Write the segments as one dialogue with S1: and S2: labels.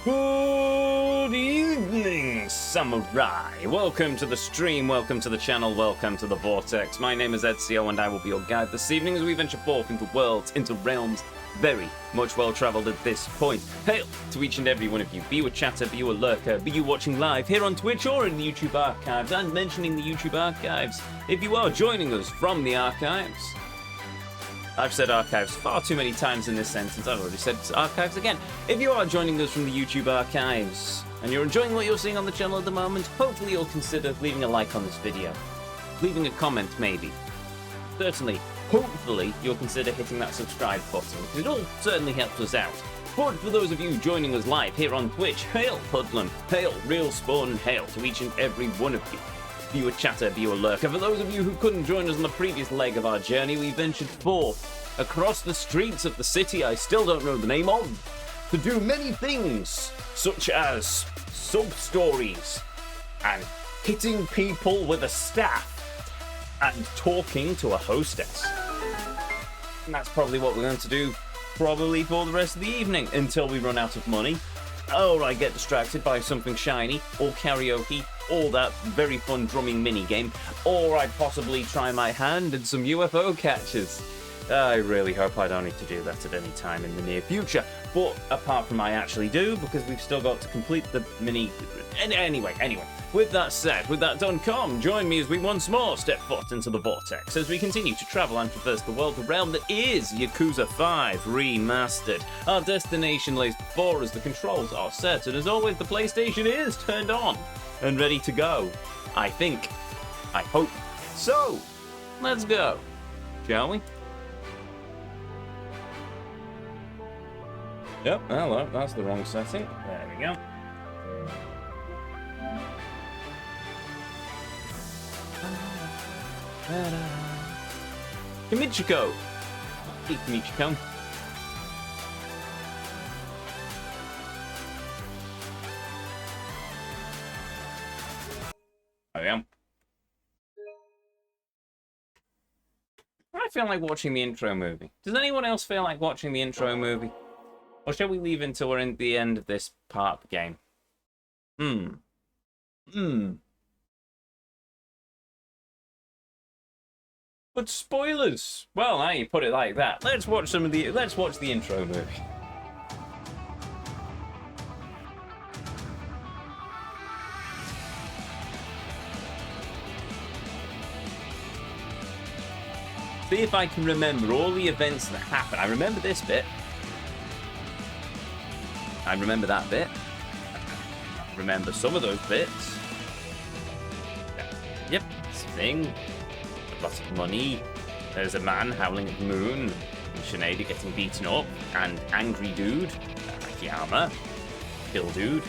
S1: Good evening, Samurai. Welcome to the stream, welcome to the channel, welcome to the Vortex. My name is Ezio and I will be your guide this evening as we venture forth into worlds, into realms very much well-travelled at this point. Hail to each and every one of you, be you a chatter, be you a lurker, be you watching live here on Twitch or in the YouTube archives, and mentioning the YouTube archives. If you are joining us from the archives, I've said archives far too many times in this sentence. I've already said archives again. If you are joining us from the YouTube archives and you're enjoying what you're seeing on the channel at the moment, hopefully you'll consider leaving a like on this video. Leaving a comment, maybe. Certainly, hopefully, you'll consider hitting that subscribe button, because it all certainly helps us out. But for those of you joining us live here on Twitch, hail Hoodlum, hail Real Spawn, hail to each and every one of you. Be you a chatter, be you a lurker. For those of you who couldn't join us on the previous leg of our journey, we ventured forth across the streets of the city I still don't know the name of, to do many things, such as soap stories, and hitting people with a staff, and talking to a hostess. And that's probably what we're going to do probably for the rest of the evening, until we run out of money, or I get distracted by something shiny, or karaoke, or that very fun drumming mini-game, or I'd possibly try my hand at some UFO catches. I really hope I don't need to do that at any time in the near future, but apart from I actually do, because we've still got to complete the mini... Anyway, with that said, with that done, come join me as we once more step foot into the Vortex as we continue to travel and traverse the world, the realm that is Yakuza 5 Remastered. Our destination lays before us, the controls are set, and as always the PlayStation is turned on and ready to go. I think. I hope. So, let's go, shall we? Yep, hello, that's the wrong setting. There we go. Kimichiko! Hey, Kimichiko. There we go. I feel like watching the intro movie. Does anyone else feel like watching the intro movie? Or shall we leave until we're in the end of this part of the game? But spoilers! Well, now you put it like that. Let's watch the intro movie. See if I can remember all the events that happen. I remember this bit. I remember that bit. I remember some of those bits. Yep, it's a thing. Lots of money. There's a man howling at the moon. Sinead getting beaten up. And Angry Dude. Akiyama. Kill Dude.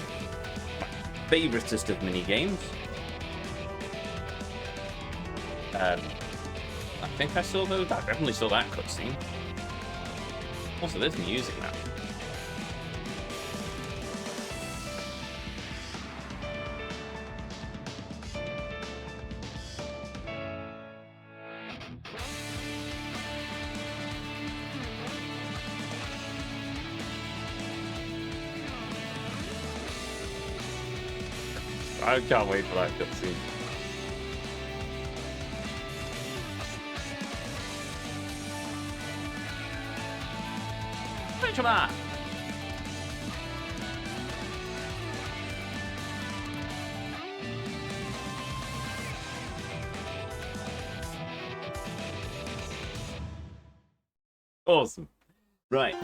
S1: My favouriteest of minigames. I think I saw those. I definitely saw that cutscene. Also, there's music now. I can't wait for that cutscene. Come on! Awesome. Right.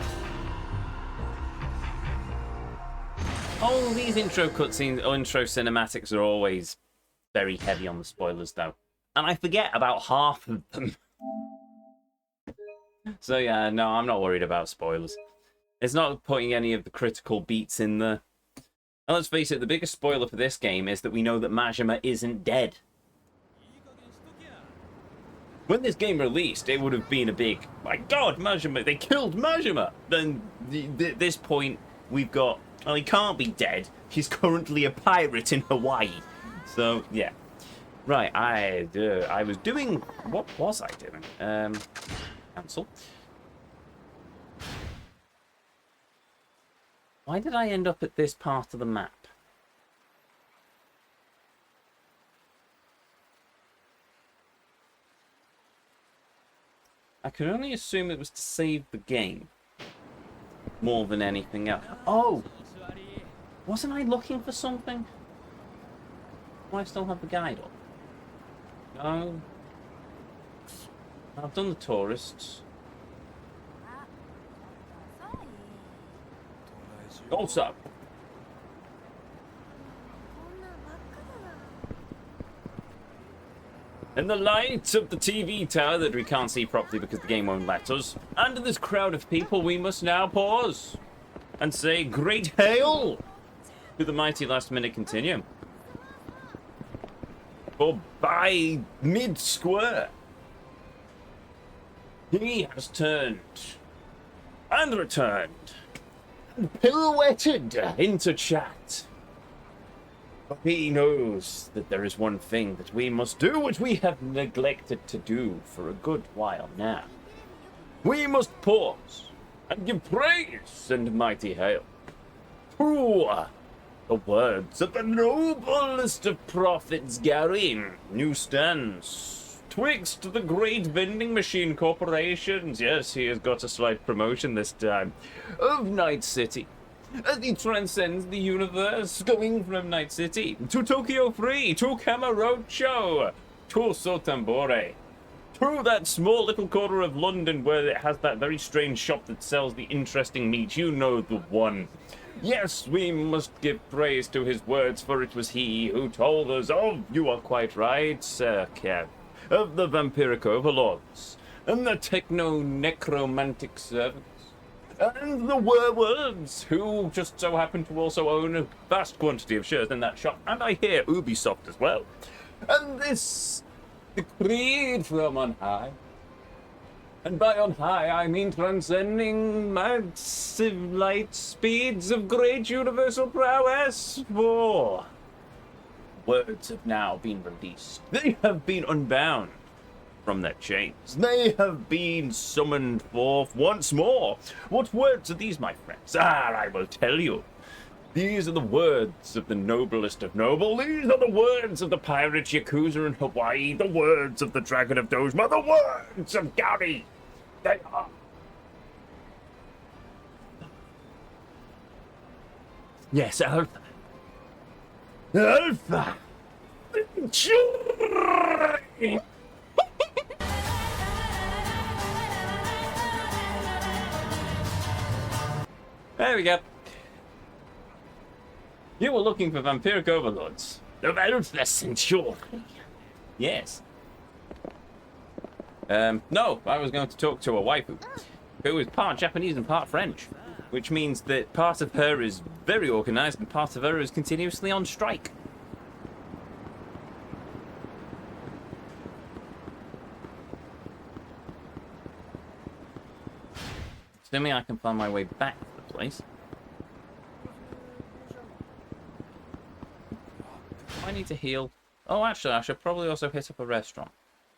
S1: Oh, these intro cutscenes, or intro cinematics are always very heavy on the spoilers, though. And I forget about half of them. So yeah, no, I'm not worried about spoilers. It's not putting any of the critical beats in there. And let's face it, the biggest spoiler for this game is that we know that Majima isn't dead. When this game released, it would have been a big, my god, Majima, they killed Majima! Then, at this point, we've got, well, he can't be dead. He's currently a pirate in Hawaii. So, yeah. Right, I was doing, what was I doing? Cancel. Why did I end up at this part of the map? I can only assume it was to save the game more than anything else. Oh! Wasn't I looking for something? Do I still have the guide up? No. I've done the tourists. What's up? In the light of the TV tower that we can't see properly because the game won't let us, under this crowd of people, we must now pause and say great hail to the mighty last-minute continuum. For by mid-square, he has turned and returned and pirouetted into chat. But he knows that there is one thing that we must do, which we have neglected to do for a good while now. We must pause and give praise and mighty hail to the words of the noblest of prophets, Garin, new stands twixt the great vending machine corporations. Yes, he has got a slight promotion this time, of Night City. As he transcends the universe, going from Night City to Tokyo Free, to Kamurocho, to Sotambore, to that small little corner of London where it has that very strange shop that sells the interesting meat. You know the one. Yes, we must give praise to his words, for it was he who told us of, you are quite right, Sir Kev, of the vampiric overlords, and the techno-necromantic servants, and the werewolves, who just so happen to also own a vast quantity of shares in that shop, and I hear Ubisoft as well. And this decreed from on high, and by on high I mean transcending massive light speeds of great universal prowess, for words have now been released. They have been unbound from their chains. They have been summoned forth once more. What words are these, my friends? I will tell you. These are the words of the noblest of noble. These are the words of the pirate Yakuza in Hawaii. The words of the Dragon of Dojima. The words of Gary. They are. Yes, Alpha. Alpha. There we go. You were looking for vampiric overlords. The Alpha Centauri. Yes. No, I was going to talk to a waifu who is part Japanese and part French, which means that part of her is very organized and part of her is continuously on strike. Assuming I can find my way back to the place. Do I need to heal? Oh, actually, I should probably also hit up a restaurant.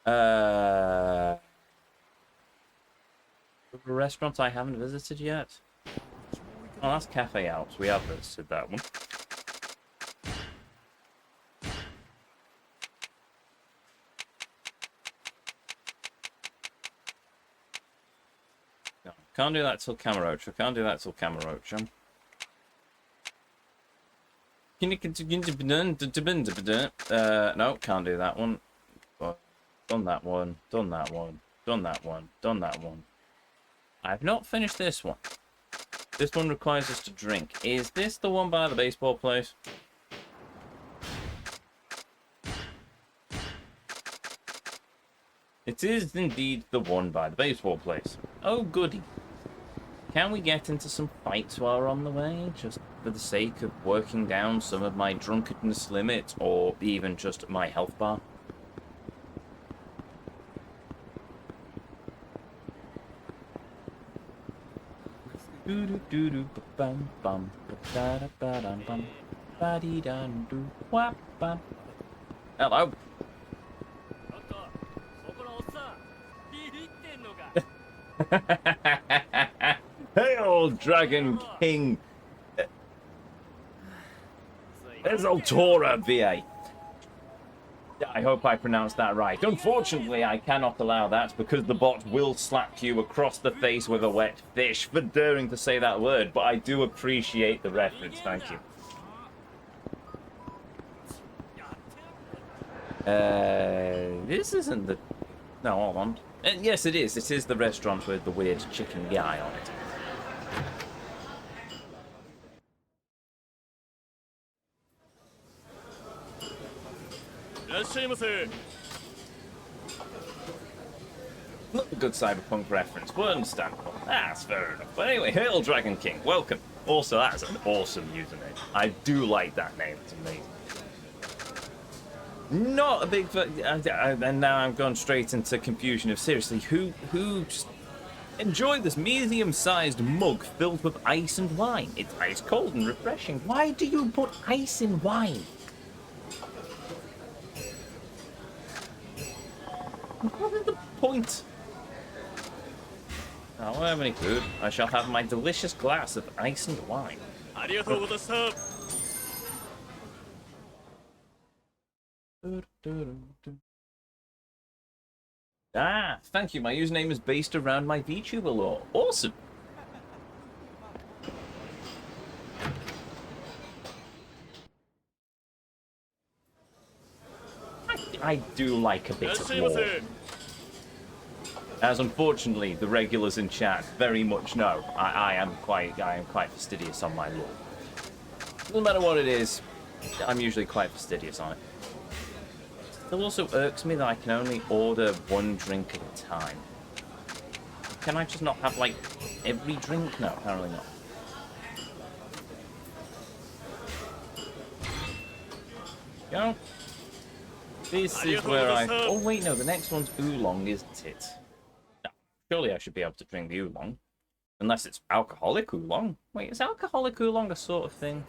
S1: A restaurant I haven't visited yet. Oh, that's Cafe Alps. We have visited that one. No, can't do that till Kamurocho. Can't do that till Kamurocho. No, can't do that one. Done that one. Done that one. Done that one. Done that one. I've not finished this one. This one requires us to drink. Is this the one by the baseball place? It is indeed the one by the baseball place. Oh, goody. Can we get into some fights while we're on the way? Just for the sake of working down some of my drunkenness limit, or even just my health bar? Hello. Hey, old Dragon King. Zoltora VA. I hope I pronounced that right. Unfortunately, I cannot allow that because the bot will slap you across the face with a wet fish for daring to say that word, but I do appreciate the reference. Thank you. This isn't the... No, hold on. Yes, it is. It is the restaurant with the weird chicken guy on it. Not a good cyberpunk reference, but understandable. That's fair enough. But anyway, hail Dragon King, welcome. Also, that's an awesome username. I do like that name, it's amazing. Not a big fan, and now I'm gone straight into confusion of seriously, who just enjoyed this medium-sized mug filled with ice and wine? It's ice cold and refreshing. Why do you put ice in wine? What is the point? I won't have any food. I shall have my delicious glass of ice and wine. Ah, thank you. My username is based around my VTuber lore. Awesome. I do like a bit of lore. As unfortunately the regulars in chat very much know, I am quite fastidious on my lore. No matter what it is, I'm usually quite fastidious on it. It also irks me that I can only order one drink at a time. Can I just not have, like, every drink? No, apparently not. You know, this is where I... Oh, wait, no, the next one's oolong, isn't it? No, surely I should be able to drink the oolong. Unless it's alcoholic oolong. Wait, is alcoholic oolong a sort of thing?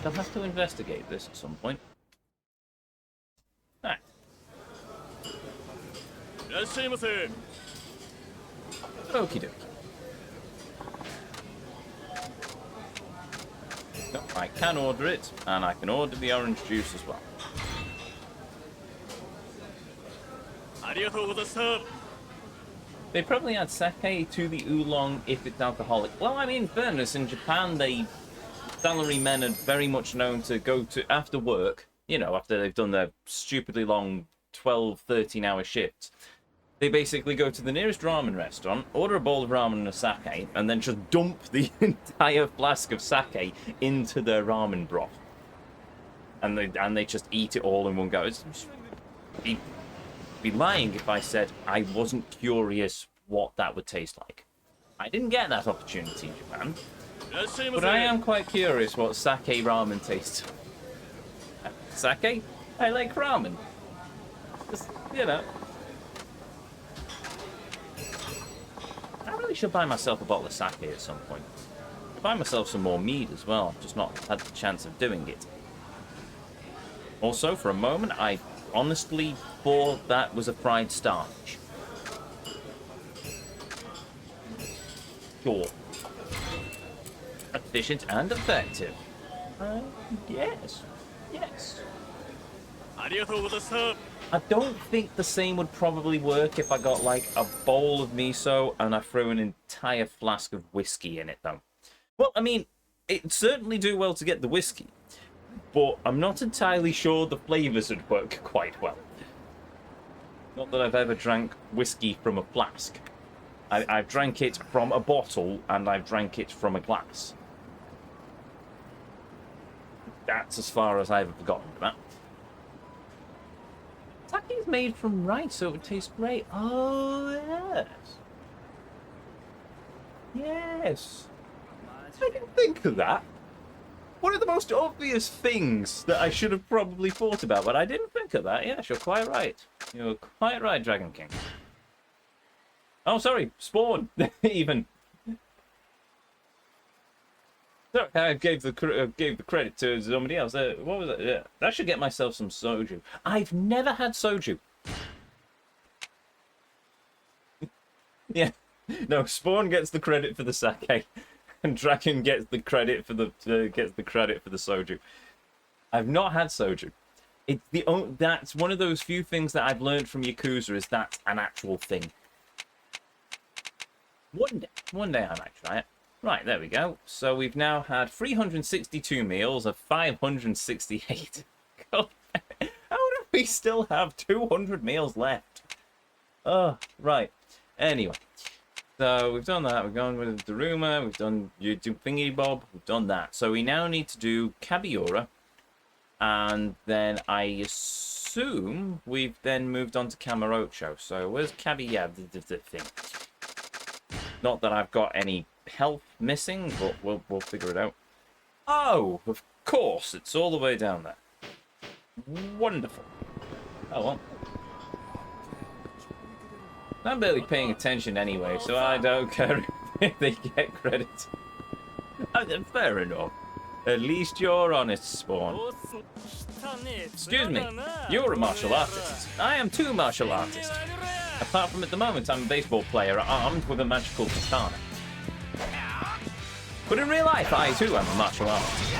S1: I'll have to investigate this at some point. Alright. Okie dokie. No, I can order it, and I can order the orange juice as well. They probably add sake to the oolong if it's alcoholic. Well, I mean, in fairness, in Japan, salarymen are very much known to go to, after work, you know, after they've done their stupidly long 12, 13-hour shifts, they basically go to the nearest ramen restaurant, order a bowl of ramen and a sake, and then just dump the entire flask of sake into their ramen broth. And they just eat it all in one go. I'd be lying if I said I wasn't curious what that would taste like. I didn't get that opportunity in Japan. But I am quite curious what sake ramen tastes like. Sake? I like ramen. Just, you know. I really should buy myself a bottle of sake at some point. I'll buy myself some more mead as well. I've just not had the chance of doing it. Also, for a moment, I honestly thought that was a fried starch. Sure. Efficient and effective. Yes. Yes. I don't think the same would probably work if I got like a bowl of miso and I threw an entire flask of whiskey in it though. Well, I mean, it'd certainly do well to get the whiskey, but I'm not entirely sure the flavours would work quite well. Not that I've ever drank whiskey from a flask. I've drank it from a bottle and I've drank it from a glass. That's as far as I've ever gotten with that. Sake is made from rice, so it would taste great. Oh, yes. Yes. I didn't think of that. One of the most obvious things that I should have probably thought about, but I didn't think of that. Yes, you're quite right. You're quite right, Dragon King. Oh, sorry, Spawn, even. Sorry, I gave the credit to somebody else. What was it? Yeah, I should get myself some soju. I've never had soju. Yeah, no, Spawn gets the credit for the sake. And Dragon gets the credit for the soju. I've not had soju. It's that's one of those few things that I've learned from Yakuza is that's an actual thing. One day I might try it. Right, there we go. So we've now had 362 meals of 568. God, how do we still have 200 meals left? Oh, right. Anyway, so we've done that. We've gone with Daruma. We've done YouTube Thingy Bob. We've done that. So we now need to do Kabiora. And then I assume we've then moved on to Kamurocho. So where's Kabi? Yeah, the thing. Not that I've got any health missing, but we'll figure it out. Oh, of course, it's all the way down there. Wonderful. Oh well. I'm barely paying attention anyway, so I don't care if they get credit. Fair enough. At least you're honest, Spawn. Excuse me, you're a martial artist. I am too martial artist. Apart from at the moment, I'm a baseball player armed with a magical katana. But in real life, I too am a martial artist.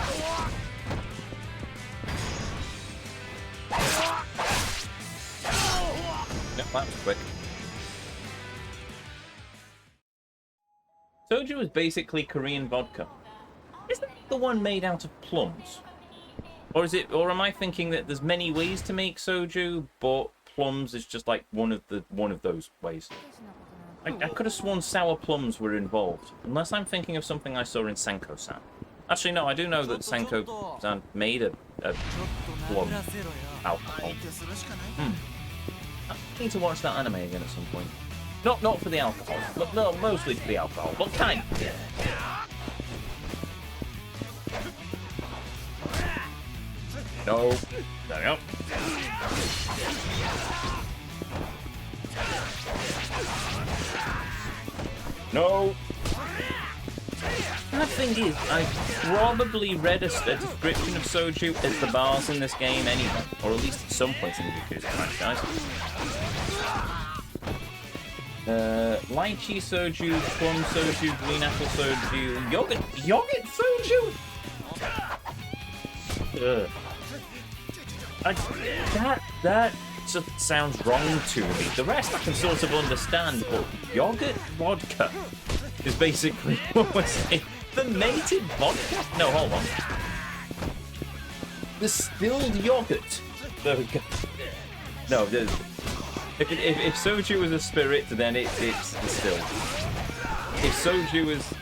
S1: Yep, that was quick. Soju is basically Korean vodka. Isn't it the one made out of plums? Or is it? Or am I thinking that there's many ways to make soju, but plums is just like one of those ways? I could have sworn sour plums were involved, unless I'm thinking of something I saw in Senko-san. Actually, no, I do know that Senko-san made a plum alcohol. I need to watch that anime again at some point. Not for the alcohol, but no, mostly for the alcohol. But kind of. No. There we go. No. The thing is, I probably read a description of soju as the bars in this game anyway, or at least at some point in the Yakuza franchise. Lychee soju, plum soju, green apple soju, yogurt soju. That just sounds wrong to me. The rest I can sort of understand, but yogurt vodka is basically what we're saying. The mated vodka? No, hold on. Distilled yogurt. There we go. No, if soju is a spirit, then it's distilled. If soju is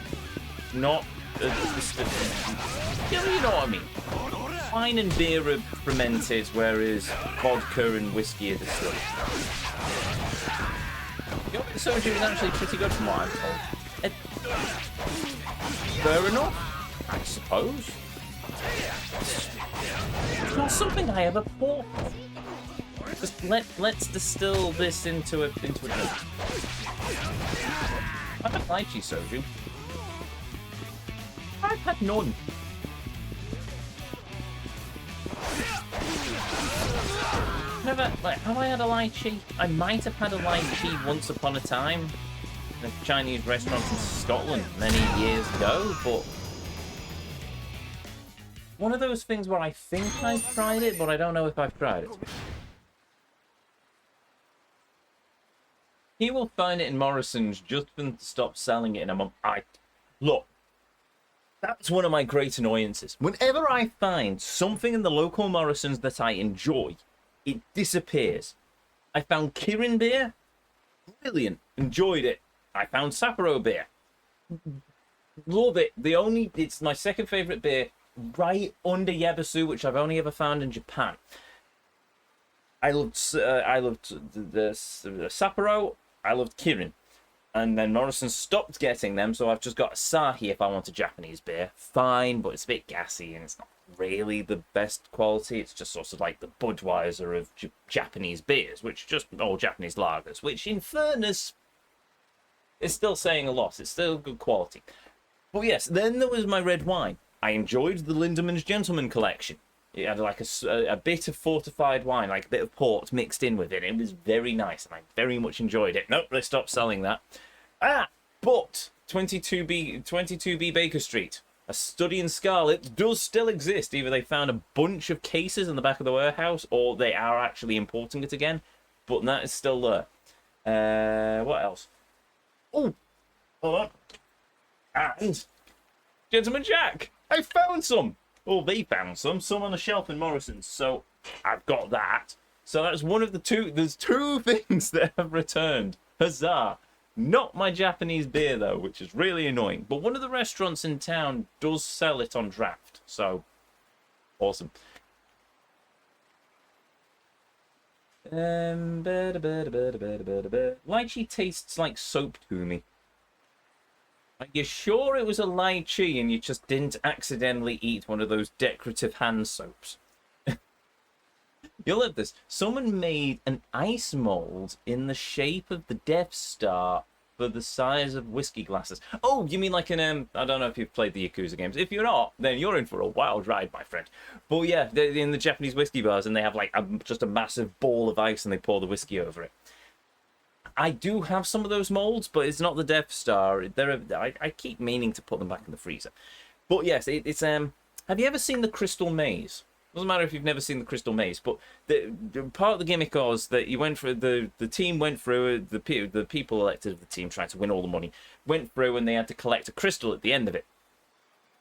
S1: not distilled, you know what I mean. Wine and beer are fermented, whereas vodka and whiskey are distilled. Yogurt soju is actually pretty good from what I'm told. Fair enough, I suppose. It's not something I ever thought of. Just let's distill this into a drink. I've had lychee soju. I've had none. Never, have I had a lychee? I might have had a lychee once upon a time in a Chinese restaurant in Scotland many years ago, but one of those things where I think I've tried it, but I don't know if I've tried it. He will find it in Morrison's just for them to stop selling it in a month. Look, that's one of my great annoyances. Whenever I find something in the local Morrison's that I enjoy, it disappears. I found Kirin beer. Brilliant. Enjoyed it. I found Sapporo beer. Love it. It's my second favorite beer, right under Yebasu, which I've only ever found in Japan. I loved the Sapporo. I loved Kirin. And then Morrison stopped getting them, so I've just got Asahi if I want a Japanese beer. Fine, but it's a bit gassy and it's not really the best quality. It's just sort of like the Budweiser of Japanese beers, which just all Japanese lagers, which in fairness is still saying a lot. It's still good quality. But yes, then there was my red wine. I enjoyed the Lindeman's Gentleman collection. It had like a bit of fortified wine, like a bit of port mixed in with it. It was very nice, and I very much enjoyed it. Nope, they stopped selling that. But 22B Baker Street. A study in Scarlet does still exist. Either they found a bunch of cases in the back of the warehouse, or they are actually importing it again. But that is still there. What else? Oh, hold on. And Gentleman Jack, I found some. Oh, they found some on the shelf in Morrison's. So I've got that. So that's one of the two. There's two things that have returned. Huzzah! Not my Japanese beer, though, which is really annoying. But one of the restaurants in town does sell it on draft. So, awesome. Lychee tastes like soap to me. Are you sure it was a lychee and you just didn't accidentally eat one of those decorative hand soaps? You'll love this. Someone made an ice mold in the shape of the Death Star for the size of whiskey glasses. Oh, you mean like an, I don't know if you've played the Yakuza games. If you're not, then you're in for a wild ride, my friend. But yeah, they're in the Japanese whiskey bars and they have like just a massive ball of ice and they pour the whiskey over it. I do have some of those molds, but it's not the Death Star. I keep meaning to put them back in the freezer. But yes, it's have you ever seen the Crystal Maze? Doesn't matter if you've never seen the Crystal Maze, but the part of the gimmick was that you went through the team went through the people elected of the team trying to win all the money went through and they had to collect a crystal at the end of it.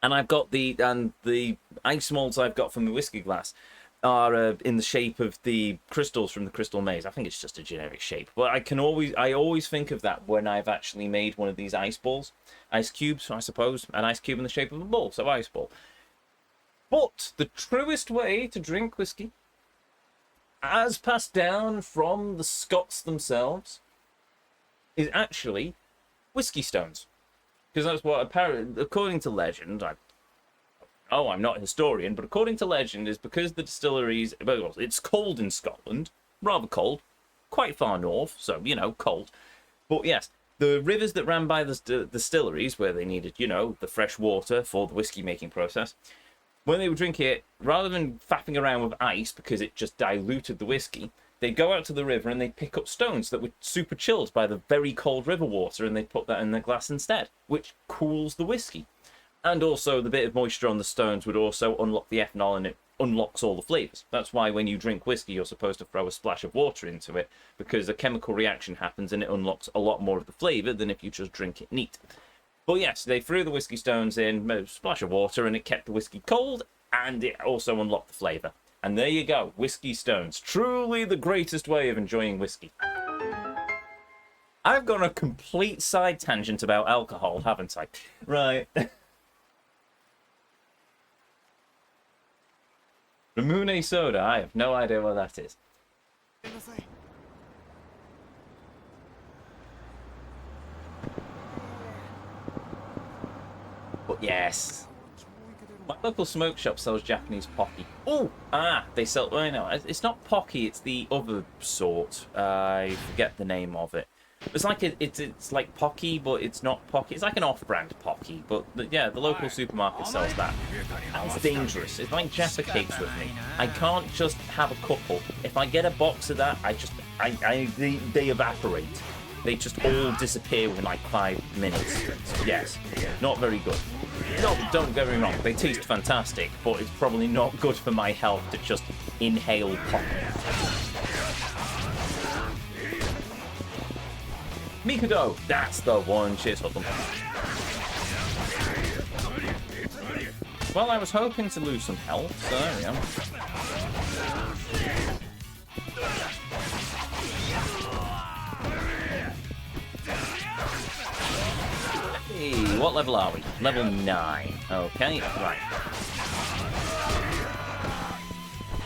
S1: And I've got the ice molds I've got from the whiskey glass are in the shape of the crystals from the Crystal Maze. I think it's just a generic shape, but I always think of that when I've actually made one of these ice balls, ice cubes, I suppose, an ice cube in the shape of a ball, so ice ball. But the truest way to drink whiskey, as passed down from the Scots themselves, is actually whiskey stones. Because that's what, apparently, according to legend, I'm not a historian, but according to legend, is because the distilleries, well, it's cold in Scotland, rather cold, quite far north, so, cold. But yes, the rivers that ran by the distilleries, where they needed, the fresh water for the whiskey making process, when they would drink it, rather than faffing around with ice because it just diluted the whiskey, they'd go out to the river and they'd pick up stones that were super chilled by the very cold river water and they'd put that in their glass instead, which cools the whiskey. And also the bit of moisture on the stones would also unlock the ethanol and it unlocks all the flavours. That's why when you drink whiskey, you're supposed to throw a splash of water into it because a chemical reaction happens and it unlocks a lot more of the flavour than if you just drink it neat. But yes, they threw the whiskey stones in, a splash of water, and it kept the whiskey cold, and it also unlocked the flavour. And there you go, whiskey stones. Truly the greatest way of enjoying whiskey. I've gone a complete side tangent about alcohol, haven't I? Right. Ramune soda, I have no idea what that is. But yes, my local smoke shop sells Japanese pocky. Oh, they sell. Well, no, it's not pocky. It's the other sort. I forget the name of it. It's like it's like pocky, but it's not pocky. It's like an off-brand pocky. But yeah, the local supermarket sells that. That's dangerous. It's like Jaffa cakes with me. I can't just have a couple. If I get a box of that, they evaporate. They just all disappear within like 5 minutes. Yes, not very good. No, don't get me wrong, they taste fantastic, but it's probably not good for my health to just inhale pop. Mikado, that's the one. Cheers for them. Well, I was hoping to lose some health, so there we go. Hey, what level are we? Level 9. Okay, right.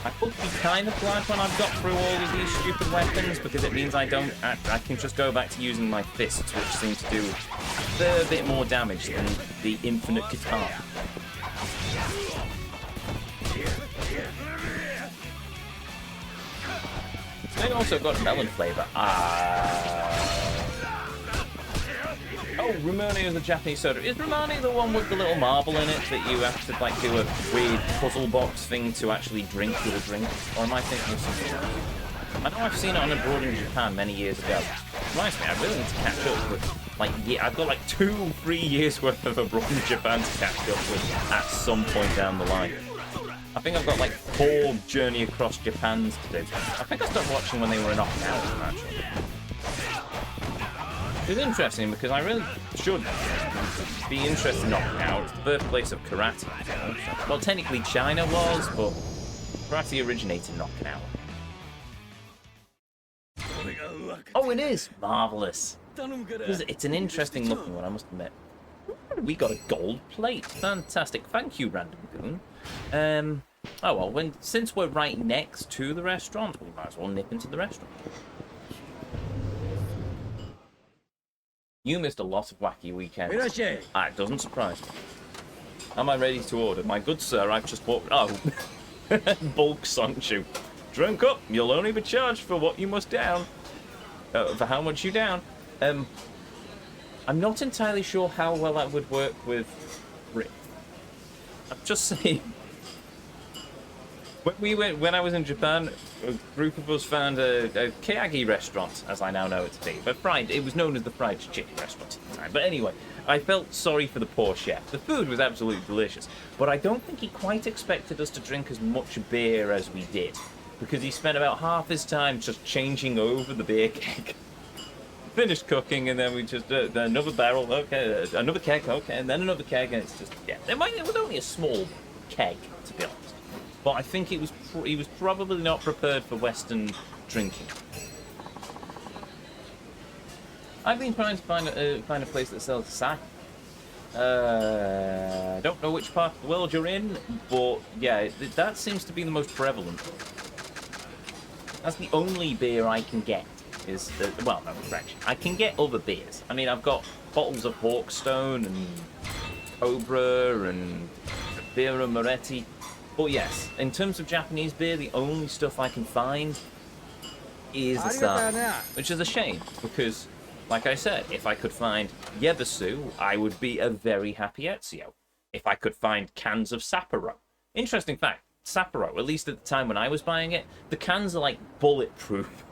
S1: I would be kind of glad when I've got through all of these stupid weapons because it means I can just go back to using my fists, which seem to do a fair bit more damage than the infinite guitar. They also got melon flavor. Oh, Ramune is the Japanese soda. Is Ramune the one with the little marble in it that you have to like do a weird puzzle box thing to actually drink your drink? Or am I thinking of something else? I know I've seen it on a board in Japan many years ago. Reminds me, I really need to catch up with Like, yeah, I've got like 2-3 years worth of abroad in Japan to catch up with at some point down the line. I think I've got like 4 Journey Across Japans to do. I think I stopped watching when they were knocking out, actually. It's interesting because I really should be interested in knocking out. It's the birthplace of karate. Well, technically China was, but karate originated in knocking out. Oh, it is! Marvellous. It's an interesting looking one, I must admit. We got a gold plate. Fantastic. Thank you, Random Goon. Oh well, since we're right next to the restaurant, we might as well nip into the restaurant. You missed a lot of wacky weekends. It doesn't surprise me. Am I ready to order? My good sir, I've just bought... Oh. Bulk Sanchu. Drunk up, you'll only be charged for what you must down. For how much you down. I'm not entirely sure how well that would work with Rick. I'm just saying. When I was in Japan, a group of us found a Keyagi restaurant, as I now know it to be. But it was known as the fried chicken restaurant at the time. But anyway, I felt sorry for the poor chef. The food was absolutely delicious, but I don't think he quite expected us to drink as much beer as we did, because he spent about half his time just changing over the beer keg. Finished cooking, and then we just another barrel, okay, another keg, okay, and then another keg, and it's just, yeah. It was only a small keg, to be honest. But I think he was probably not prepared for Western drinking. I've been trying to find a place that sells sake. I don't know which part of the world you're in, but yeah, that seems to be the most prevalent. That's the only beer I can get. Well, no, correction. I can get other beers. I mean, I've got bottles of Hawkstone and Cobra and Birra Moretti. But yes, in terms of Japanese beer, the only stuff I can find is Asahi, which is a shame, because, like I said, if I could find Yebisu, I would be a very happy Ezio. If I could find cans of Sapporo. Interesting fact, Sapporo, at least at the time when I was buying it, the cans are like bulletproof.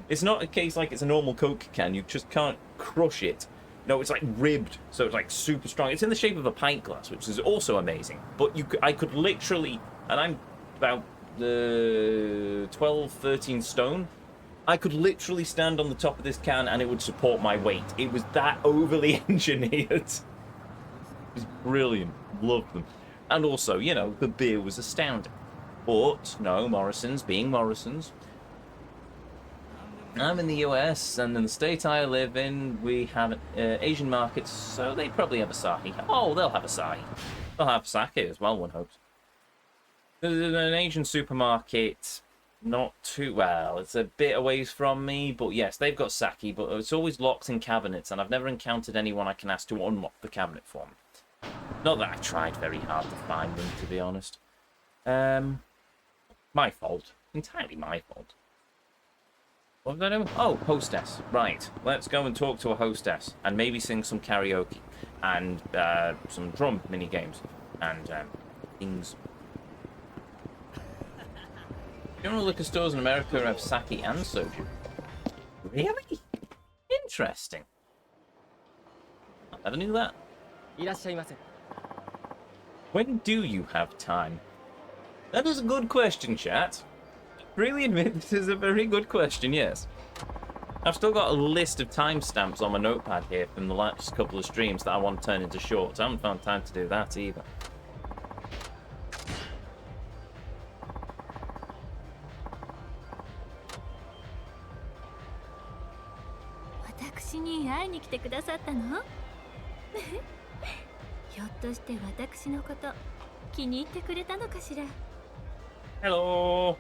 S1: It's not a case like it's a normal Coke can, you just can't crush it. No, it's like ribbed, so it's like super strong. It's in the shape of a pint glass, which is also amazing. But I could literally, and I'm about 12, 13 stone, I could literally stand on the top of this can and it would support my weight. It was that overly engineered. It was brilliant. Loved them. And also, you know, the beer was astounding. But, no, Morrison's being Morrison's. I'm in the US, and in the state I live in, we have Asian markets, so they probably have Asahi. Oh, they'll have Asahi. They'll have sake as well, one hopes. There's an Asian supermarket, not too well. It's a bit away from me, but yes, they've got sake, but it's always locked in cabinets, and I've never encountered anyone I can ask to unlock the cabinet for me. Not that I've tried very hard to find them, to be honest. My fault. Entirely my fault. What was I doing? Oh, hostess. Right. Let's go and talk to a hostess and maybe sing some karaoke and some drum mini games and things. General liquor stores in America have sake and soju. Really? Interesting. I never knew that. When do you have time? That is a good question, chat. Really admit this is a very good question, yes. I've still got a list of timestamps on my notepad here from the last couple of streams that I want to turn into shorts. I haven't found time to do that either. Hello.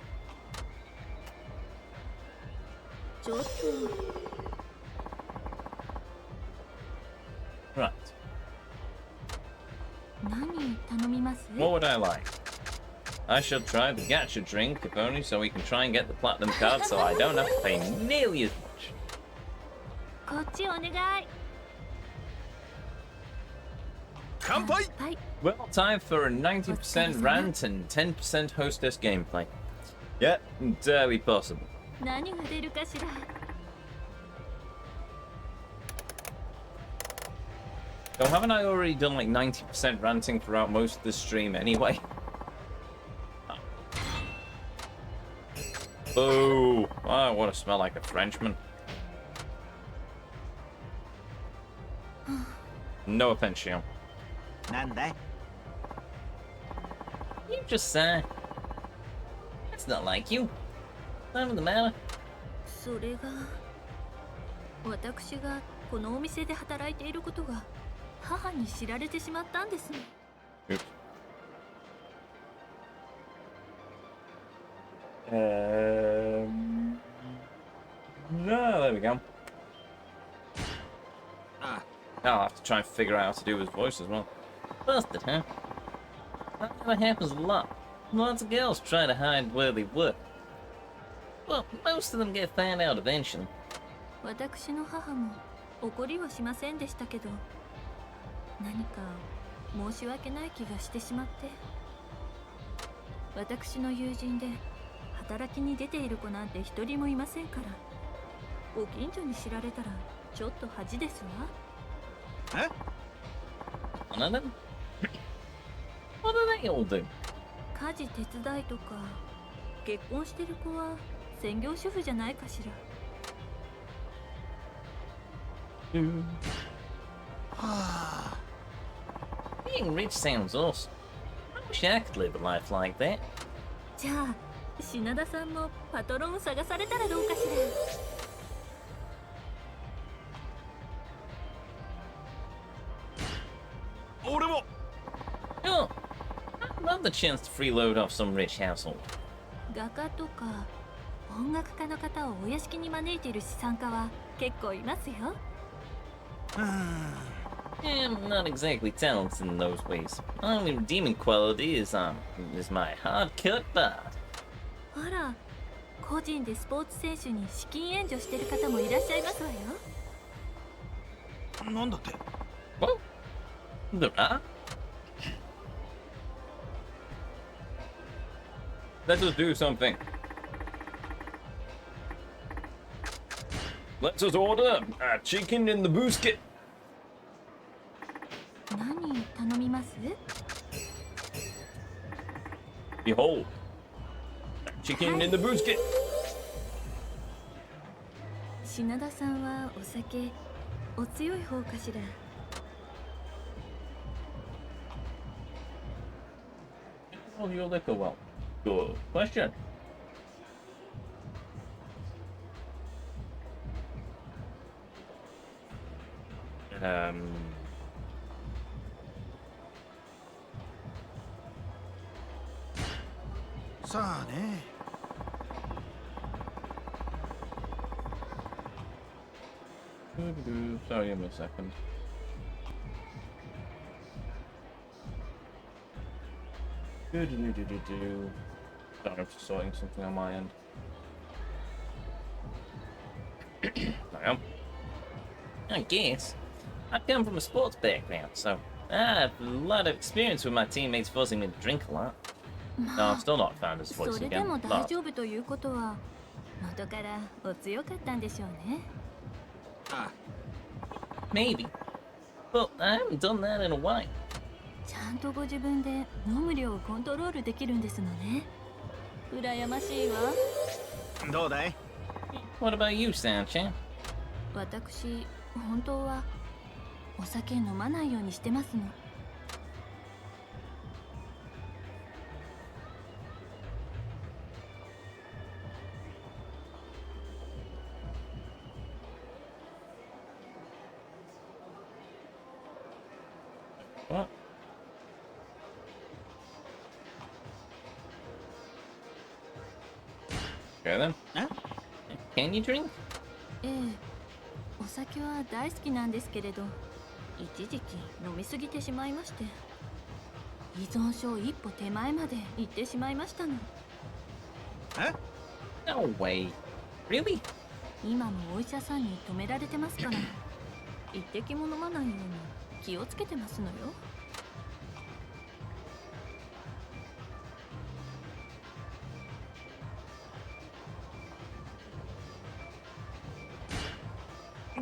S1: Right. What would I like? I shall try the gacha drink, if only so we can try and get the platinum card so I don't have to pay nearly as much. Well, time for a 90% rant and 10% hostess gameplay. Yep, entirely possible. So haven't I already done like 90% ranting throughout most of this stream anyway? Oh, I want to smell like a Frenchman. No offense, Shion. You just say. It's not like you. None of the matter.
S2: それが私がこのお店で働いていることが母に知られてしまったんですね。
S1: Oops. No, there we go. I'll have to try and figure out how to do his voice as well. Busted, huh? That happens a lot. Lots of girls try to hide where they work. Well, most of them get found out eventually.
S2: 私の母も怒りはしませんでしたけど、何か申し訳ない気がしてしまって。私の友人で働きに出ている子なんて一人もいませんから、ご近所に知られたらちょっと恥ですわ。
S1: え？One of them? What do they all do?
S2: 家事手伝いとか、結婚してる子は専業主婦じゃないかしら。
S1: Being rich sounds awesome. I wish I could live a life like that.
S2: じゃあ、品田さんもパトロンを探されたらどうかしら。
S1: 俺も。Oh, I'd love the chance to freeload off some rich household.
S2: 画家とか音楽家の方をお屋敷に招いている資産家は結構いますよ。
S1: I'm not exactly talented in those ways. My only redeeming quality is my hard-cut bod.
S2: あら、個人でスポーツ選手に資金援助してる方もいらっしゃいますわよ。
S3: なんだって？
S1: Well, there are. Let us do something. Let's us order a chicken in the biscuit.
S2: 何頼みます？
S1: Behold, chicken in the biscuit.
S2: 品田さんはお酒お強い方かしら。
S1: Oh, your liquor well. Good question. Sorry, give me a second. Sorry, I'm just sorting something on my end. I guess. I come from a sports background, so I have a lot of experience with my teammates forcing me to drink a lot. No, I'm still not found his voice
S2: それで
S1: again.
S2: も大丈夫ということは元からお強かったんでしょうね。
S1: Maybe. But I haven't done that in a while.
S2: ちゃんとご自分で飲む量をコントロールできるんですのね。羨ましいわ。
S3: どうだい？
S1: What about you, Sam-chan?
S2: 私、本当はお酒飲まないようにしてますの。
S1: What? Okay then. Can you drink?
S2: ええ、お酒は大好きなんですけれど、一時期飲みすぎてしまいまして、依存症一歩手前まで行ってしまいましたの。
S1: No way. Really?
S2: 今もお医者さんに止められてますから、一滴も飲まないように気をつけてますのよ。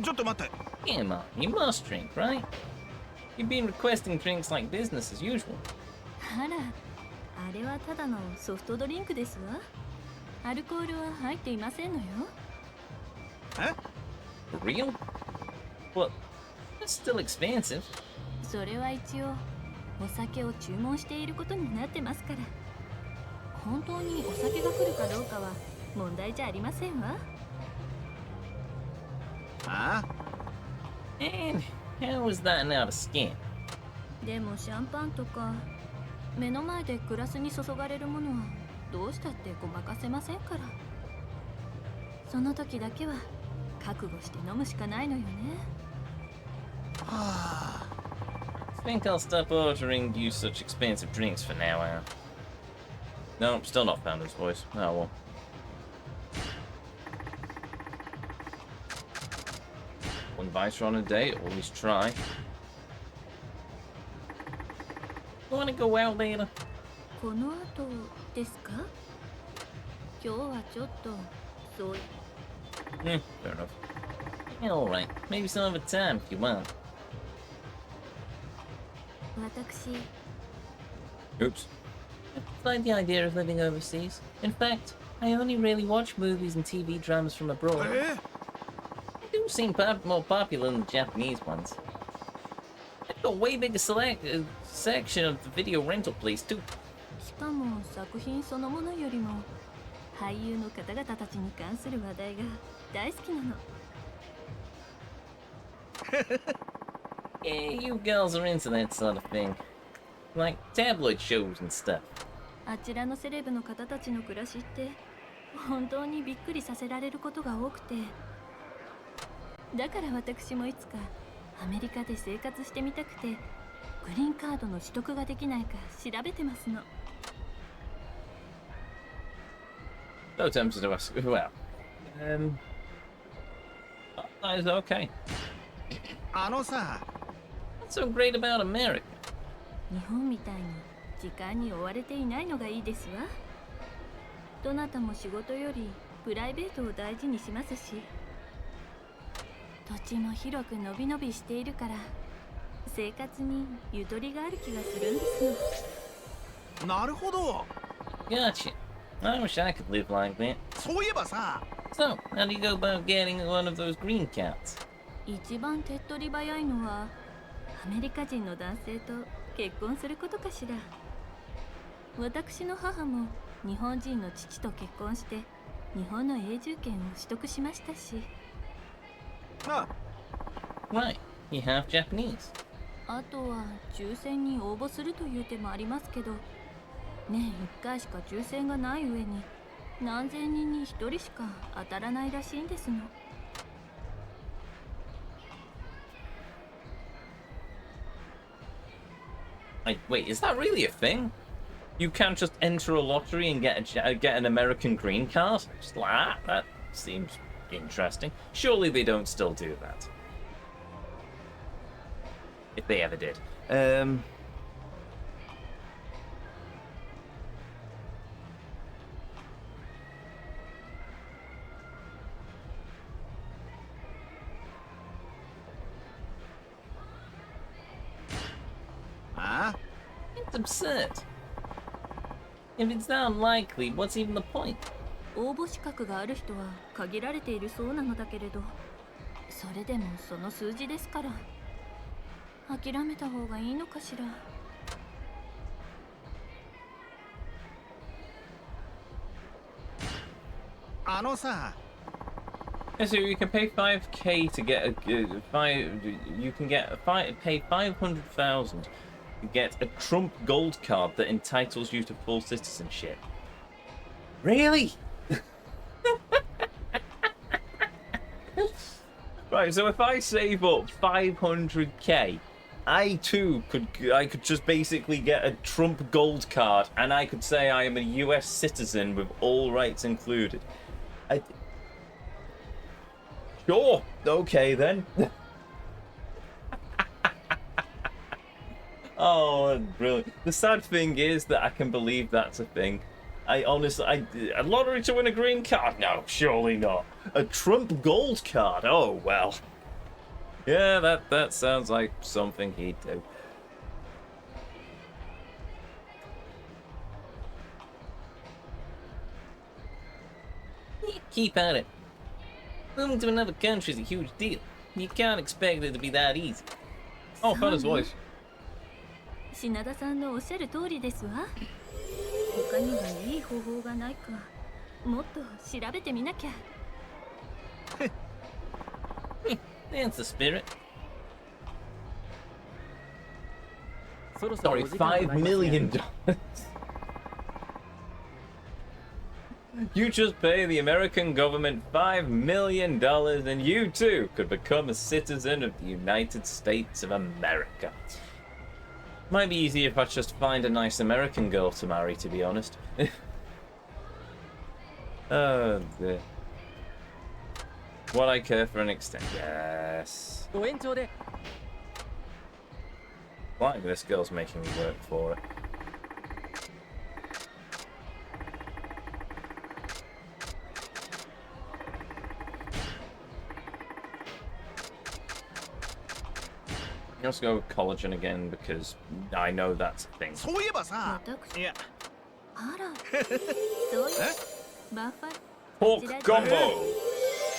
S3: ちょっと待って。
S1: Come on, you must drink, right?
S3: You've been requesting drinks like business as usual.
S2: あら、あれはただのソフトドリンクですわ。アルコールは入っていませんのよ。
S3: For real? But that's still expensive.
S2: それは一応お酒を注文していることになってますから。本当にお酒が来るかどうかは問題じゃありませんわ。
S3: And how is that not a scam?
S2: でもシャンパンとか目の前でグラスに注がれるものはどうしたってごまかせませんから。その時だけは覚悟して飲むしかないのよね。
S3: Think I'll stop ordering you such expensive drinks for now, No, still not found his voice. Oh well. One vicer on a day, always try. You wanna go out later?
S2: この後ですか？今日はちょっとそう。
S3: Fair enough. Yeah, alright. Maybe some other time if you want.
S2: 私
S3: Oops. I like the idea of living overseas. In fact, I only really watch movies and TV dramas from abroad. They do seem more popular than the Japanese ones. They've got a way bigger section of the video rental place too.
S2: しかも作品そのものよりも俳優の方々たちに関する話題が大好きなの。
S3: Yeah, you girls are into that sort of thing. Like tabloid shows and stuff.
S2: あちらのセレブの方たちの暮らしって本当にびっくりさせられることが多くて、だから私もいつかアメリカで生活してみたくてグリーンカードの取得ができないか調べてますの。
S3: No tempted to ask. Well, that is okay.
S4: あのさ、
S3: What's so great about America?
S2: 日本みたいに時間に追われていないのがいいですわ。どなたも仕事よりプライベートを大事にしますし、土地も広くのびのびしているから生活にゆとりがある気がするんですの。
S4: なるほど。
S3: Gotcha. I wish I could live like that.
S4: そういえばさ、
S3: So, how do you go about getting one of those green cards?
S2: 一番手っ取り早いのはアメリカ人の男性と結婚することかしら。私の母も日本人の父と結婚して日本の永住権を取得しましたし。
S3: Right, you have Japanese.
S2: あとは抽選に応募するという手もありますけど、年1回しか抽選がない上に何千人に1人しか当たらないらしいんですの。
S3: Wait, is that really a thing? You can't just enter a lottery and get an American green card? Just like that? That seems interesting. Surely they don't still do that. If they ever did. It's absurd. If it's that unlikely, what's even the point?
S2: 応募資格がある人は限られているそうなのだけれど、それでもその数字ですから、諦めた方がいいのかしら。
S4: あのさ。
S3: So you can pay 5k to get you can pay 500,000 to get a Trump gold card that entitles you to full citizenship. Really? Right, so if I save up 500k, I could just basically get a Trump gold card and I could say I am a US citizen with all rights included. Sure, okay then. Oh, brilliant. The sad thing is that I can believe that's a thing. A lottery to win a green card? No, surely not. A Trump gold card? Oh, well.
S1: Yeah, that sounds like something he'd do.
S3: Keep at it. Moving to another country is a huge deal. You can't expect it to be that easy.
S1: Oh, found his voice.
S2: 品田さんのおっしゃる通りですわ。他にはいい方法がないか、もっと調べてみなきゃ。
S3: That's the spirit.
S1: Sorry, $5 million. You just pay the American government $5 million and you too could become a citizen of the United States of America. Might be easier if I just find a nice American girl to marry, to be honest. Oh dear. What I care for an extent. Yes. Like this girl's making me work for it. Let's go with collagen again because I know that's a thing.
S4: そういえばさ、
S2: 私、
S4: いや、
S2: あら、そういうバッファ
S1: Pork combo!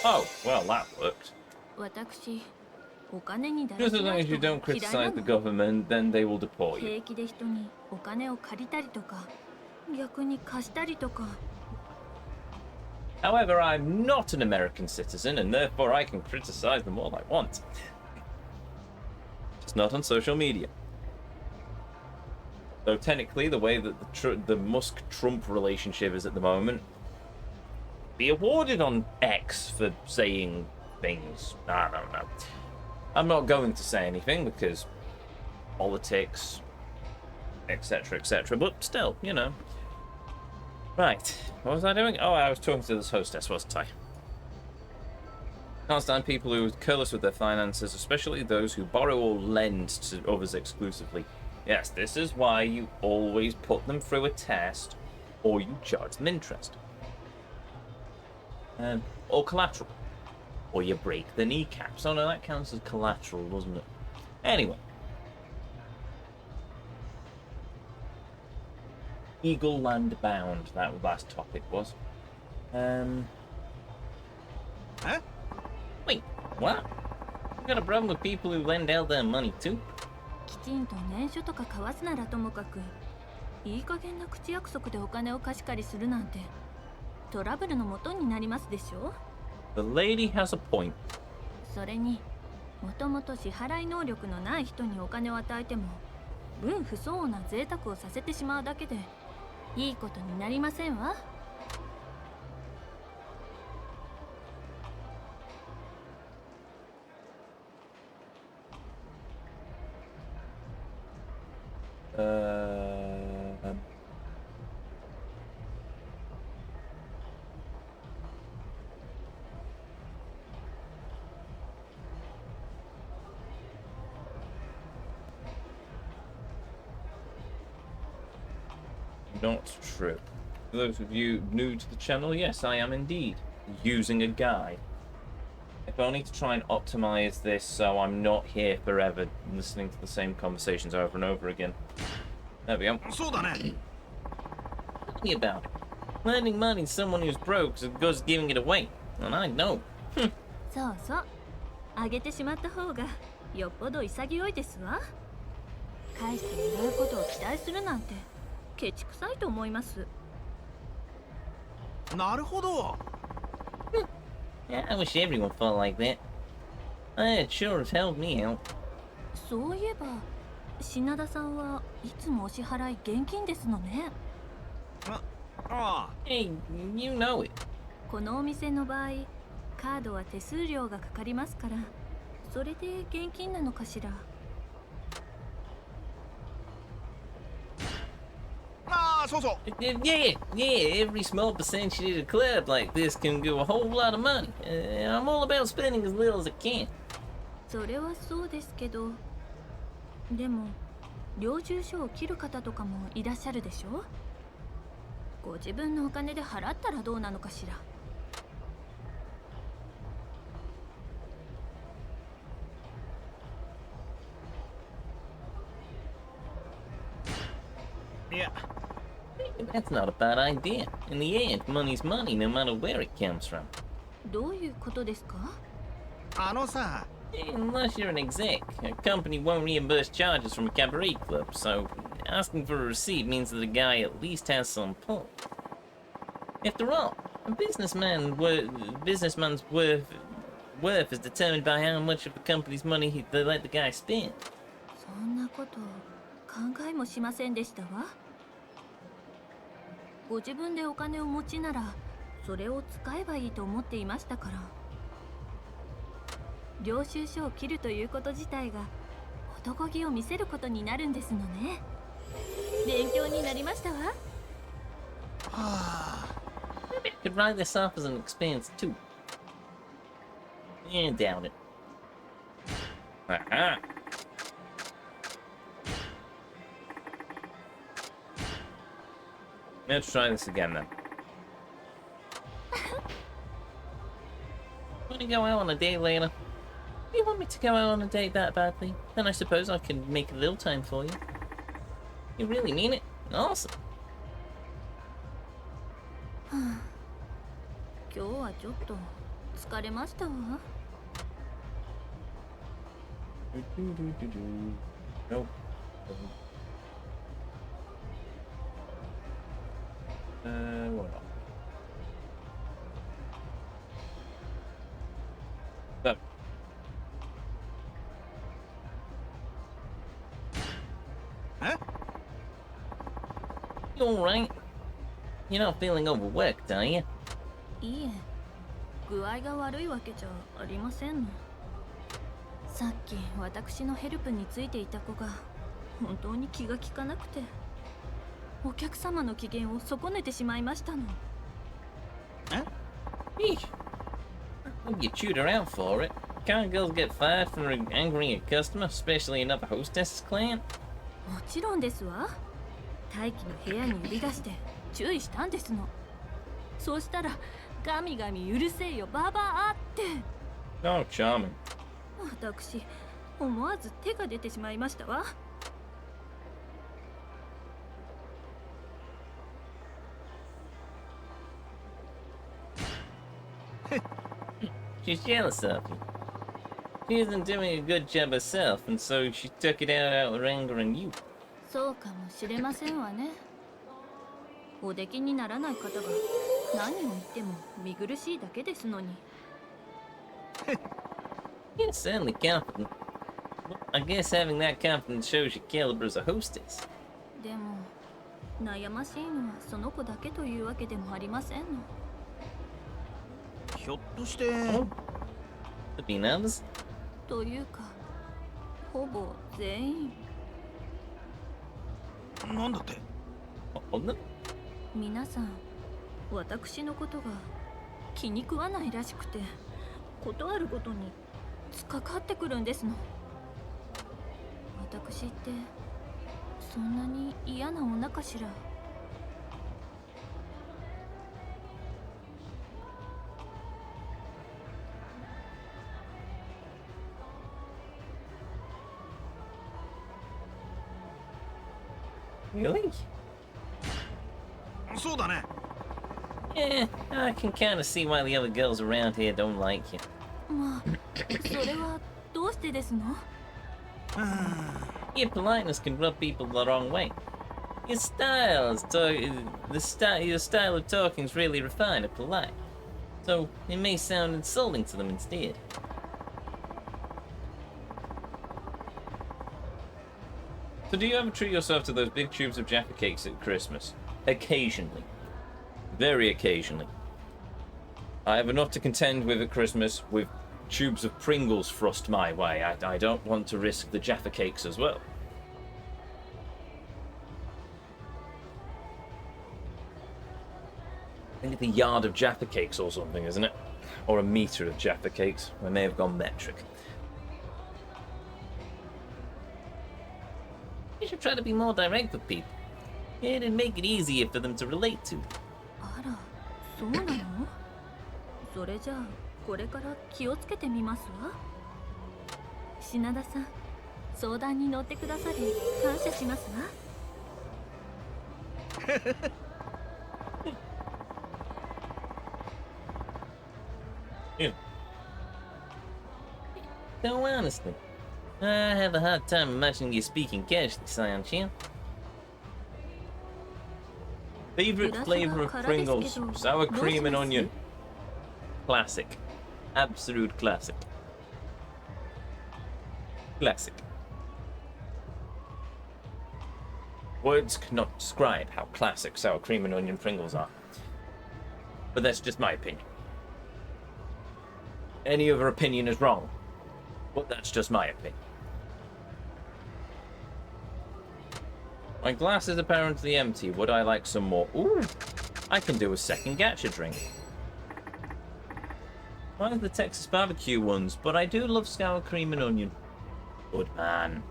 S1: Oh, well, that worked.
S2: 私、お金に大
S1: Just
S2: 事
S1: as
S2: な
S1: long as you
S2: 人
S1: don't
S2: 嫌いな
S1: criticize the
S2: の。
S1: government, then they will deport you.
S2: 平気で人にお金を借りたりとか、逆に貸したりとか。
S1: However, I'm not an American citizen, and therefore I can criticize them all I want. Just not on social media. Though technically, the way that the Musk-Trump relationship is at the moment, be awarded on X for saying things. I don't know. I'm not going to say anything because politics, etc., etc. But still, you know. Right, what was I doing? Oh, I was talking to this hostess, wasn't I? Can't stand people who are careless with their finances, especially those who borrow or lend to others exclusively. Yes, this is why you always put them through a test, or you charge them interest. Or collateral. Or you break the kneecaps. Oh no, that counts as collateral, doesn't it? Anyway. Eagle Land Bound, that last topic was.
S4: Huh?
S3: Wait, what? You got a problem with people who lend out their money too?
S2: きちんと念書とか交わすならともかく、いい加減な口約束でお金を貸し借りするなんてトラブルの元になりますでしょ。
S1: The lady has a point.
S2: それにもともと支払い能力のない人にお金を与えても分不相応な贅沢をさせてしまうだけでいいことになりませんわ。
S1: Not true. For those of you new to the channel, yes, I am indeed using a guide. If only to try and optimize this so I'm not here forever listening to the same conversations over and over again. There we go.
S4: そうだね。
S3: Tell me about it. Lending money to someone who's broke is goes giving it away. And I know.
S2: そうそう、あげてしまった方がよっぽど潔いですわ。返してもらうことを期待するなんてケチくさいと思います。
S4: なるほど。
S3: Yeah, I wish everyone felt like that. It sure has helped me out.
S2: そういえば品田さんはいつもお支払い現金ですのね。
S4: ああ。
S3: Hey, you know it.
S2: このお店の場合カードは手数料がかかりますから、それで現金なのかしら。
S4: ああ、そうそう。
S3: Yeah, every small percentage at a club like this can do a whole lot of money. I'm all about spending as little as I can.
S2: それはそうですけど、でも領収書を切る方とかもいらっしゃるでしょ。ご自分のお金で払ったらどうなのかしら。
S4: や
S3: That's not a bad idea. In the end, money's money no matter where it comes from.
S2: どういうことですか？
S4: あのさ
S3: Unless you're an exec, a company won't reimburse charges from a cabaret club, so asking for a receipt means that the guy at least has some pull. After all, a businessman's worth is determined by how much of the company's money they let the guy spend.
S2: そんなこと考えもしませんでしたわ。ご自分でお金をお持ちならそれを使えばいいと思っていましたから。領収書を切るということ自体が男気を見せることになるんですのね。勉強になりましたわ。
S4: はあ
S3: Could write this off as an expense too. Doubt it. Aha! Let's try this again then. Want to go out on a date later? Do you want me to go out on a date that badly? Then I suppose I can make a little time for you. You really mean it? Awesome.
S2: 今日はちょっと疲れましたわ。
S3: Nope. What else? So.
S4: Huh?
S3: You alright? You're not feeling overworked, are you?
S2: いいえ、具合が悪いわけじゃありませんの。さっき私のヘルプについていた子が本当に気が利かなくて、お客様の機嫌を損ねてしまいましたの。
S3: Eesh. What you chewed her out for it? Can't girls get fired for angering a customer, especially another hostess's client?
S2: もちろんですわ。待機の部屋に呼び出して注意したんですの。そうしたらガミガミうるせえよババアって。
S3: Oh, charming.
S2: 私思わず手が出てしまいましたわ。
S3: She's jealous of you. She isn't doing a good job herself, and so she took it out of her anger on you.
S2: そうかもしれませんわね。お出来にならない方が何を言っても見苦しいだけですのに。
S3: You're certainly confident. I guess having that confidence shows your caliber as a hostess.
S2: でも悩ましいのはその子だけというわけでもありませんの。
S4: ひょっとして
S3: Could be others.
S2: というかほぼ全員。
S4: なんだって
S3: All of them?
S2: 皆さん私のことが気に食わないらしくて、ことあるごとに突っかかってくるんですの。私ってそんなに嫌な女かしら。
S3: Really?
S4: そうだね
S3: Yeah, I can kind of see why the other girls around here don't like you.
S2: まあそれはどうしてですの？
S3: Your politeness can rub people the wrong way. Your style of talking is really refined and polite, so it may sound insulting to them instead. So do you ever treat yourself to those big tubes of Jaffa cakes at Christmas? Occasionally. Very occasionally. I have enough to contend with at Christmas with tubes of Pringles thrust my way. I don't want to risk the Jaffa cakes as well. I think it's a yard of Jaffa cakes or something, isn't it? Or a meter of Jaffa cakes. I may have gone metric. You should try to be more direct with people. It'd make it easier for them to relate to.
S2: あら、そうなの？それじゃあこれから気をつけてみますわ。品田さん、相談に乗ってくださり感謝しますわ。
S3: Yeah. So honestly, I have a hard time imagining you speaking casually, Sion-chan. Favorite flavor of Pringles? Sour cream and onion. Classic. Absolute classic. Classic. Words cannot describe how classic sour cream and onion Pringles are. But that's just my opinion. Any other opinion is wrong. But that's just my opinion. My glass is apparently empty. Would I like some more? Ooh, I can do a second gacha drink. I like the Texas barbecue ones, but I do love sour cream and onion. Good man.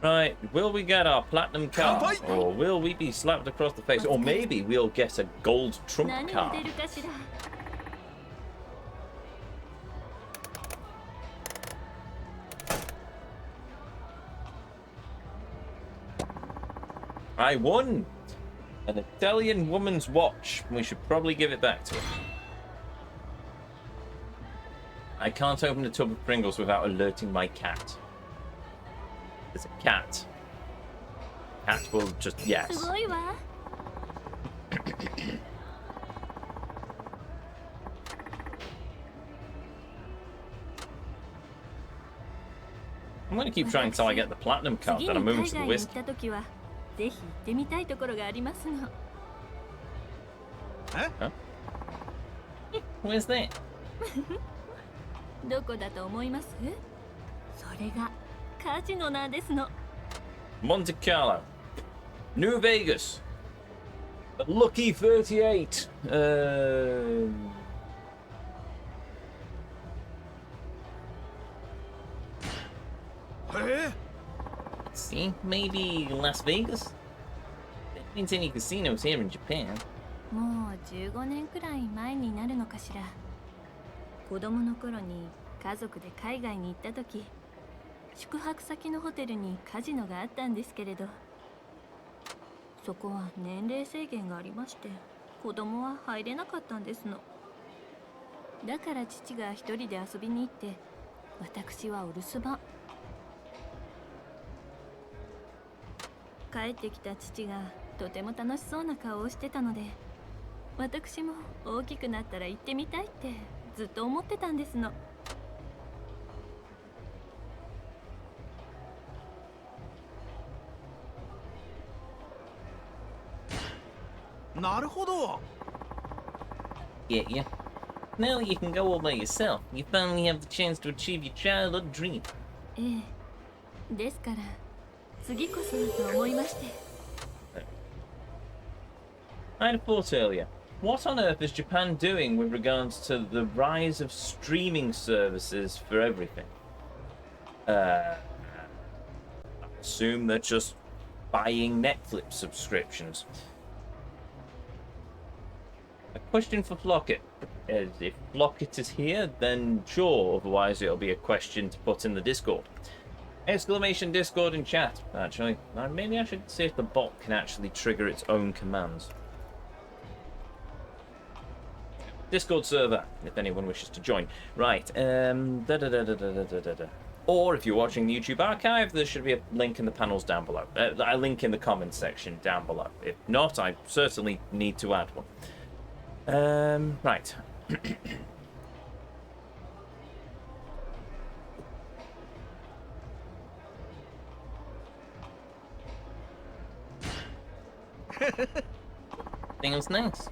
S3: Right, will we get our platinum card? Or will we be slapped across the face? Or maybe we'll get a gold trump card. I won! An Italian woman's watch. We should probably give it back to her. I can't open a tub of Pringles without alerting my cat. There's a cat. Cat will just, yes. I'm going to keep trying until I get the platinum card, then I'm moving to the whiskey. Huh? Where's that?
S2: どこだと思います？それがカジノなんですの。
S3: Monte Carlo. New Vegas. Lucky 38. See, maybe Las Vegas? There ain't any casinos here in Japan.
S2: もう15年くらい前になるのかしら。子供の頃に家族で海外に行った時、宿泊先のホテルにカジノがあったんですけれど、そこは年齢制限がありまして、子供は入れなかったんですの。だから父が一人で遊びに行って、私はお留守番。帰ってきた父がとても楽しそうな顔をしてたので、私も大きくなったら行ってみたいってずっと思ってたんですの。
S4: なるほど。
S3: Get ya. Now you can go all by yourself. You finally have the chance to achieve your childhood dream.
S2: ええ。ですから次こそはと思いまして。
S3: I had thought earlier. What on earth is Japan doing with regards to the rise of streaming services for everything? I assume they're just buying Netflix subscriptions. A question for Flocket. If Flocket is here, then sure, otherwise it'll be a question to put in the Discord. Exclamation Discord in chat, actually. Maybe I should see if the bot can actually trigger its own commands. Discord server, if anyone wishes to join. Right, Or if you're watching the YouTube archive, there should be a link in the panels down below. A link in the comments section down below. If not, I certainly need to add one. Right. Feels nice.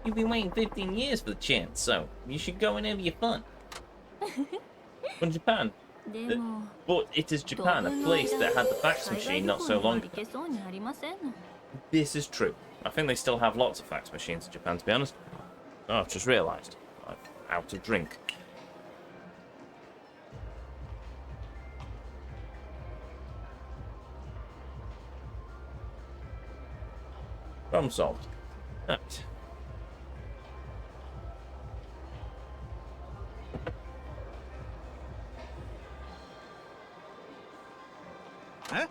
S3: You've been waiting 15 years for the chance, so you should go and have your fun. From Japan. But it is Japan, a place that had the fax machine not so long ago. This is true. I think they still have lots of fax machines in Japan, to be honest. Oh, I've just realised. I'm out of drink. Problem solved. Right.
S4: え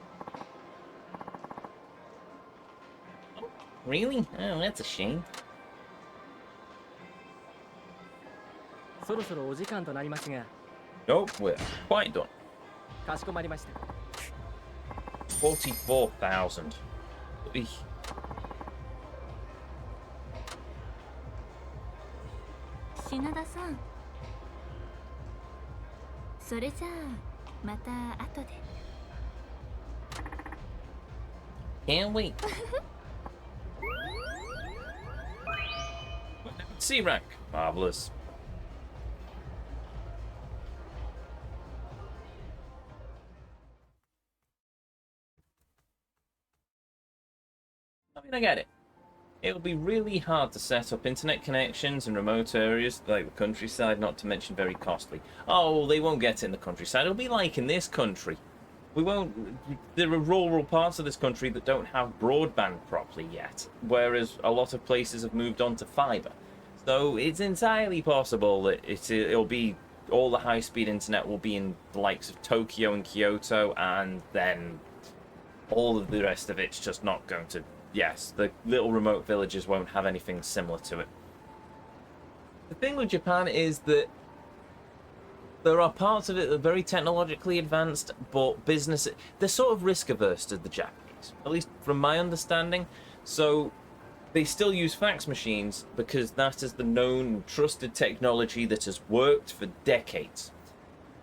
S3: Really? Oh, that's a shame.
S5: そろそろお時間となりますが、
S1: Nope, we're quite done.
S5: かしこまりました。
S1: 44,000. Eesh.
S2: 品田さん、それじゃあまた後で。
S3: Can't wait.
S1: C rank. Marvelous. I mean, I get it. It'll be really hard to set up internet connections in remote areas like the countryside, not to mention very costly. Oh, they won't get it in the countryside. It'll be like in this country. We won't... There are rural parts of this country that don't have broadband properly yet, whereas a lot of places have moved on to fibre. So it's entirely possible that it'll be... All the high-speed internet will be in the likes of Tokyo and Kyoto, and then all of the rest of it's just not going to... Yes, the little remote villages won't have anything similar to it. The thing with Japan is that there are parts of it that are very technologically advanced, but business... They're sort of risk-averse to the Japanese, at least from my understanding. So they still use fax machines because that is the known, trusted technology that has worked for decades.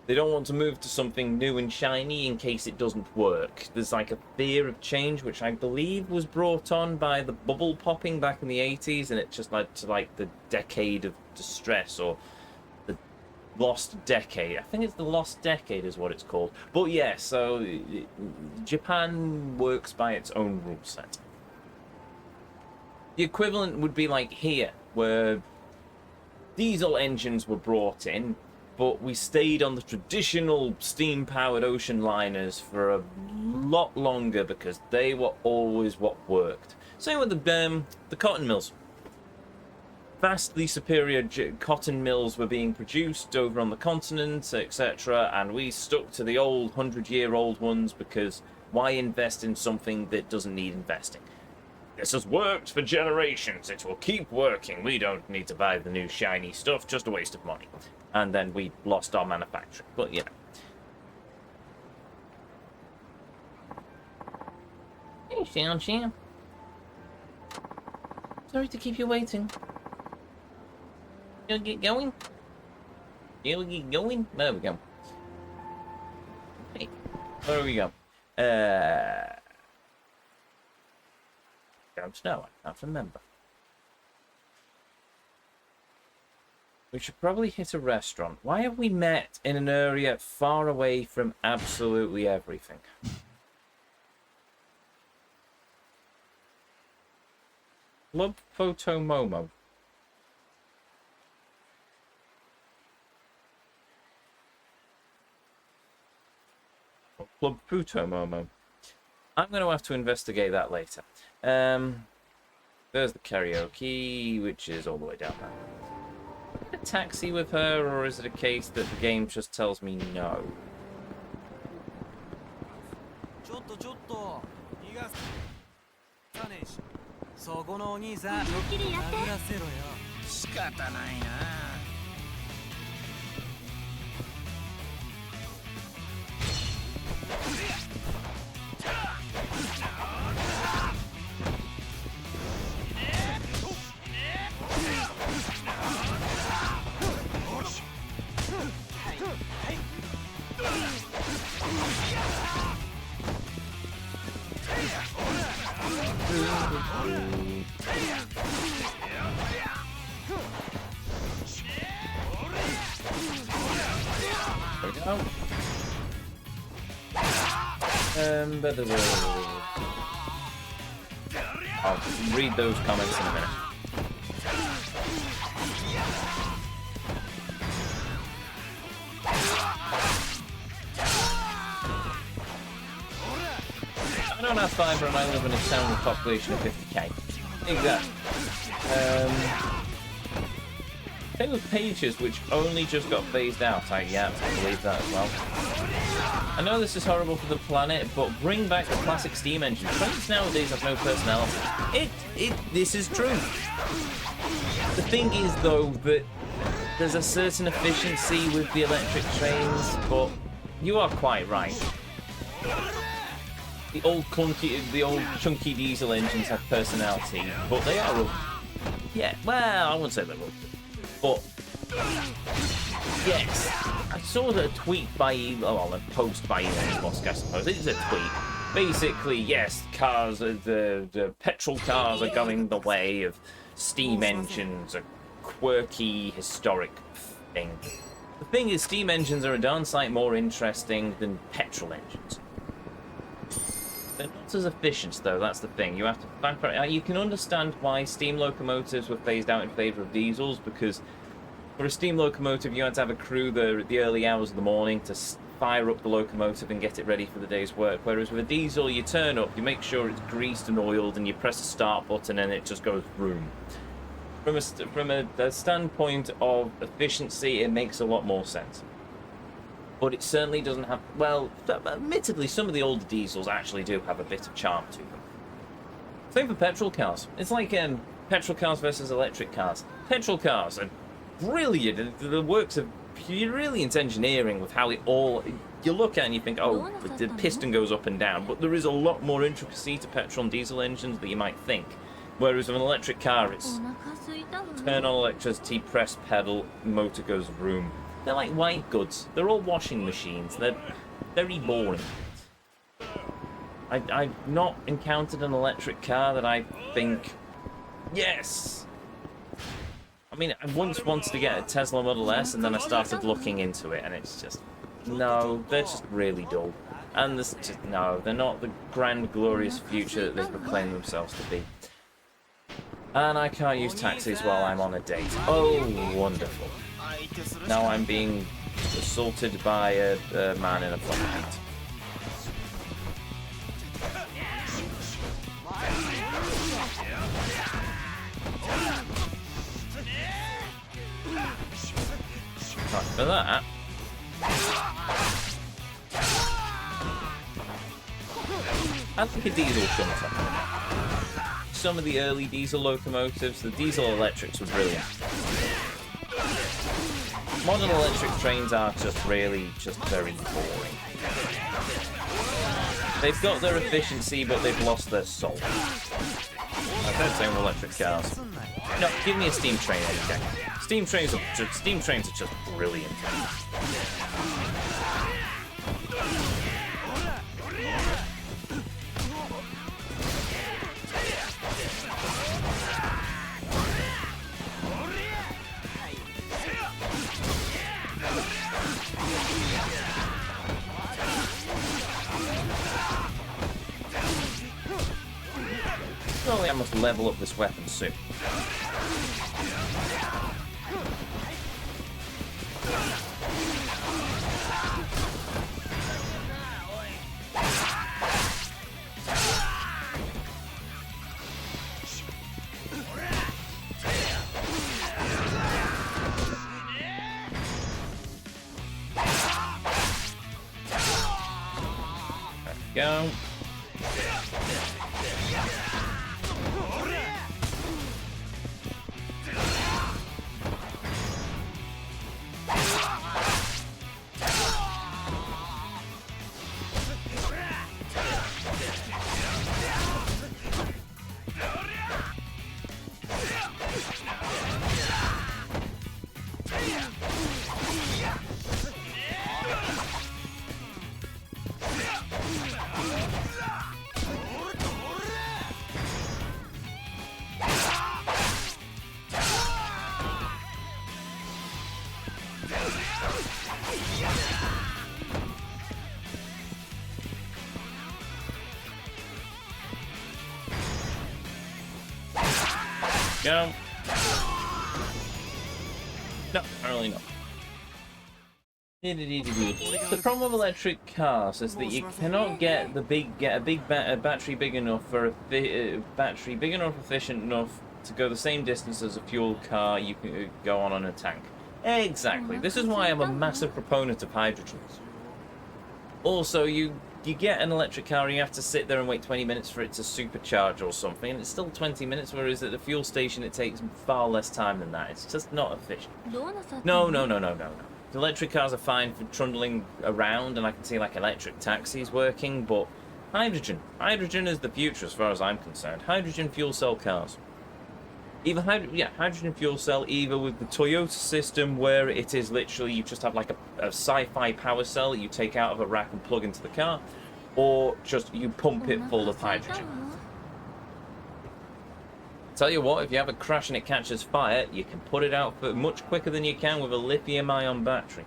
S1: They don't want to move to something new and shiny in case it doesn't work. There's like a fear of change, which I believe was brought on by the bubble popping back in the 80s, and it just led to like the decade of distress, or the lost decade. I think it's the lost decade is what it's called. But yeah, so Japan works by its own rule set. The equivalent would be like here, where diesel engines were brought in, but we stayed on the traditional steam-powered ocean liners for a lot longer because they were always what worked. Same with the cotton mills. Vastly superior cotton mills were being produced over on the continent, etc., and we stuck to the old 100-year-old ones because why invest in something that doesn't need investing? This has worked for generations. It will keep working. We don't need to buy the new shiny stuff. Just a waste of money. And then we lost our manufacturing. But, you know.
S3: Hey, Sham. Sorry to keep you waiting. You'll get going? You'll get going? There we go. Hey, where we go? Don't know. I can't remember. We should probably hit a restaurant. Why have we met in an area far away from absolutely everything? Club Photo Momo. Or Club Photo Momo. I'm going to have to investigate that later. There's the karaoke, which is all the way down there. A taxi with her, or is it a case that the game just tells me no?
S4: ちょっと逃がさねえしそこのお兄さん
S2: 思いっきりやって
S4: 殴らせろよ仕方ないな
S1: I'll read those comments in a minute. I don't have fibre and I live in a town with a population of 50k. Exactly.
S3: Same with pages, which only just got phased out. I believe that as well. I know this is horrible for the planet, but bring back the classic steam engine. Trains nowadays have no personality. This is true. The thing is, though, that there's a certain efficiency with the electric trains, but you are quite right. The old chunky diesel engines have personality, but they are yeah, well, I wouldn't say they're ugly. But yes, I saw a tweet by a post by Elon Musk, I suppose. It is a tweet. Basically, yes, cars, the petrol cars are going the way of steam engines, a quirky, historic thing. The thing is, steam engines are a darn sight more interesting than petrol engines. They're not as efficient, though, that's the thing. You have to factor it out. You can understand why steam locomotives were phased out in favour of diesels, because for a steam locomotive, you had to have a crew the early hours of the morning to fire up the locomotive and get it ready for the day's work. Whereas with a diesel, you turn up, you make sure it's greased and oiled, and you press the start button and it just goes vroom. From a standpoint of efficiency, it makes a lot more sense. But it certainly doesn't have... Well, admittedly, some of the older diesels actually do have a bit of charm to them. Same for petrol cars. It's like petrol cars versus electric cars. Petrol cars are brilliant. The works of brilliant engineering with how it all... You look at it and you think, oh, the piston goes up and down. But there is a lot more intricacy to petrol and diesel engines than you might think. Whereas with an electric car, it's turn on electricity, press pedal, motor goes vroom. They're like white goods. They're all washing machines. They're very boring. I've not encountered an electric car that I think, yes. I mean, I once wanted to get a Tesla Model S, and then I started looking into it, and it's just, no, they're just really dull. And there's just, no, they're not the grand, glorious future that they proclaim themselves to be. And I can't use taxis while I'm on a date. Oh, wonderful. Now I'm being assaulted by a man in a black hat. Right, for that... I think a diesel shunter. Some of the early diesel locomotives, the diesel electrics were brilliant. Modern electric trains are just really, very boring. They've got their efficiency, but they've lost their soul. I've heard the same with electric cars. No, give me a steam train any day. Steam trains are just brilliant. Surely I must level up this weapon soon. There we go. Go. No, apparently not. The problem with electric cars is that you cannot get a battery big enough for efficient enough
S1: to go the same distance as a fuel car you can go on a tank. Exactly. This is why I'm a massive proponent of hydrogen. Also, you get an electric car and you have to sit there and wait 20 minutes for it to supercharge or something, and it's still 20 minutes, whereas at the fuel station it takes far less time than that. It's just not efficient. No. The electric cars are fine for trundling around, and I can see like electric taxis working, but hydrogen is the future as far as I'm concerned. Hydrogen fuel cell cars. Either hydrogen fuel cell, either with the Toyota system where it is literally you just have like a sci-fi power cell that you take out of a rack and plug into the car, or just you pump it full of hydrogen. Tell you what, if you have a crash and it catches fire, you can put it out for much quicker than you can with a lithium-ion battery.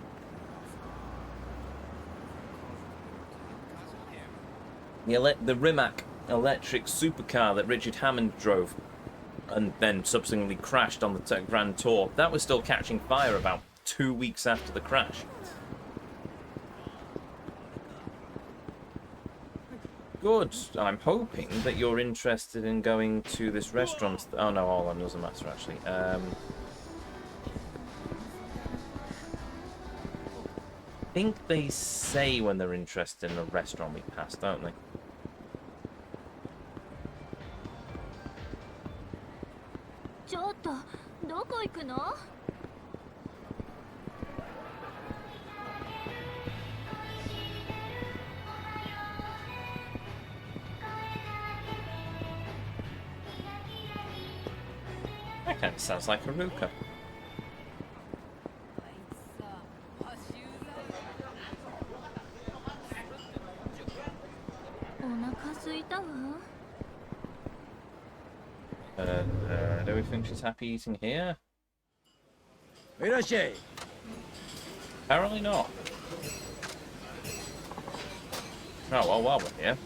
S1: The Rimac electric supercar that Richard Hammond drove and then subsequently crashed on the Grand Tour, that was still catching fire about 2 weeks after the crash. Good. I'm hoping that you're interested in going to this restaurant. Oh no, hold on, doesn't matter actually. I think they say when they're interested in a restaurant we passed, don't they? That kind of sounds like Haruka. Do we think she's happy eating here? Apparently not. Oh, well, while we're here.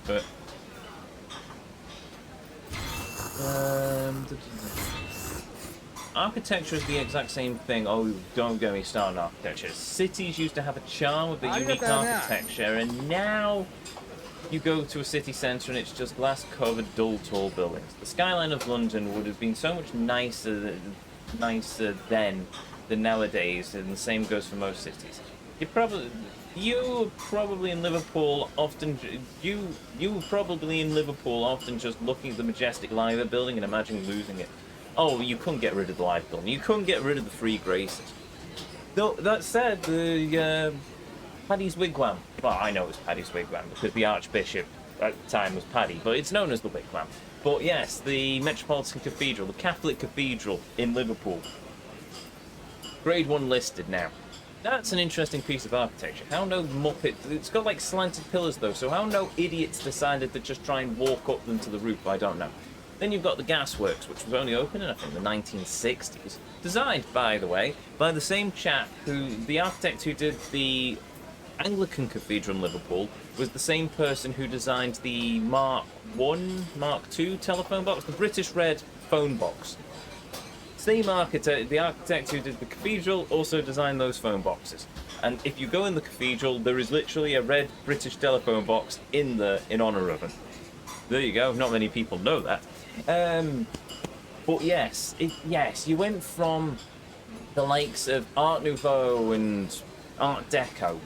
S1: But architecture is the exact same thing. Oh, don't get me started on architecture. Cities used to have a charm with a unique architecture, and now you go to a city centre and it's just glass-covered, dull, tall buildings. The skyline of London would have been so much nicer then than nowadays, and the same goes for most cities. You were probably in Liverpool often just looking at the majestic Live building and imagining losing it. Oh, you couldn't get rid of the Live building. You couldn't get rid of the Three Graces. Though that said, the Paddy's Wigwam. Well, I know it was Paddy's Wigwam because the Archbishop at the time was Paddy, but it's known as the Wigwam. But yes, the Metropolitan Cathedral, the Catholic Cathedral in Liverpool. Grade 1 listed now. That's an interesting piece of architecture. How no muppet... It's got like slanted pillars though, so how no idiots decided to just try and walk up them to the roof, I don't know. Then you've got the gasworks, which was only open in, I think, the 1960s. Designed, by the way, by the same chap who... The architect who did the Anglican Cathedral in Liverpool was the same person who designed the Mark II telephone box, the British Red phone box. Same architect, the architect who did the cathedral also designed those phone boxes. And if you go in the cathedral, there is literally a red British telephone box in honour of him. There you go. Not many people know that. But yes, you went from the likes of Art Nouveau and Art Deco,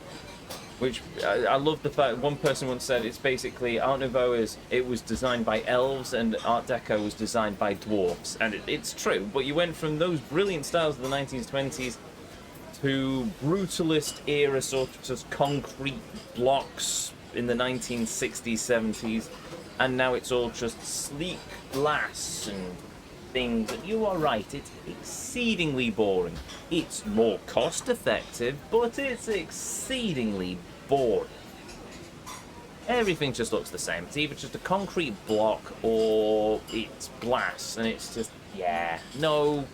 S1: which I love the fact one person once said it's basically Art Nouveau it was designed by elves and Art Deco was designed by dwarfs, and it's true. But you went from those brilliant styles of the 1920s to brutalist era sort of just concrete blocks in the 1960s, 70s, and now it's all just sleek glass and things. And you are right, it's exceedingly boring. It's more cost effective, but it's exceedingly boring. Everything just looks the same. It's either just a concrete block or it's glass, and it's just, yeah, no.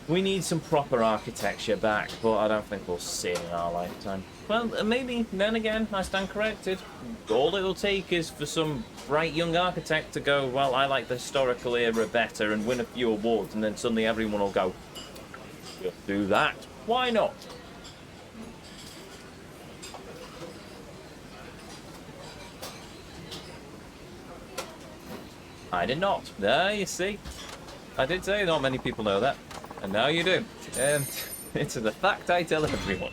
S1: We need some proper architecture back, but I don't think we'll see it in our lifetime. Well, maybe. Then again, I stand corrected. All it'll take is for some bright young architect to go, well, I like the historical era better, and win a few awards, and then suddenly everyone will go, just do that. Why not? I did not. There, you see. I did say not many people know that. And now you do. It's a fact I tell everyone.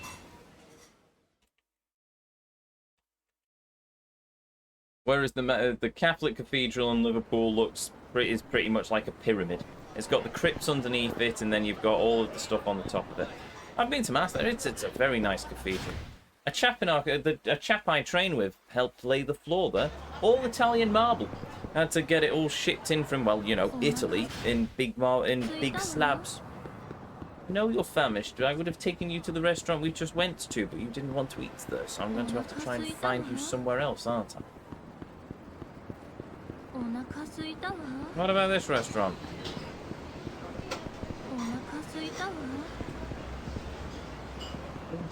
S1: Whereas the Catholic Cathedral in Liverpool is pretty much like a pyramid. It's got the crypts underneath it, and then you've got all of the stuff on the top of it. I've been to mass there. It's a very nice cathedral. A chap I train with helped lay the floor there. All Italian marble. Had to get it all shipped in from, well, you know, Italy in big slabs. I know you're famished. I would have taken you to the restaurant we just went to, but you didn't want to eat there, so I'm going to have to try and find you somewhere else, aren't I? What about this restaurant?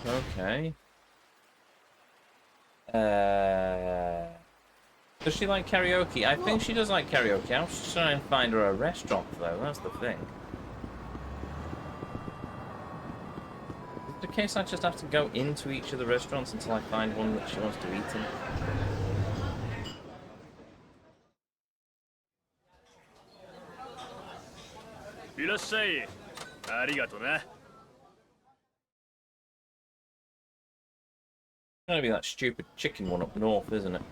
S1: Okay. Does she like karaoke? I think she does like karaoke. I'll just try and find her a restaurant, though. That's the thing. Is it the case I just have to go into each of the restaurants until I find one that she wants to eat in? Gonna be that stupid chicken one up north, isn't it?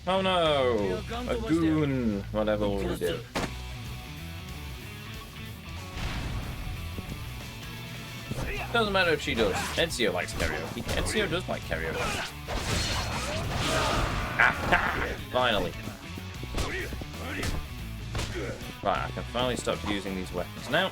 S1: Oh no! A goon! Whatever we do. Doesn't matter if she does. Ezio likes karaoke. Ezio does like karaoke. Ah, finally. Right, I can finally stop using these weapons now.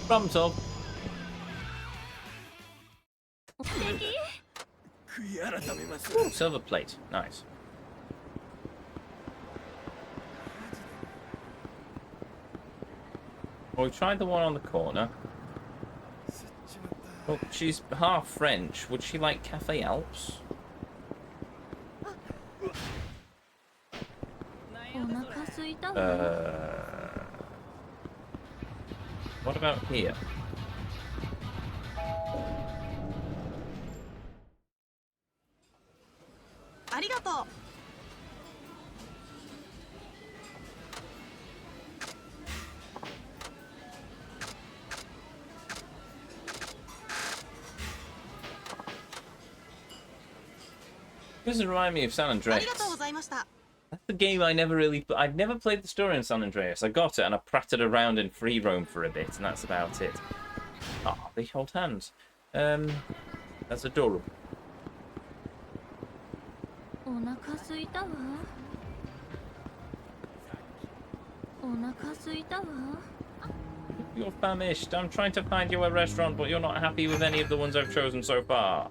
S1: Problem solved. Ooh, silver plate. Nice. Well, we tried the one on the corner. Well, she's half French. Would she like Cafe Alps? What about here? This reminds me of San Andreas. That's the game I'd never played the story in San Andreas. I got it and I pratted around in free roam for a bit, and that's about it. Ah, they hold hands. That's adorable. You're famished. I'm trying to find you a restaurant, but you're not happy with any of the ones I've chosen so far.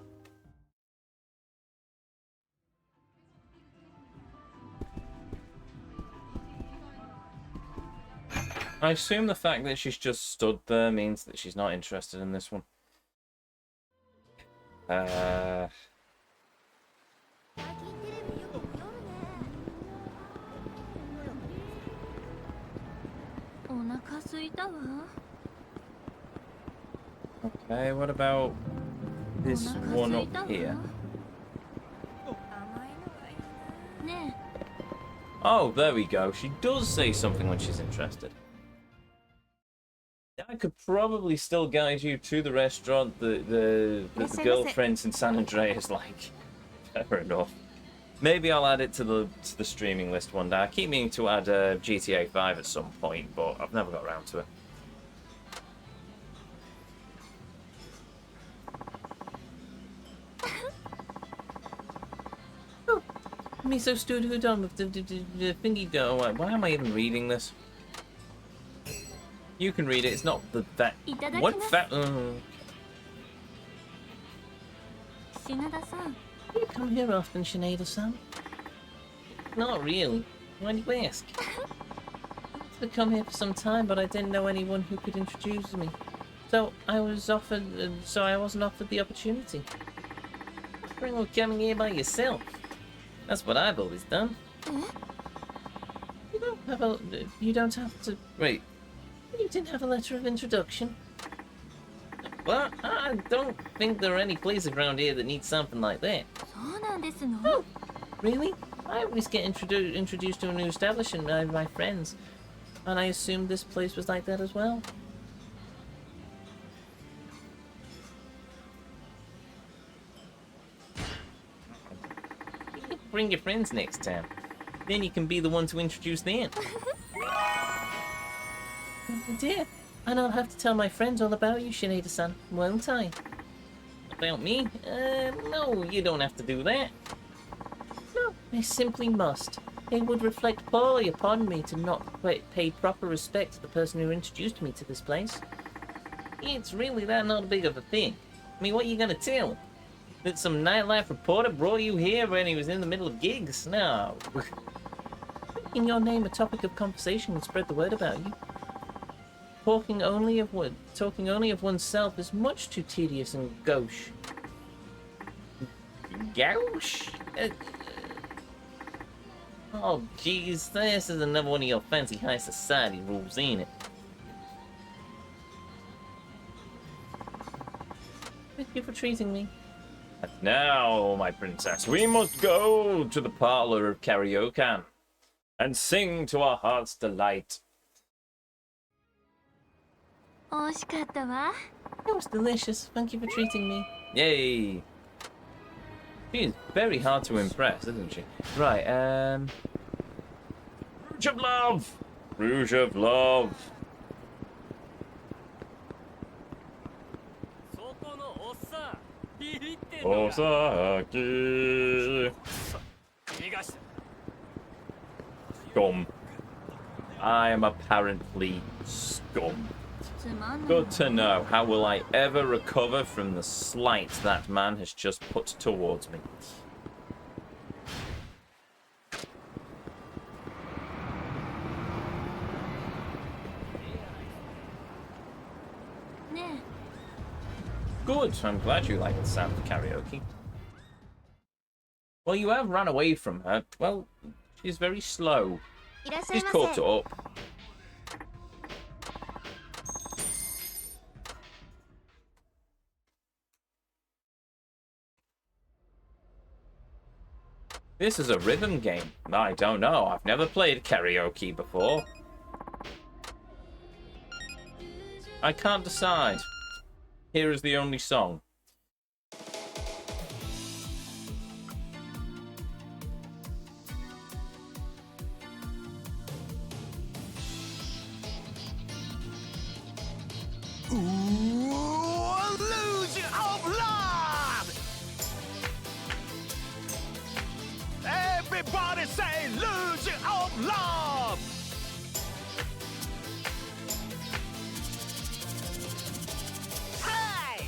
S1: I assume the fact that she's just stood there means that she's not interested in this one. Okay, what about this one up here? Oh, there we go. She does say something when she's interested. I could probably still guide you to the restaurant that the girlfriends in San Andreas like. Fair enough. Maybe I'll add it to the streaming list one day. I keep meaning to add GTA 5 at some point, but I've never got around to it.
S3: Miso stood who done with the thingy dough. Why am I even reading this? You can read it. It's not that. What fat?
S2: Shinada-san.
S3: You come here often, Shinada-san? Not really. Why do you ask? I've come here for some time, but I didn't know anyone who could introduce me. So I wasn't offered the opportunity. What's wrong with coming here by yourself? That's what I've always done. You don't have to. Wait. You didn't have a letter of introduction? Well, I don't think there are any places around here that need something like that. Oh, really? I always get introduced to a new establishment by my friends, and I assumed this place was like that as well. Bring your friends next time. Then you can be the one to introduce them. Dear, and I'll have to tell my friends all about you, Shinada-san, won't I? About me? No, you don't have to do that. No, I simply must. It would reflect poorly upon me to not pay proper respect to the person who introduced me to this place. It's really that not big of a thing. I mean, what are you gonna tell him? That some nightlife reporter brought you here when he was in the middle of gigs? No. In your name, a topic of conversation would spread the word about you. Talking only of oneself is much too tedious and gauche. Gauche? Oh, jeez, this is another one of your fancy high society rules, ain't it? Thank you for treating me.
S1: And now, my princess, we must go to the parlor of karaoke and sing to our heart's delight.
S3: It was delicious. Thank you for treating me.
S1: Yay! She is very hard to impress, isn't she? Right, Rouge of Love! Rouge of Love! Osaki! Scum. I am apparently scum. Good to know. How will I ever recover from the slight that man has just put towards me? Good. I'm glad you like the sound of karaoke. Well, you have run away from her. Well, she's very slow. She's caught up. This is a rhythm game. I don't know. I've never played karaoke before. I can't decide. Here is the only song.
S4: Illusion of love! Everybody say illusion of love! Hey!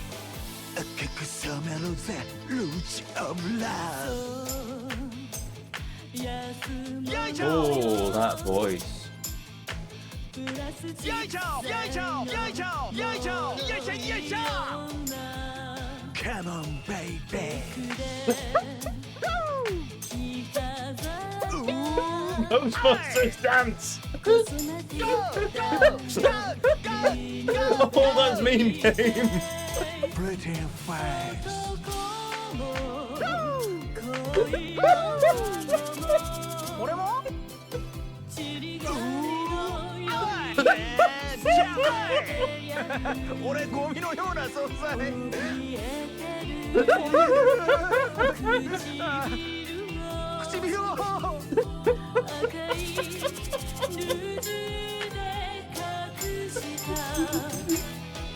S4: 赤く染めるぜ illusion of love!
S1: Oh, that voice.
S4: Come on, baby.
S1: Ghostbusters dance. Oh, that's mean game.
S4: Pretty face.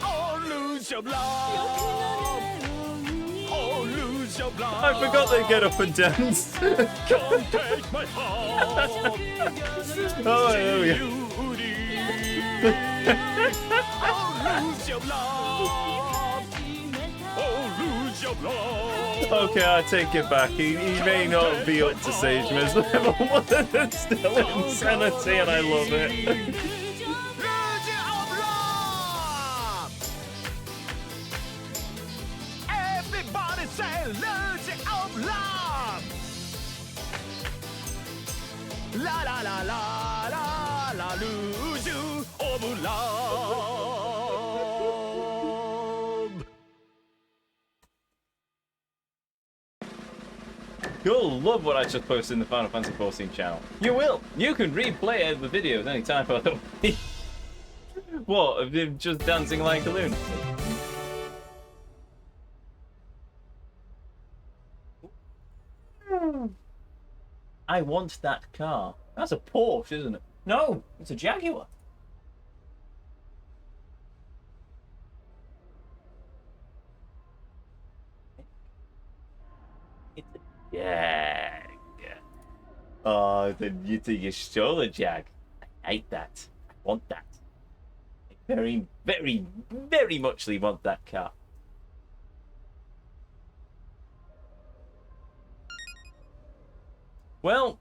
S4: Oh, lose your love. Oh, lose your love.
S1: I forgot they get up and dance.
S4: Can't take my heart.
S1: Oh, yeah.
S4: Oh, lose your love. Oh, lose your love.
S1: Okay, I take it back. He may not be up to Sageman's level, but it's still insanity, and I love it.
S4: Lose your love. Everybody say lose your love. La la la la la la, lose you of love.
S1: You'll love what I just posted in the Final Fantasy XIV channel. You will. You can replay the videos anytime, by the way. What, of him just dancing like a loon? I want that car. That's a Porsche, isn't it? No, it's a Jaguar. It's a Jag. Oh, then you think you stole a Jag. I hate that. I want that. I very, very, very muchly want that car. Well,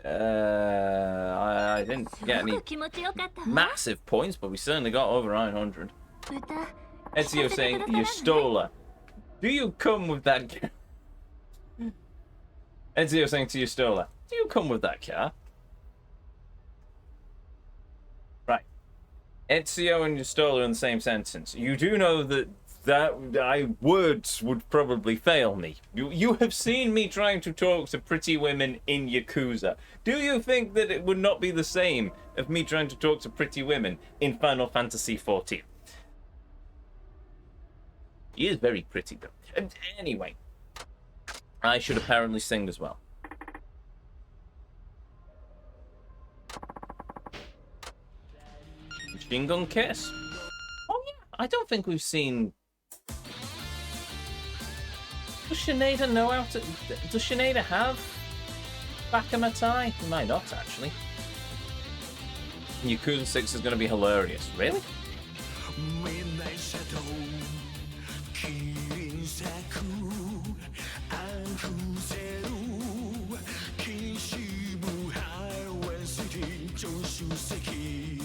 S1: I didn't get any massive points, but we certainly got over 900. Ezio saying, you stole her. Do you come with that car? Ezio saying to you, Stola, do you come with that car? Right. Ezio and Stola are in the same sentence. You do know that words would probably fail me. You have seen me trying to talk to pretty women in Yakuza. Do you think that it would not be the same of me trying to talk to pretty women in Final Fantasy XIV? He is very pretty, though. Anyway, I should apparently sing as well. Machine Gun Kiss. Oh yeah, I don't think we've seen. Does Sinead know how to? Does Sinead have Bakamatai? He might not actually. Yakuza 6 is going to be hilarious. Really?
S4: Midnight shadow, killing saku, akuzeru, kishibu highway city, joshuseki,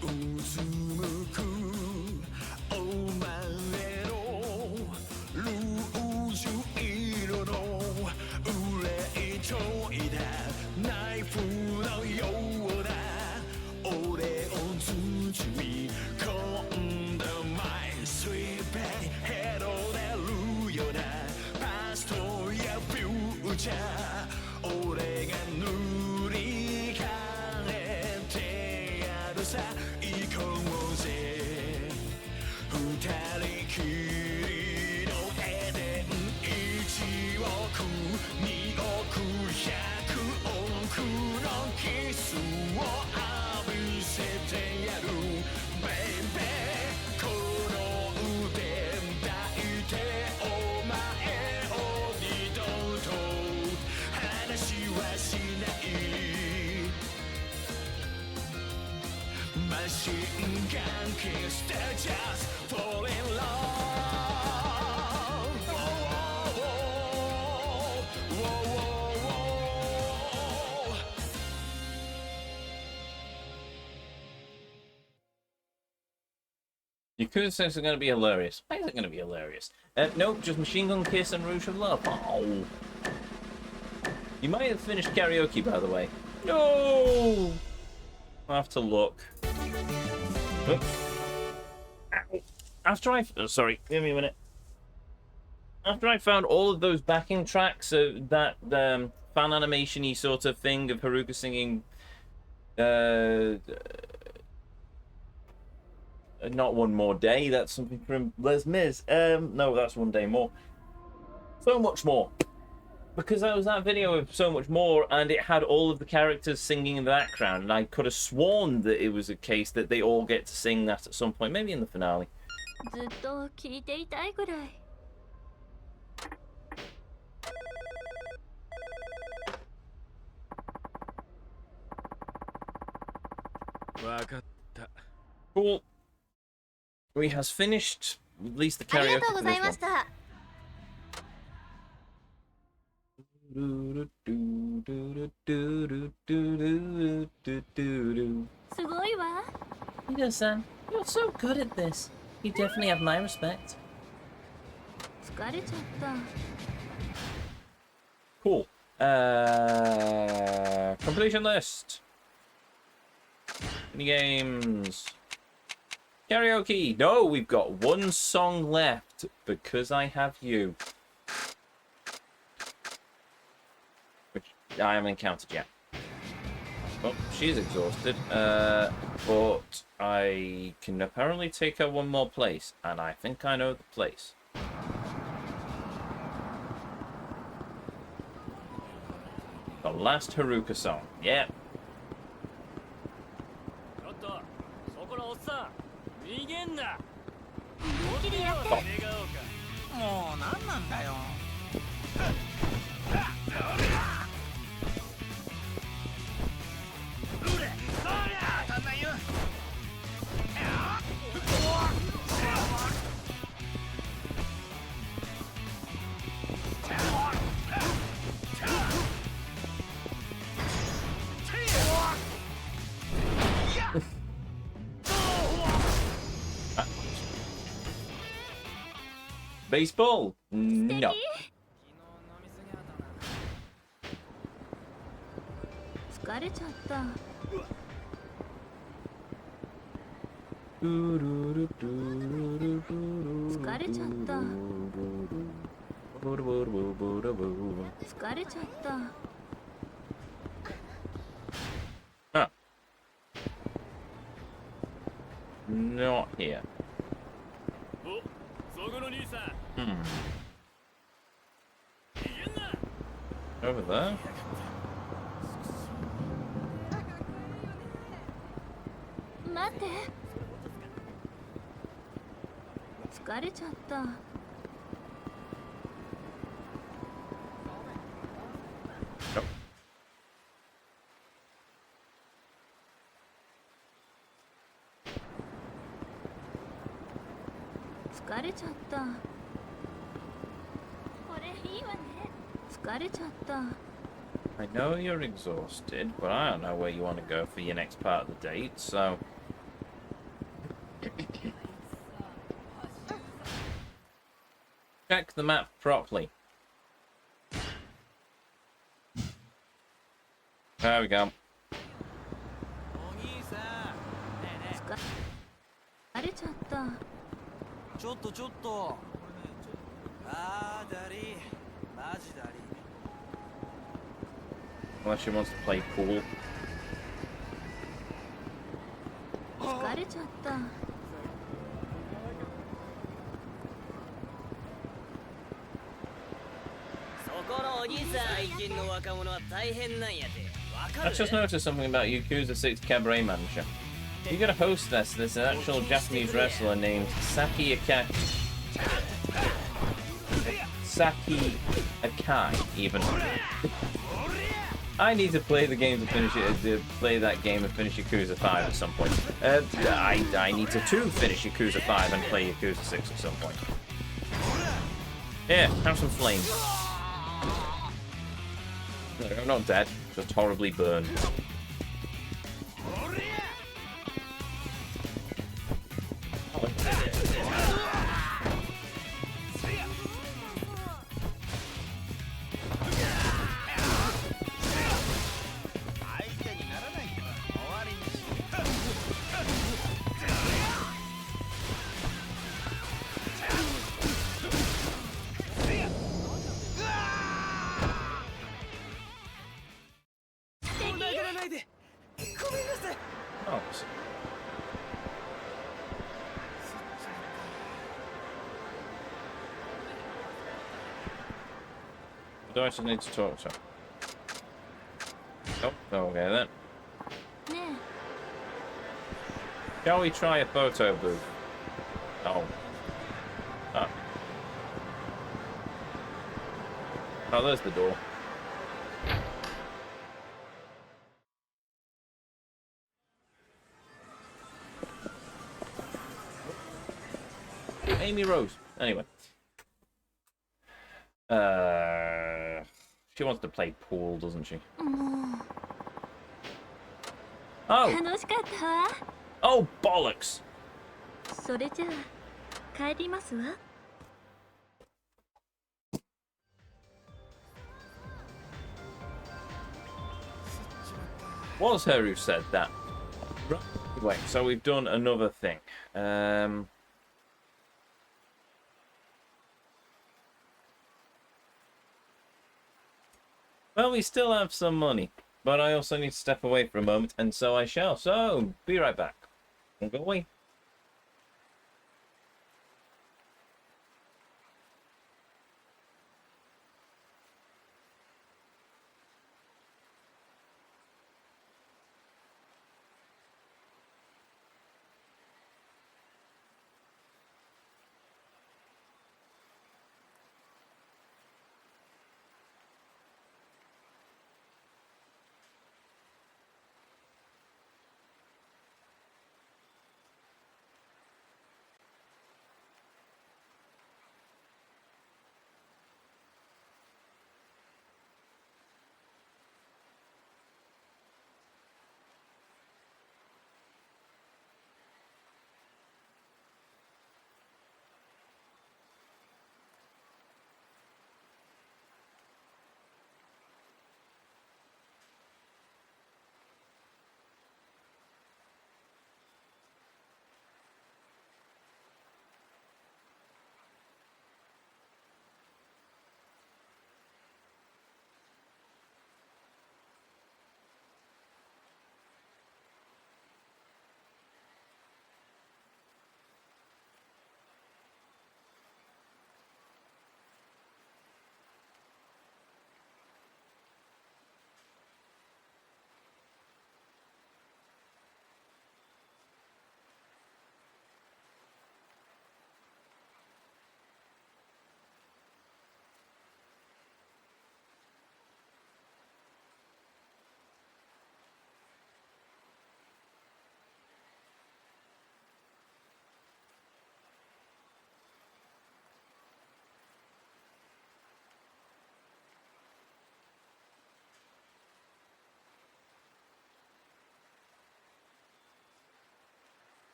S4: uzumuku, omanero, luju iro no, ure ito ida, knife no yoda. Ore on Tsuchimi, come the my sweet back, head on that Luyoda, past or ya future, Orega Nuri Kane, Teadosa, Ikoze, Utari Kiri no Eden, Ichioku, Nioku, Hyaku, Onku no Kisu. Machine gun kiss, they're just fall in love. Whoa, whoa, whoa, whoa, whoa.
S1: Yakuza 6 is going to be hilarious. Why is it going to be hilarious? Nope, just Machine Gun Kiss and Rouge of Love. Oh. You might have finished karaoke, by the way. No! I'll have to look. Oops. After I... Oh, sorry, give me a minute. After I found all of those backing tracks of that fan animation-y sort of thing of Haruka singing... not One More Day, that's something from Les Mis. No, that's One Day More. So much more.
S3: because that was that video of So Much More, and it had all of the characters singing in the background, and I could have sworn that it was a case that they all get to sing that at some point, maybe in the finale.
S2: ずっと聞いていたいぐらい。
S4: わかった。
S3: Cool. We has finished at least the
S2: あり
S3: karaoke
S2: がとうご
S3: for
S2: ざい
S3: this
S2: ま
S3: one.
S2: した。すごいわ。
S3: Ida-san, you're so good at this. You definitely have my respect.
S2: 疲れちゃった。
S3: Cool. Completion list. Mini games. Karaoke. No, we've got one song left because I have you. Which I haven't encountered yet. Oh, she's exhausted. But I can apparently take her one more place, and I think I know the place. The last Haruka song. Yep.
S5: ちょっとそこのおっさん逃げんな。
S2: 本気でやって。
S5: 願おうか。
S4: もう何なんだよ。当たんないよ。
S3: Baseball? No.
S2: 疲れちゃった。 疲れちゃった。疲れちゃった。
S3: Huh. Not here.
S5: お、そこの兄さん。
S3: Hmm.
S5: 逃げんな。
S3: Over there?
S2: 待って。疲れちゃった。
S3: Nope.
S2: 疲れちゃった。これいいわね。疲れちゃった。
S3: I know you're exhausted, but I don't know where you want to go for your next part of the date, so... Check the map properly. There we go.
S4: お兄さん。ねえね
S2: 疲れちゃった。
S4: え。ちょっとちょっと。あーダリー。マジダリー。
S3: Unless she wants to play pool.
S2: 疲れちゃった。
S5: そこのお兄さん。最近の若者は大変なんやで。わか
S3: I
S5: る
S3: just noticed something about Yakuza 6 Cabaret Manager. You get a hostess, there's an actual Japanese wrestler named Saki Akai. Saki Akai, even. I need to play the game to finish it. To play that game and finish Yakuza 5 at some point. I need to finish Yakuza 5 and play Yakuza 6 at some point. Here, have some flames. No, I'm not dead, just horribly burned.
S1: Do I just need to talk to her? Oh, okay then.
S2: ね
S1: Shall we try a photo booth? Oh. Oh. Oh, there's the door. Amy Rose. Anyway. She wants to play pool, doesn't she?
S2: えもう
S1: Oh!
S2: 楽しかったわ
S1: Oh, bollocks!
S2: それじゃあ帰りますわ
S1: Was her who said that. Right. Wait, so we've done another thing. Well, we still have some money, but I also need to step away for a moment, and so I shall. So, be right back. Don't go away.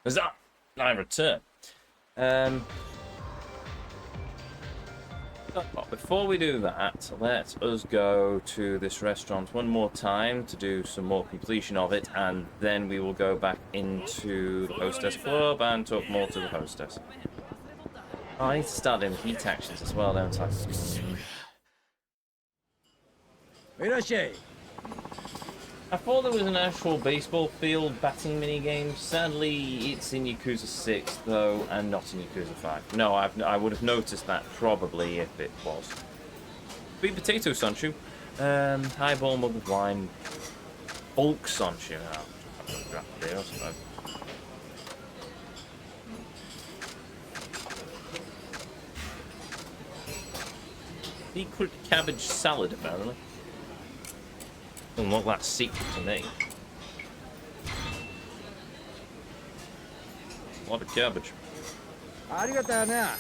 S1: Huzzah! I return. But before we do that, let us go to this restaurant one more time to do some more completion of it, and then we will go back into the Hostess Club and talk more to the hostess. Oh, I need to start doing heat actions as well, don't I?
S6: いらっしゃい。
S1: I thought there was an actual baseball field batting minigame. Sadly, it's in Yakuza 6, though, and not in Yakuza 5. No, I would have noticed that probably if it was. Sweet potato Sonshu. Highball, mug of wine. Bulk Sonshu. Oh, I'm going to grab there, I suppose. Secret cabbage salad, apparently. Doesn't look that secret to me. A lot of cabbage.
S6: ありがとうな。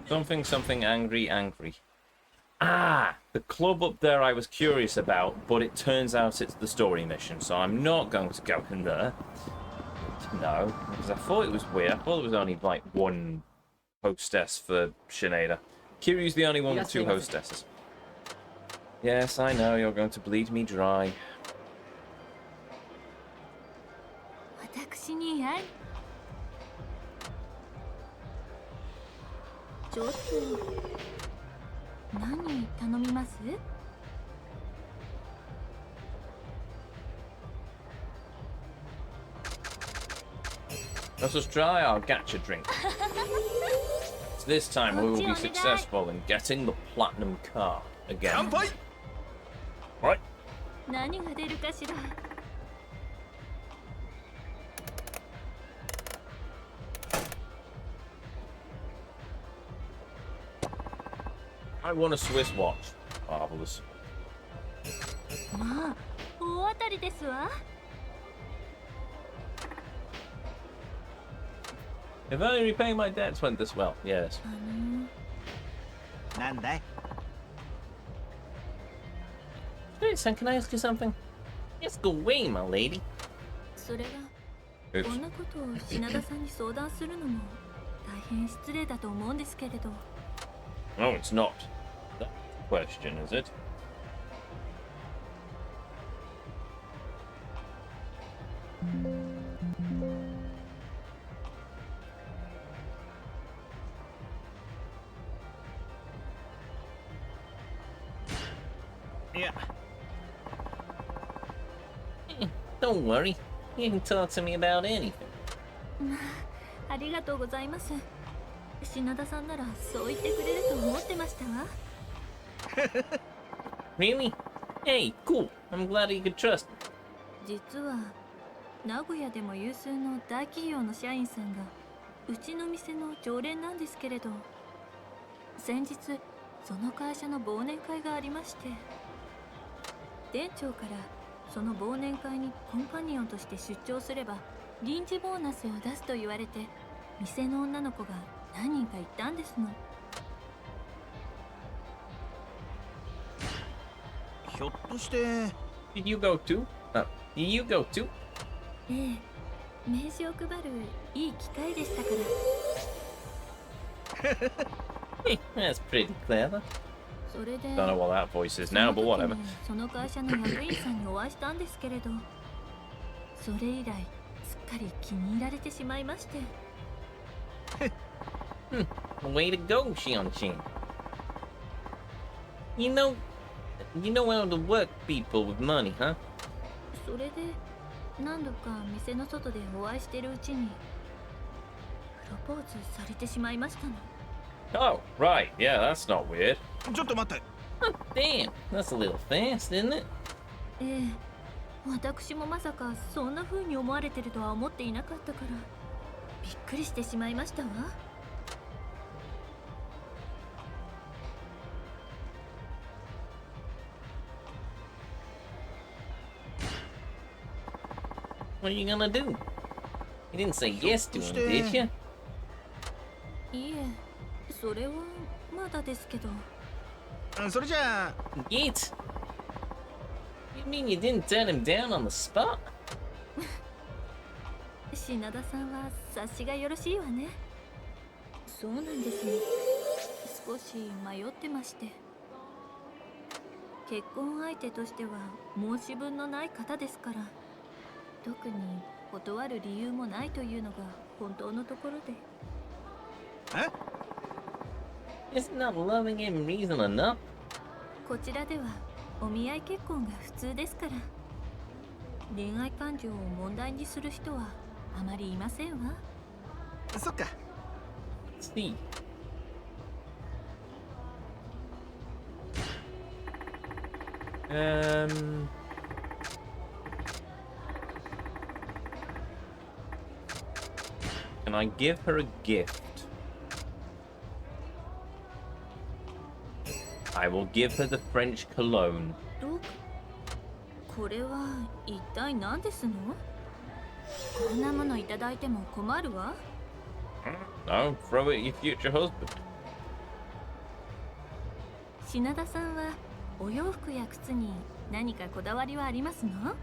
S1: Something, something, angry, angry. Ah, the club up there I was curious about, but it turns out it's the story mission, so I'm not going to go in there. No, because I thought it was weird. I thought it was only like one hostess for Sinead. Kiryu's the only one with two hostesses. Yes, I know, you're going to bleed me dry.
S2: 私に会いちょっと何頼みます？
S1: Let us try our gacha drink. So this time we will be successful in getting the platinum car again. Right.
S2: 何が出るかしら。
S1: I won a Swiss watch. Marvelous.
S2: まあ、大当たりですわ。
S1: If only repaying my debts went this well. Yes.
S4: なんだい
S3: Hey, son, can I ask you something? Yes, go away, my lady.
S2: それが
S1: Oops.
S2: こんなことを品田さんに相談するのも大変失礼だと思うんですけれど。
S1: No, it's not. That's the question, is it?
S4: Yeah.
S3: Don't worry. You can talk to me about anything.
S2: ありがとうございます。品田さんならそう言ってくれると思ってましたわ。
S3: Really? Hey, cool. I'm glad you could trust me.
S2: 実は名古屋でも有数の大企業の社員さんがうちの店の常連なんですけれど、先日その会社の忘年会がありまして、店長からその忘年会にコンパニオンとして出張すれば臨時ボーナスを出すと言われて、店の女の子が何人か言ったんですの。
S4: ひょっとして
S3: Did you go too? Did you go too?
S2: ええ、名刺を配るいい機会でしたから。
S3: Hey, that's pretty clever.
S2: それで
S1: Don't know what that voice is now, but whatever.
S2: その会社の役員さんにお会いしたんですけれど、それ以来すっかり気に入られてしまいまして。
S3: Way to go, Shion-chin. You know how to work people with money, huh?
S2: それで何度か店の外でお会いしてるうちにプロポーズされてしまいましたの。
S1: Oh, right. Yeah, that's not weird.
S4: ちょっと待って
S3: Oh, damn. That's a little fast, isn't it?
S2: ええ、私もまさかそんな風に思われてるとは思っていなかったからびっくりしてしまいましたわ。
S3: What are you gonna do? You didn't say yes to him, did you?
S2: いえ、それはまだですけど。
S4: それじゃあ
S3: Yeet. You mean you didn't turn him down on the spot?
S2: 品田さんは察しがよろしいわね。そうなんですね。少し迷ってまして。結婚相手としては申し分のない方ですから、特に断る理由もないというのが本当のところで。
S3: Isn't not loving him reason enough?
S2: こちらではお見合い結婚が普通ですから、恋愛感情を問題にする人はあまりいませんわ。
S4: そっか
S3: See.
S1: Can I give her a gift? I will give her the French cologne.
S2: これは一体何ですの？こんなものいただいても困るわ。
S1: No, throw it at your future husband.
S2: 品田さんはお洋服や靴に何かこだわりはありますの？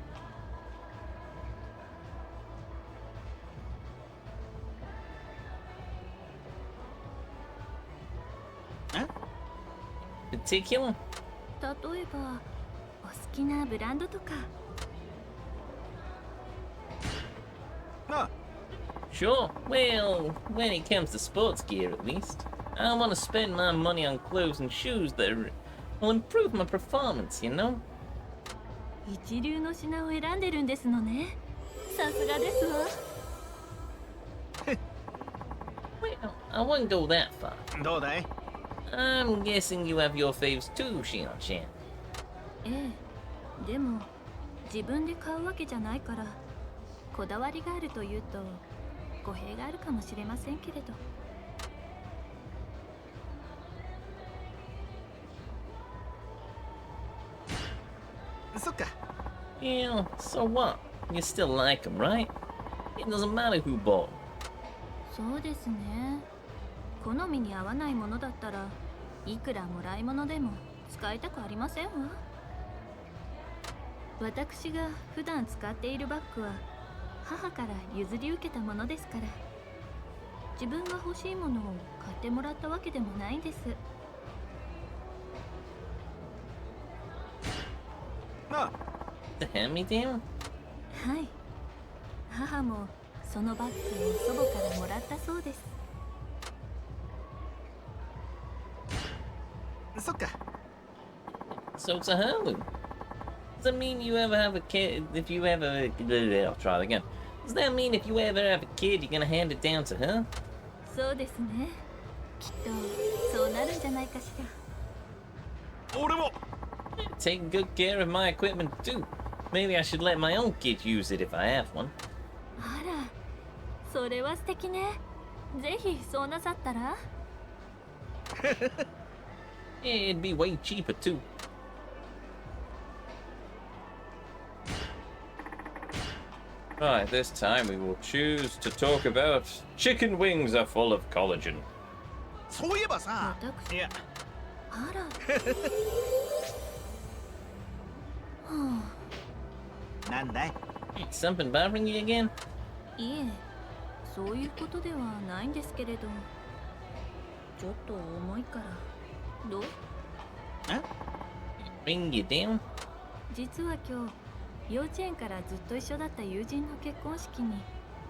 S3: Particular?
S2: 例えばお好きなブランドとか。
S4: あ
S3: Sure. Well, when it comes to sports gear, at least, I want to spend my money on clothes and shoes that will improve my performance, you know?
S2: 一流の品を選んでるんですのね。さすがですわ。
S3: Well, I wouldn't go that far.
S4: どうだい？
S3: I'm guessing you have your faves too, Shion-chan.
S2: ええ、でも自分で買うわけじゃないからこだわりがあるというと語弊があるかもしれませんけれど。
S4: そっか。
S3: Yeah, so what? You still like them, right? It doesn't matter who bought them.
S2: そうですね。好みに合わないものだったらいくらもらい物でも使いたくありませんわ。私が普段使っているバッグは母から譲り受けたものですから、自分が欲しいものを買ってもらったわけでもないんです。
S4: あ
S3: The hand-me-down?
S2: はい、母もそのバッグを祖母からもらったそうです。
S4: そっか。
S3: So it's a heirloom. Does that mean you ever have a kid? If you ever, I'll try it again. Does that mean if you ever have a kid, you're gonna hand it down to her?
S2: そうですね。きっとそうなるんじゃないかしら。
S4: 俺も。
S3: Taking good care of my equipment too. Maybe I should let my own kid use it if I have one.
S2: あら、それは素敵ね。ぜひそうなさったら。
S3: It'd be way cheaper too. Right, this time we will choose to talk about chicken wings are full of collagen.
S4: そういえばさ。
S2: 私、
S4: いや。
S2: あら。はあ、
S4: なんだい？
S3: Something bothering you again?
S2: いえ、そういうことではないんですけれど、ちょっと重いから。どう？
S3: Bring you down?
S2: 実は今日幼稚園からずっと一緒だった友人の結婚式に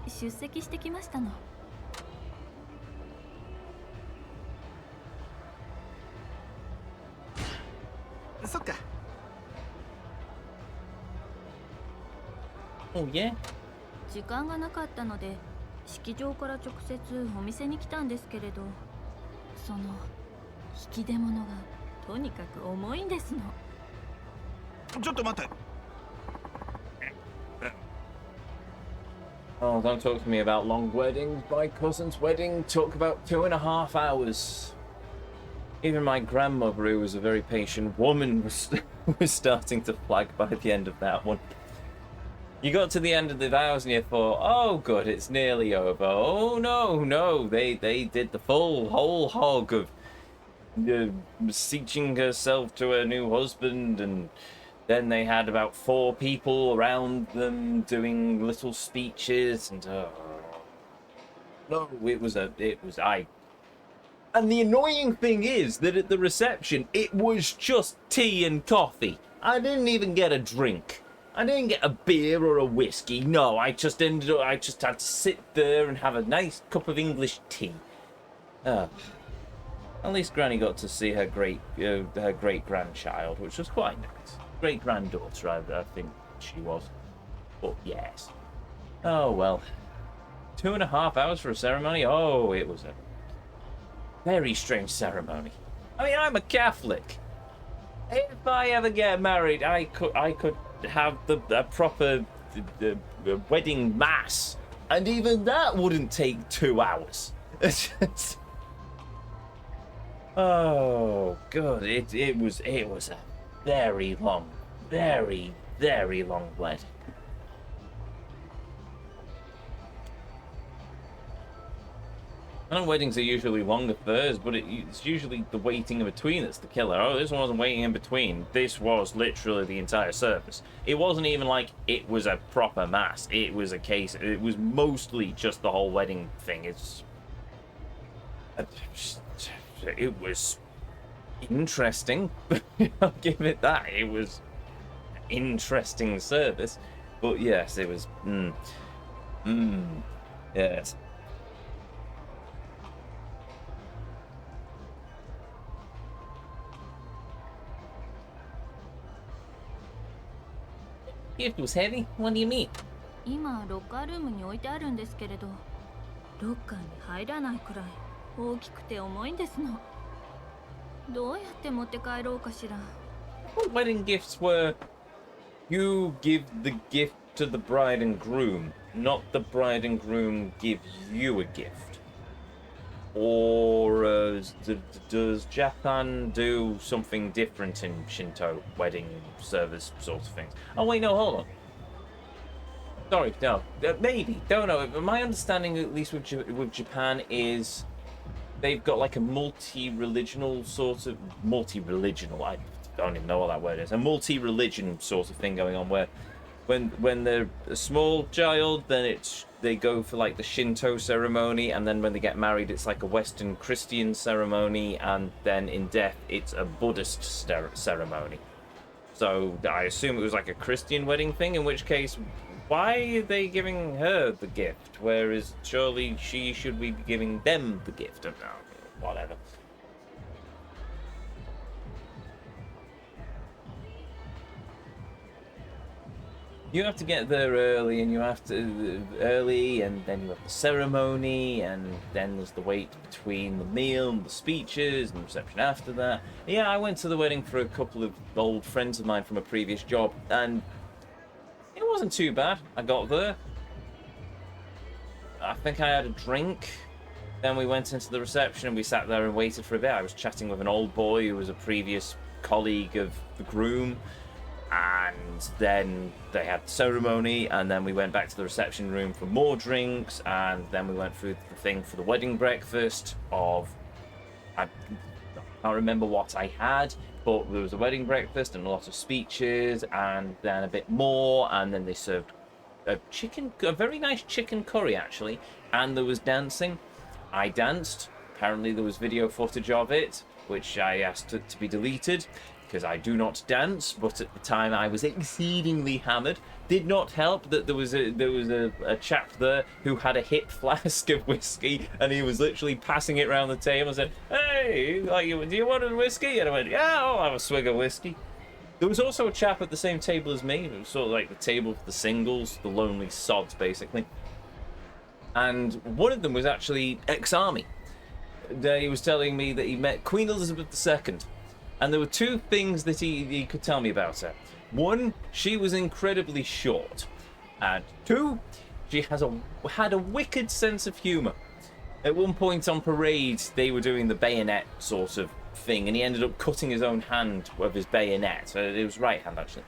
S2: 出席してきましたの。
S4: そっか。
S3: Oh yeah?
S2: 時間がなかったので式場から直接お店に来たんですけれど、その引き出物がとにかく重いんですの。
S4: ちょっと待って。
S1: Oh, don't talk to me about long weddings. My cousin's wedding took about 2.5 hours. Even my grandmother, who was a very patient woman, was starting to flag by the end of that one. You got to the end of the vows and you thought, oh good, it's nearly over. Oh no, they did the whole hog of beseeching herself to her new husband, and then they had about 4 people around them doing little speeches, and no, it was I. And the annoying thing is that at the reception, it was just tea and coffee. I didn't even get a drink. I didn't get a beer or a whiskey. No, I just had to sit there and have a nice cup of English tea. At least Granny got to see her great grandchild, which was quite nice. Great granddaughter, I think she was. But yes. Oh well. 2.5 hours for a ceremony? Oh, it was a very strange ceremony. I mean, I'm a Catholic. If I ever get married, I could have a proper wedding mass, and even that wouldn't take 2 hours. Oh god, it was a very long wedding. I know weddings are usually long affairs, but it's usually the waiting in between that's the killer. Oh, this one wasn't waiting in between. This was literally the entire service. It wasn't even like it was a proper mass. It was a case. It was mostly just the whole wedding thing. It was interesting. I'll give it that. It was interesting service, but yes, it was. Yes.
S3: Gift was heavy? What do you mean?
S2: 今ロッカールームに置いてあるんですけれど、ロッカーに入らないくらい大きくて重いんですの。どうやって持って帰ろうかしら。
S1: Wedding gifts were you give the gift to the bride and groom, not the bride and groom give you a gift. Or does Japan do something different in Shinto wedding service sort of things? Oh wait, no, hold on. Sorry, no, maybe, don't know. My understanding, at least with Japan, is they've got like a multi-religional sort of multi-religional. I don't even know what that word is. A multi-religion sort of thing going on where, when they're a small child, then they go for like the Shinto ceremony, and then when they get married, it's like a Western Christian ceremony, and then in death, it's a Buddhist ceremony. So I assume it was like a Christian wedding thing, in which case, why are they giving her the gift? Whereas surely she should be giving them the gift. Whatever. You have to get there early, and you have to and then you have the ceremony, and then there's the wait between the meal and the speeches and the reception after that. Yeah, I went to the wedding for a couple of old friends of mine from a previous job, and it wasn't too bad. I got there. I think I had a drink. Then we went into the reception and we sat there and waited for a bit. I was chatting with an old boy who was a previous colleague of the groom. And then they had the ceremony, and then we went back to the reception room for more drinks, and then we went through the thing for the wedding breakfast of... I can't remember what I had, but there was a wedding breakfast and a lot of speeches, and then a bit more, and then they served a very nice chicken curry, actually, and there was dancing. I danced. Apparently there was video footage of it, which I asked to be deleted, because I do not dance, but at the time I was exceedingly hammered. Did not help that there was a chap there who had a hip flask of whiskey, and he was literally passing it around the table and said, "Hey, do you want a whiskey?" And I went, "Yeah, I'll have a swig of whiskey." There was also a chap at the same table as me. It was sort of like the table for the singles, the lonely sods, basically. And one of them was actually ex-army. He was telling me that he met Queen Elizabeth II. And there were two things that he could tell me about her. One, she was incredibly short. And two, she had a wicked sense of humour. At one point on parade, they were doing the bayonet sort of thing, and he ended up cutting his own hand with his bayonet. It was right hand, actually.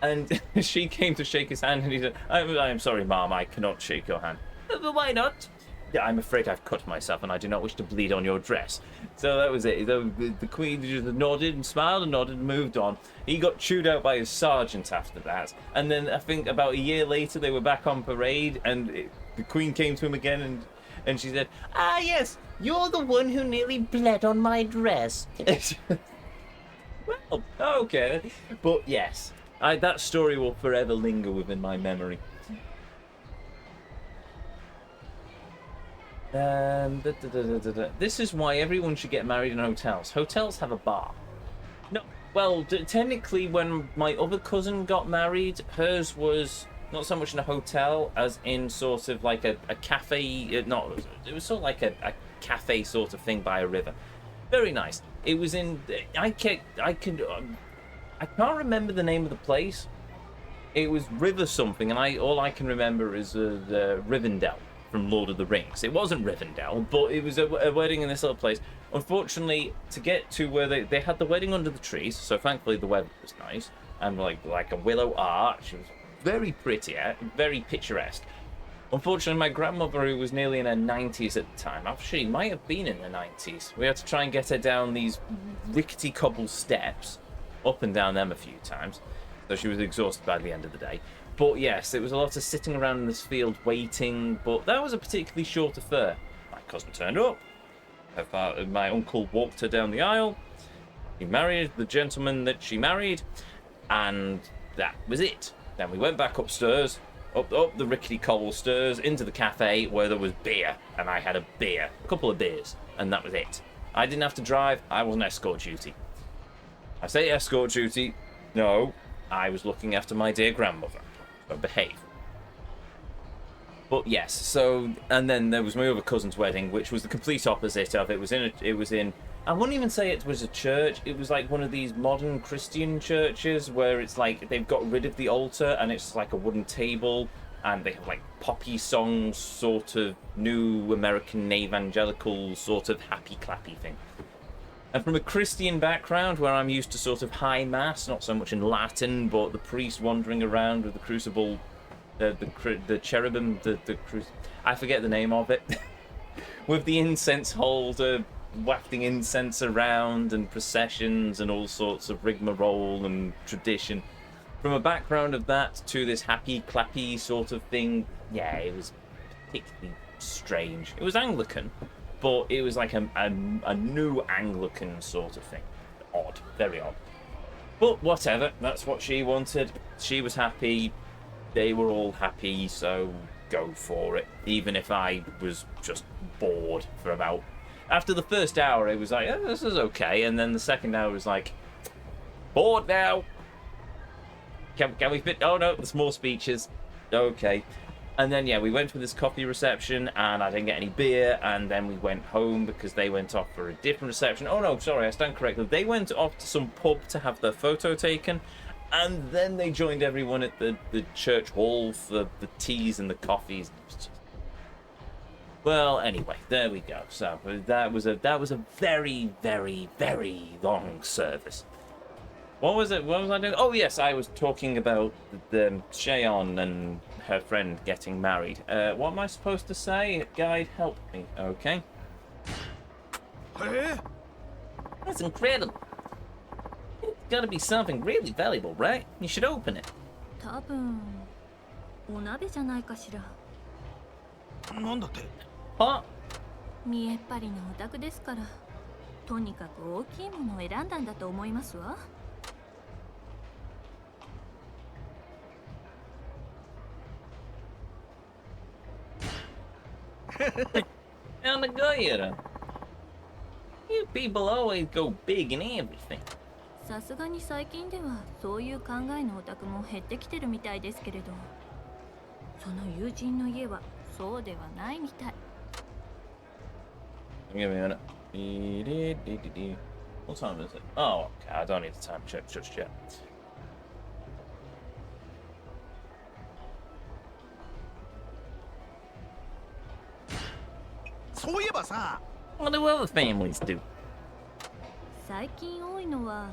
S1: And she came to shake his hand, and he said, I'm sorry, Ma'am, I cannot shake your hand. But why not? I'm afraid I've cut myself, and I do not wish to bleed on your dress. So that was it. The Queen just nodded and smiled and nodded and moved on. He got chewed out by his sergeant after that. And then I think about a year later, they were back on parade, and the Queen came to him again, and she said, "Ah, yes, you're the one who nearly bled on my dress." Well, okay. But yes, that story will forever linger within my memory. This is why everyone should get married in hotels. Hotels have a bar. No, well, technically, when my other cousin got married, hers was not so much in a hotel as in sort of like a cafe. It was sort of like a cafe sort of thing by a river. Very nice. It was in. I can't remember the name of the place. It was River something, and all I can remember is the Rivendell from Lord of the Rings. It wasn't Rivendell, but it was a wedding in this little place. Unfortunately, to get to where they had the wedding under the trees, so thankfully the weather was nice, and like a willow arch. It was very pretty, very picturesque. Unfortunately, my grandmother, who was nearly in her 90s at the time, actually might have been in her 90s. We had to try and get her down these rickety cobble steps, up and down them a few times, so she was exhausted by the end of the day. But yes, it was a lot of sitting around in this field waiting, but that was a particularly short affair. My cousin turned up, my uncle walked her down the aisle, he married the gentleman that she married, and that was it. Then we went back upstairs, up the rickety cobble stairs, into the cafe where there was beer, and I had a couple of beers, and that was it. I didn't have to drive, I was on escort duty. I say escort duty, no, I was looking after my dear grandmother. So behave. But yes, so, and then there was my other cousin's wedding, which was the complete opposite of, it was in, I wouldn't even say it was a church, it was like one of these modern Christian churches where it's like they've got rid of the altar and it's like a wooden table and they have like poppy songs, sort of new American evangelical sort of happy clappy thing. And from a Christian background where I'm used to sort of high mass, not so much in Latin, but the priest wandering around with the crucible, the cherubim, I forget the name of it, with the incense holder, wafting incense around and processions and all sorts of rigmarole and tradition. From a background of that to this happy clappy sort of thing, yeah, it was particularly strange. It was Anglican, but it was like a new Anglican sort of thing. Odd, very odd. But whatever, that's what she wanted. She was happy, they were all happy, so go for it. Even if I was just bored for about... After the first hour, it was like, oh, this is okay. And then the second hour was like, bored now. Can we fit? Oh no, there's more speeches. Okay. And then, yeah, we went to this coffee reception and I didn't get any beer. And then we went home because they went off for a different reception. Oh no, sorry, I stand corrected. They went off to some pub to have their photo taken. And then they joined everyone at the church hall for the teas and the coffees. Well, anyway, there we go. So that was a very, very, very long service. What was it? What was I doing? Oh yes, I was talking about the Cheyenne and her friend getting married. What am I supposed to say? Guide, help me. Okay. That's incredible. It's gotta be something really valuable, right? You should open it.
S2: 多分お鍋じゃないかしら。
S4: なんだって
S3: What?
S2: 見えっ張りのオタクですから、とにかく大きいものを選んだんだと思いますわ。
S3: And the guy, you people always go big in everything.
S2: さすがに最近ではそういう考えのオタクも減ってきてるみたいですけれど、その友人の家はそうではないみたい。
S3: Give me a minute. What time is it? Oh, okay. I don't need the time check just yet.
S4: そういえばさ
S3: What do other families do?
S2: 最近多いのは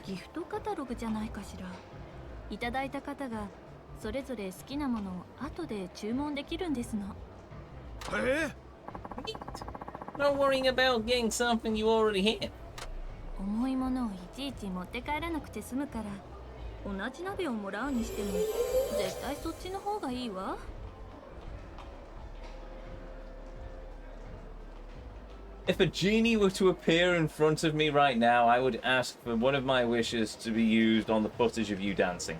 S2: ギフトカタログじゃないかしら。いただいた方がそれぞれ好きなものを後で注文できるんですの。
S3: Not worrying about getting something you already have.
S2: 重いものをいちいち持って帰らなくて済むから、同じ鍋をもらうにしても絶対そっちの方がいいわ。
S1: If a genie were to appear in front of me right now, I would ask for one of my wishes to be used on the footage of you dancing.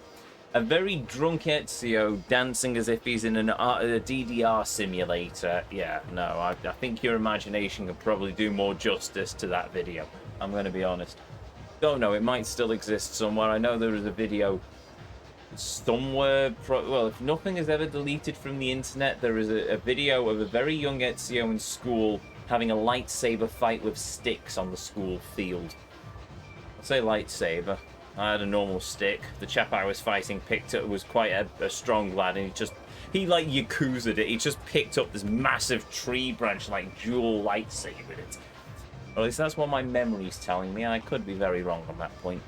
S1: A very drunk Ezio dancing as if he's in a DDR simulator. Yeah, no, I think your imagination could probably do more justice to that video. I'm going to be honest. Don't know, it might still exist somewhere. I know there is a video somewhere. Well, if nothing is ever deleted from the internet, there is a video of a very young Ezio in school having a lightsaber fight with sticks on the school field. I say lightsaber. I had a normal stick. The chap I was fighting picked up, was quite a strong lad, and he like Yakuza'd it. He just picked up this massive tree branch, like dual lightsabered it. Or at least that's what my memory's telling me. I could be very wrong on that point.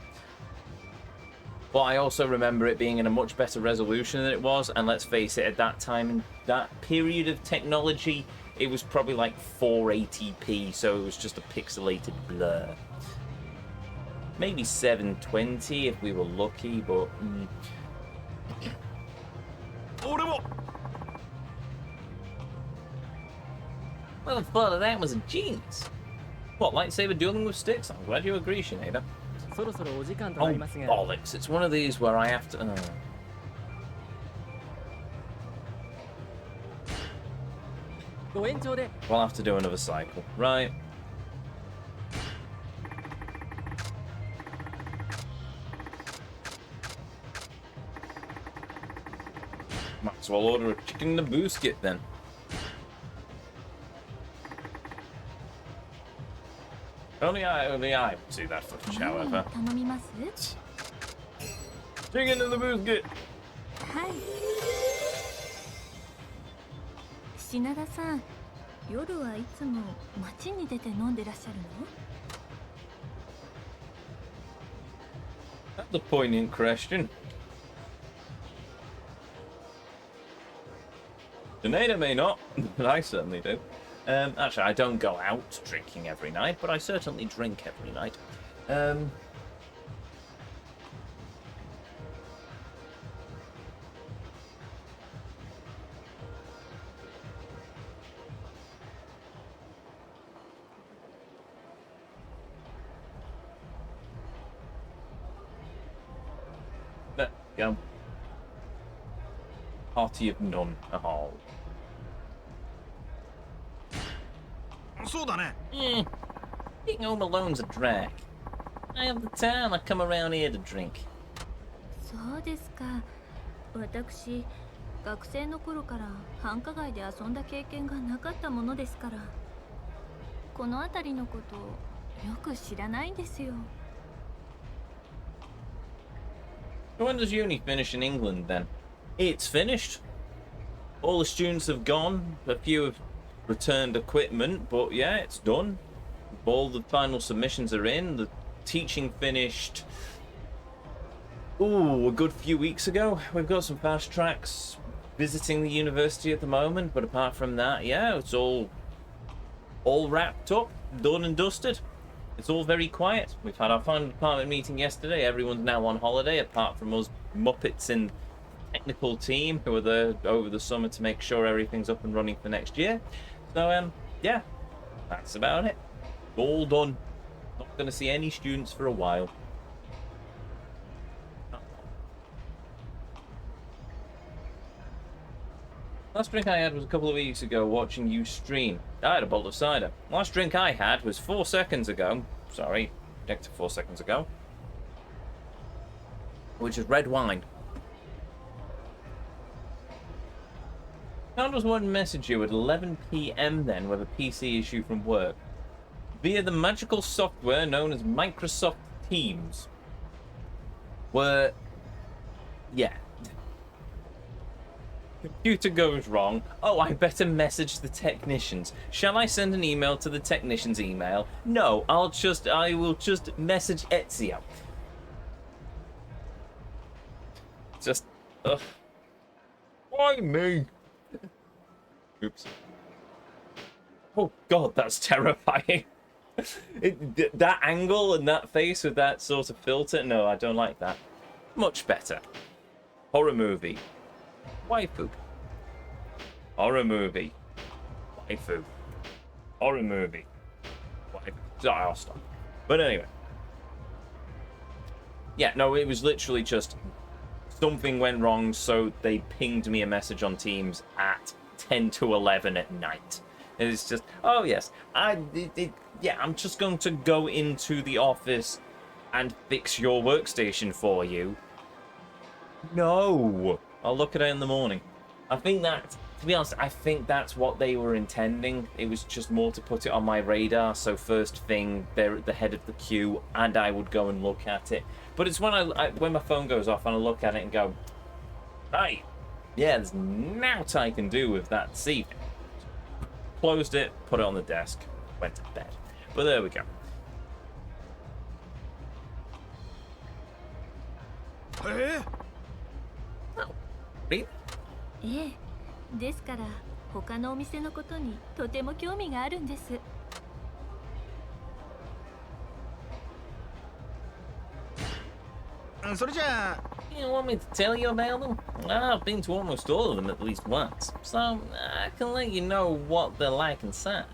S3: But I also remember it being in a much better resolution than it was, and let's face it, at that time, in that period of technology, it was probably like 480p, so it was just a pixelated blur. Maybe 720 if we were lucky, but... Well, the thought of that was a genius. What, lightsaber dueling with sticks? I'm glad you agree, Sinead.
S7: そろそろお時間と
S3: Oh,
S7: なりますが、
S3: bollocks. It's one of these where I have to...
S7: ご延長で
S3: We'll have to do another cycle. Right. Might as well order a chicken in a biscuit then. Only I see that footage,
S2: 何
S3: however.
S2: 頼みます？
S3: Chicken in the biscuit!
S2: はい。品田さん、夜はいつも街に出て飲んでらっしゃるの？
S3: That's a poignant question. Sinead may not, but I certainly do. Actually, I don't go out drinking every night, but I certainly drink every night. There we go. Party of none. Oh.
S4: そうだね。
S3: Being home alone's a drag. I have the time, I come around here to drink.
S2: そうですか。私、学生の頃から繁華街で遊んだ経験がなかったものですから、この辺りのことよく知らないんですよ。
S3: When does uni finish in England then? It's finished. All the students have gone. A few have returned equipment, but yeah, it's done. All the final submissions are in. The teaching finished. Ooh, a good few weeks ago. We've got some fast tracks visiting the university at the moment, but apart from that, yeah, it's all wrapped up, done and dusted. It's all very quiet. We've had our final department meeting yesterday. Everyone's now on holiday, apart from us Muppets in the technical team who are there over the summer to make sure everything's up and running for next year. So, yeah, that's about it. All done. Not going to see any students for a while. Last drink I had was a couple of weeks ago watching you stream. I had a bottle of cider. Last drink I had was 4 seconds ago. Sorry, predicted 4 seconds ago. Which is red wine. How does one message you at 11 PM then with a PC issue from work? Via the magical software known as Microsoft Teams. Where... yeah. Computer goes wrong. Oh, I better message the technicians. Shall I send an email to the technician's email? No, I will just message Ezio. Just, ugh. Why me? Oops. Oh god, that's terrifying. That angle and that face with that sort of filter, no, I don't like that. Much better. Horror movie. Waifu. Horror movie. Waifu. Horror movie. Waifu. Sorry, I'll stop. But anyway. Yeah, no, it was literally just something went wrong, so they pinged me a message on Teams at 10 to 11 at night. And it's just, oh yes, yeah, I'm just going to go into the office and fix your workstation for you. No. I'll look at it in the morning. I think that, to be honest, I think that's what they were intending. It was just more to put it on my radar, so first thing, they're at the head of the queue, and I would go and look at it. But it's when when my phone goes off and I look at it and go, right, yeah, there's nought I can do with that seat. Closed it, put it on the desk, went to bed. But there we go. Really?
S2: ええ、ですから他のお店のことにとても興味があるんです。
S6: それじゃあ
S3: You want me to tell you about them? I've been to almost all of them at least once, so I can let you know what they're like inside.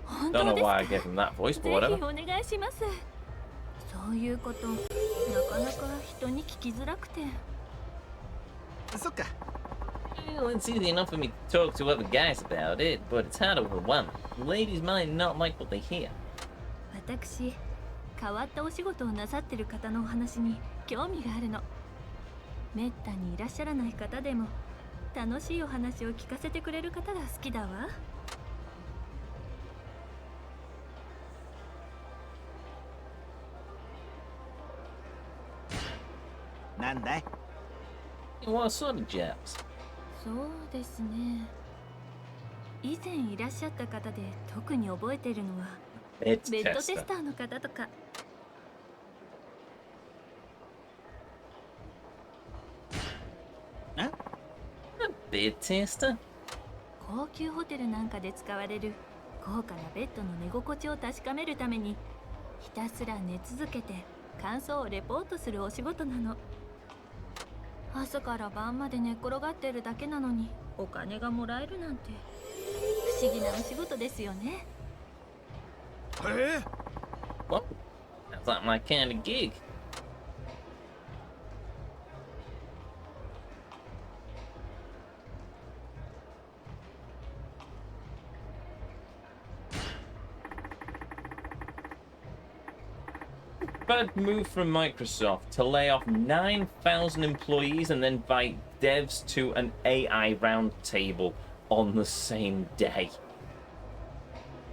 S2: 本
S3: Don't
S2: 当
S3: know
S2: です
S3: why I
S2: か？
S3: gave him that voice,
S2: ぜ
S3: but
S2: ひ
S3: whatever.
S2: お願いします。そういうことなかなか人に聞きづらくて。
S6: そっか
S3: Well, it's easy enough for me to talk to other guys about it, but it's hard overwhelming. Ladies might not like what they hear.
S2: 私、変わったお仕事をなさってる方のお話に興味があるの。めったにいらっしゃらない方でも楽しいお話を聞かせてくれる方が好きだわ。
S6: なんだい
S3: What sort of jobs?
S2: そうですね。以前いらっしゃった方で特に覚えているのは
S3: Bed
S2: ベッドテ
S3: tester.
S2: スターの方とか。
S3: A bed tester?
S2: 高級ホテルなんかで使われる高価なベッドの寝心地を確かめるためにひたすら寝続けて感想をレポートするお仕事なの。朝から晩まで寝っ転がってるだけなのにお金がもらえるなんて不思議なお仕事ですよね。
S3: Well, that's like my kind of gig. Bad move from Microsoft to lay off 9,000 employees and then invite devs to an AI roundtable on the same day.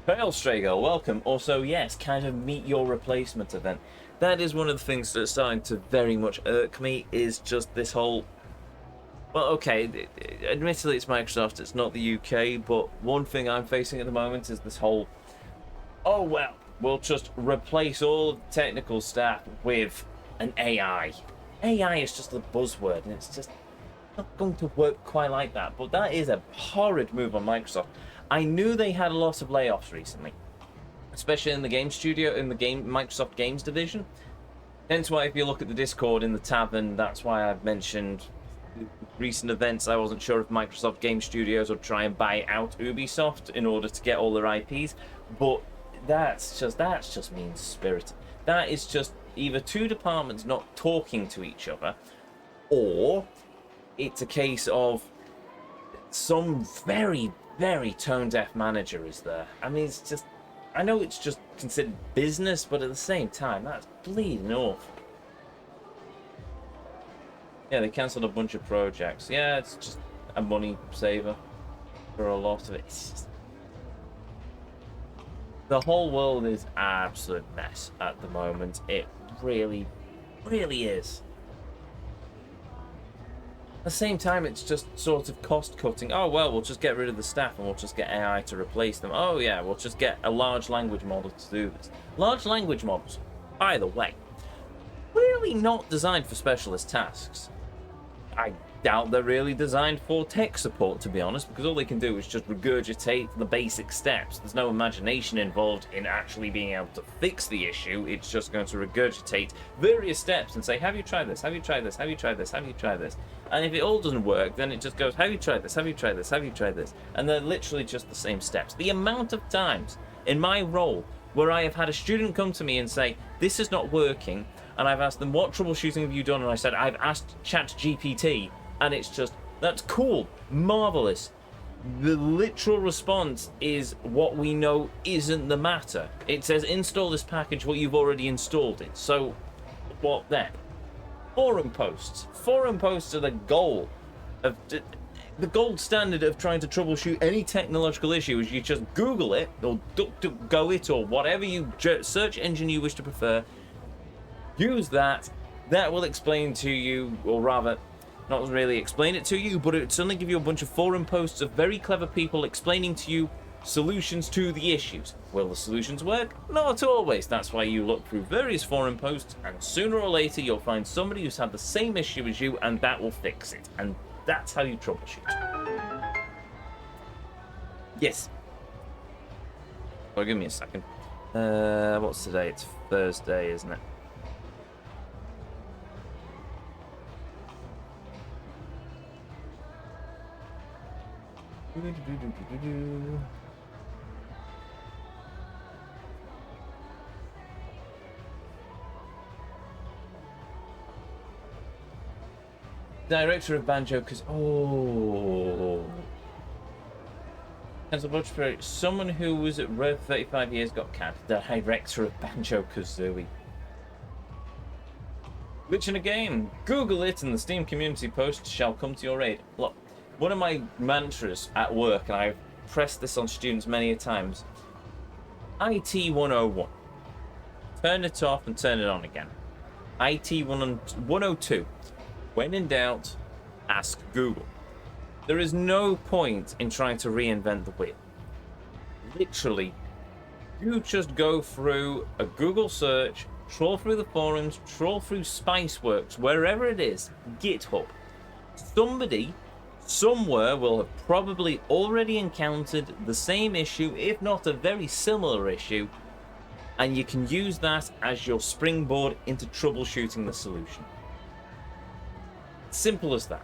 S3: Pale Strago, welcome. Also, yes, kind of meet your replacement event. That is one of the things that's starting to very much irk me, is just this whole... Well, okay, admittedly it's Microsoft, it's not the UK, but one thing I'm facing at the moment is this whole... Oh, well, we'll just replace all of the technical staff with an AI. AI is just a buzzword, and it's just not going to work quite like that. But that is a horrid move on Microsoft. I knew they had a lot of layoffs recently, especially in the game studio, in the Microsoft Games division. Hence why if you look at the Discord in the tavern, that's why I've mentioned recent events. I wasn't sure if Microsoft Game Studios would try and buy out Ubisoft in order to get all their IPs, but that's just mean-spirited. That is just either two departments not talking to each other, or it's a case of some very, very tone-deaf manager is there. I mean, it's just... I know it's just considered business, but at the same time, that's bleeding awful. Yeah, they cancelled a bunch of projects. Yeah, it's just a money saver for a lot of it. It's just... The whole world is an absolute mess at the moment. It really, really is. At the same time, it's just sort of cost cutting. Oh, well, we'll just get rid of the staff and we'll just get AI to replace them. Oh, yeah, we'll just get a large language model to do this. Large language models, by the way, really not designed for specialist tasks. I doubt they're really designed for tech support, to be honest, because all they can do is just regurgitate the basic steps. There's no imagination involved in actually being able to fix the issue. It's just going to regurgitate various steps and say, have you tried this? Have you tried this? Have you tried this? Have you tried this? And if it all doesn't work, then it just goes, have you tried this? Have you tried this? Have you tried this? And they're literally just the same steps. The amount of times in my role where I have had a student come to me and say, this is not working, and I've asked them, what troubleshooting have you done? And I said, I've asked ChatGPT, and it's just, that's cool, marvelous. The literal response is what we know isn't the matter. It says, install this package, well, you've already installed it. So, what then? Forum posts. Forum posts are the goal of the gold standard of trying to troubleshoot any technological issue. Is you just Google it or DuckDuckGo it or whatever you search engine you wish to prefer. Use that. That will explain to you, or rather, not really explain it to you, but it will suddenly give you a bunch of forum posts of very clever people explaining to you
S1: solutions to the issues. Will the solutions work? Not always. That's why you look through various forum posts, and sooner or later you'll find somebody who's had the same issue as you, and that will fix it. And that's how you troubleshoot. Yes. Well, give me a second. What's today? It's Thursday, isn't it? Director of Banjo, because Cancel Botw. Someone who was at Rare for 35 years got canned. The director of Banjo-Kazooie. Glitch in a game. Google it and the Steam community post shall come to your aid. Look, one of my mantras at work, and I've pressed this on students many a times, IT 101. Turn it off and turn it on again. IT 102. When in doubt, ask Google. There is no point in trying to reinvent the wheel. Literally, you just go through a Google search, troll through the forums, troll through Spiceworks, wherever it is, GitHub. Somebody, somewhere will have probably already encountered the same issue, if not a very similar issue, and you can use that as your springboard into troubleshooting the solution. Simple as that.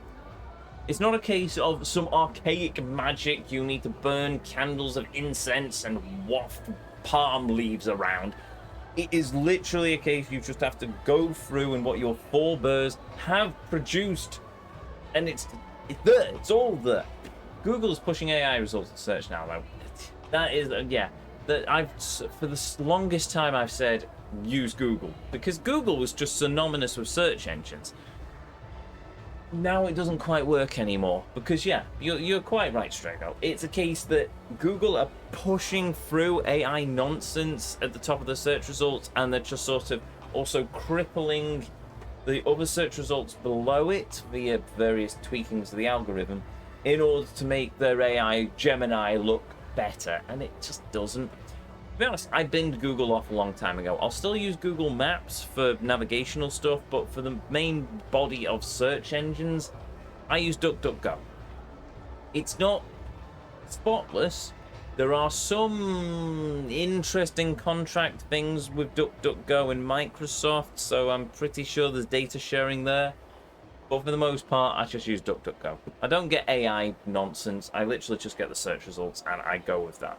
S1: It's not a case of some archaic magic you need to burn candles of incense and waft palm leaves around. It is literally a case you just have to go through and what your forebears have produced, and it's there, it's all there. Google's pushing AI results in search now, though. That is, yeah, that for the longest time I've said use Google, because Google was just synonymous with search engines. Now it doesn't quite work anymore, because yeah, you're quite right, Strago. It's a case that Google are pushing through AI nonsense at the top of the search results, and they're just sort of also crippling the other search results below it via various tweakings of the algorithm in order to make their AI Gemini look better, and it just doesn't. To be honest, I binned Google off a long time ago. I'll still use Google Maps for navigational stuff, but for the main body of search engines, I use DuckDuckGo. It's not spotless. There are some interesting contract things with DuckDuckGo and Microsoft, so I'm pretty sure there's data sharing there. But for the most part, I just use DuckDuckGo. I don't get AI nonsense. I literally just get the search results, and I go with that.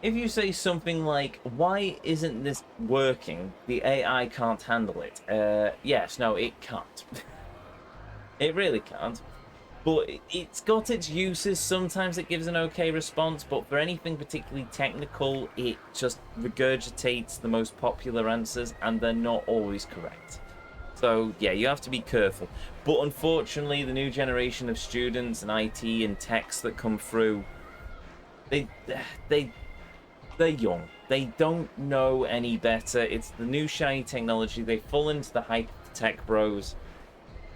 S1: If you say something like, why isn't this working? The AI can't handle it. Yes, no, it can't. It really can't. But it's got its uses. Sometimes it gives an okay response, but for anything particularly technical, it just regurgitates the most popular answers, and they're not always correct. So, yeah, you have to be careful. But unfortunately, the new generation of students and IT and techs that come through, they're young. They don't know any better. It's the new shiny technology. They fall into the hype of the tech bros.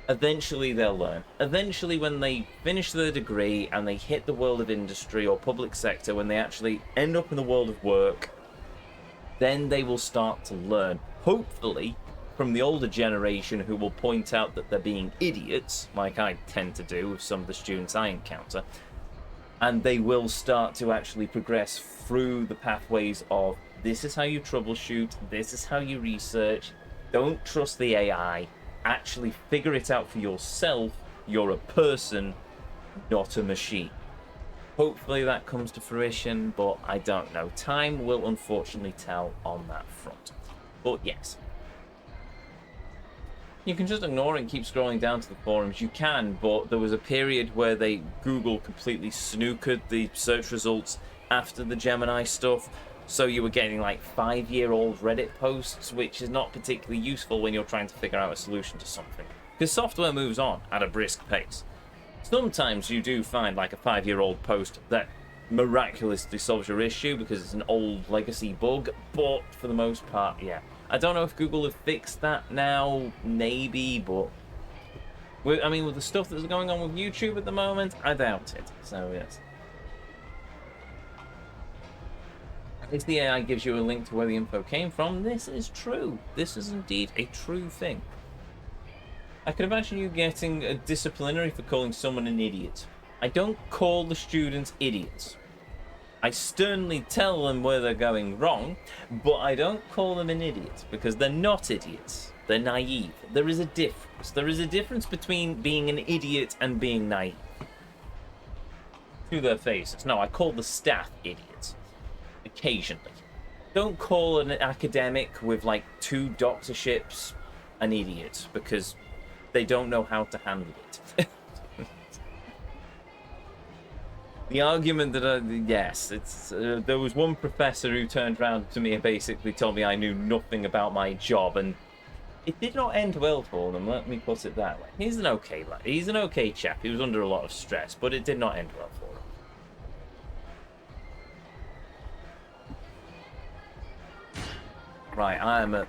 S1: Eventually they'll learn. Eventually, when they finish their degree and they hit the world of industry or public sector, when they actually end up in the world of work, then they will start to learn. Hopefully from the older generation, who will point out that they're being idiots, like I tend to do with some of the students I encounter. And they will start to actually progress through the pathways of, this is how you troubleshoot, this is how you research, don't trust the AI, actually figure it out for yourself. You're a person, not a machine. Hopefully that comes to fruition, but I don't know. Time will unfortunately tell on that front. But yes. You can just ignore it and keep scrolling down to the forums. You can, but there was a period where Google completely snookered the search results after the Gemini stuff. So you were getting like 5-year-old Reddit posts, which is not particularly useful when you're trying to figure out a solution to something. Because software moves on at a brisk pace. Sometimes you do find like a 5-year-old post that miraculously solves your issue because it's an old legacy bug, but for the most part, yeah. I don't know if Google have fixed that now, maybe, but with the stuff that's going on with YouTube at the moment, I doubt it. So yes.
S3: If the AI gives you a link to where the info came from, this is true. This is indeed a true thing. I can imagine you getting a disciplinary for calling someone an idiot. I don't call the students idiots. I sternly tell them where they're going wrong, but I don't call them an idiot, because they're not idiots. They're naive. There is a difference. There is a difference between being an idiot and being naive. To their faces. No, I call the staff idiots. Occasionally. Don't call an academic with like 2 doctorships an idiot, because they don't know how to handle it. The argument that yes, it's there was one professor who turned around to me and basically told me I knew nothing about my job, and it did not end well for them. Let me put it that way. He's an okay lad. He's an okay chap. He was under a lot of stress, but it did not end well for him. Right, I'm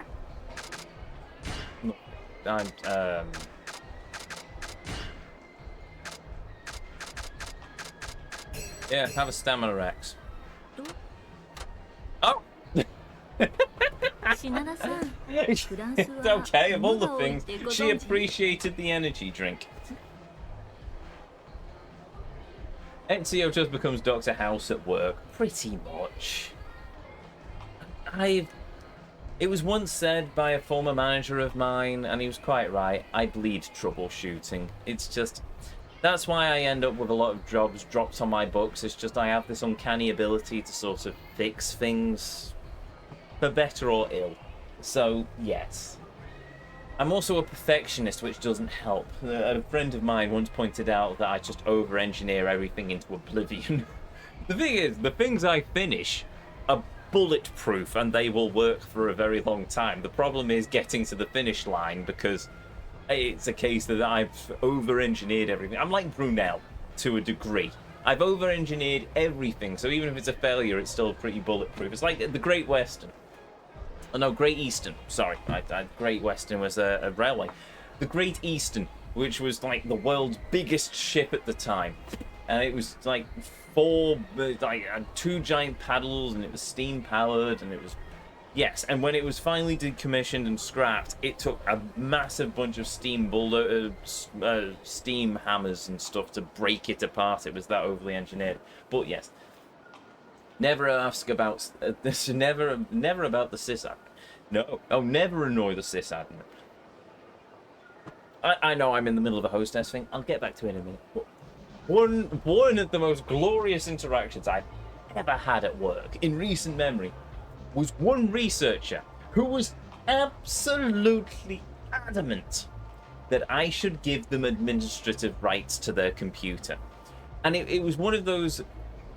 S3: yeah, have a stamina Rex. Oh! It's okay, of all the things, she appreciated the energy drink. Ezio just becomes Dr. House at work, pretty much. It was once said by a former manager of mine, and he was quite right, I bleed troubleshooting. It's just... That's why I end up with a lot of jobs dropped on my books. It's just I have this uncanny ability to sort of fix things for better or ill. So, yes. I'm also a perfectionist, which doesn't help. A friend of mine once pointed out that I just over-engineer everything into oblivion. The thing is, the things I finish are bulletproof and they will work for a very long time. The problem is getting to the finish line, because it's a case that I've over-engineered everything. I'm like Brunel, to a degree. I've over-engineered everything, so even if it's a failure, it's still pretty bulletproof. It's like the Great Western. Oh no, Great Eastern. Sorry, Great Western was a railway. The Great Eastern, which was like the world's biggest ship at the time. And it was like 2 giant paddles, and it was steam-powered, and it was... Yes, and when it was finally decommissioned and scrapped, it took a massive bunch of steam hammers and stuff to break it apart. It was that overly engineered. But yes, never ask about this. Never about the sysadmin. No, oh, never annoy the sysadmin. I know I'm in the middle of a hostess thing. I'll get back to it in a minute. But one of the most glorious interactions I've ever had at work in recent memory was one researcher who was absolutely adamant that I should give them administrative rights to their computer. And it was one of those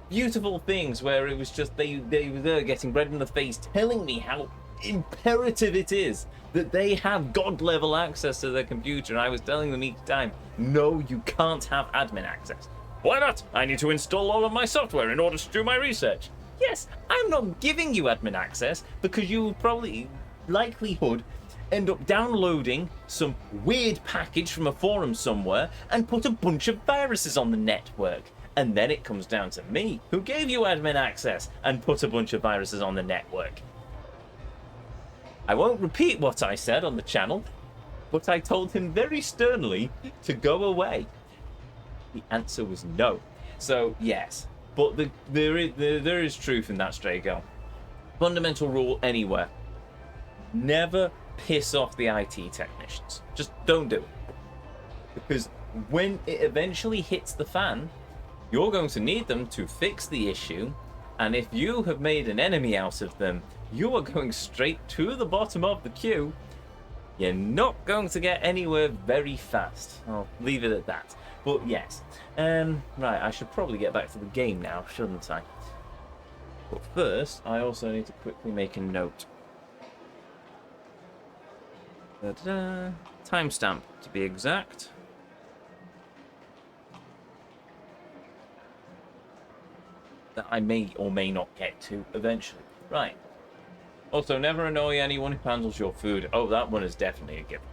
S3: beautiful things where it was just they were there getting red in the face telling me how imperative it is that they have god-level access to their computer, and I was telling them each time, no, you can't have admin access. Why not? I need to install all of my software in order to do my research. Yes, I'm not giving you admin access because you will probably, likelihood, end up downloading some weird package from a forum somewhere and put a bunch of viruses on the network. And then it comes down to me, who gave you admin access and put a bunch of viruses on the network. I won't repeat what I said on the channel, but I told him very sternly to go away. The answer was no. So, yes. But there is truth in that, Stray Girl. Fundamental rule anywhere. Never piss off the IT technicians. Just don't do it. Because when it eventually hits the fan, you're going to need them to fix the issue. And if you have made an enemy out of them, you are going straight to the bottom of the queue. You're not going to get anywhere very fast. I'll leave it at that. But yes. Right, I should probably get back to the game now, shouldn't I? But first, I also need to quickly make a note. Timestamp, to be exact. That I may or may not get to eventually. Right. Also, never annoy anyone who handles your food. Oh, that one is definitely a given.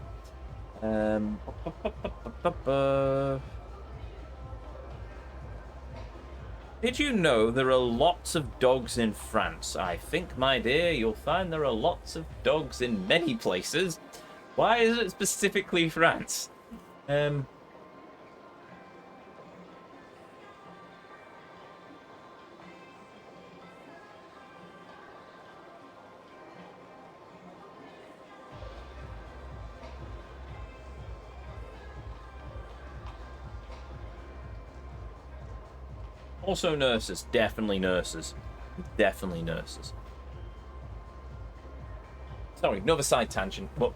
S3: Did you know there are lots of dogs in France? I think, my dear, you'll find there are lots of dogs in many places. Why is it specifically France? Also nurses, definitely nurses. Definitely nurses. Sorry, another side tangent, but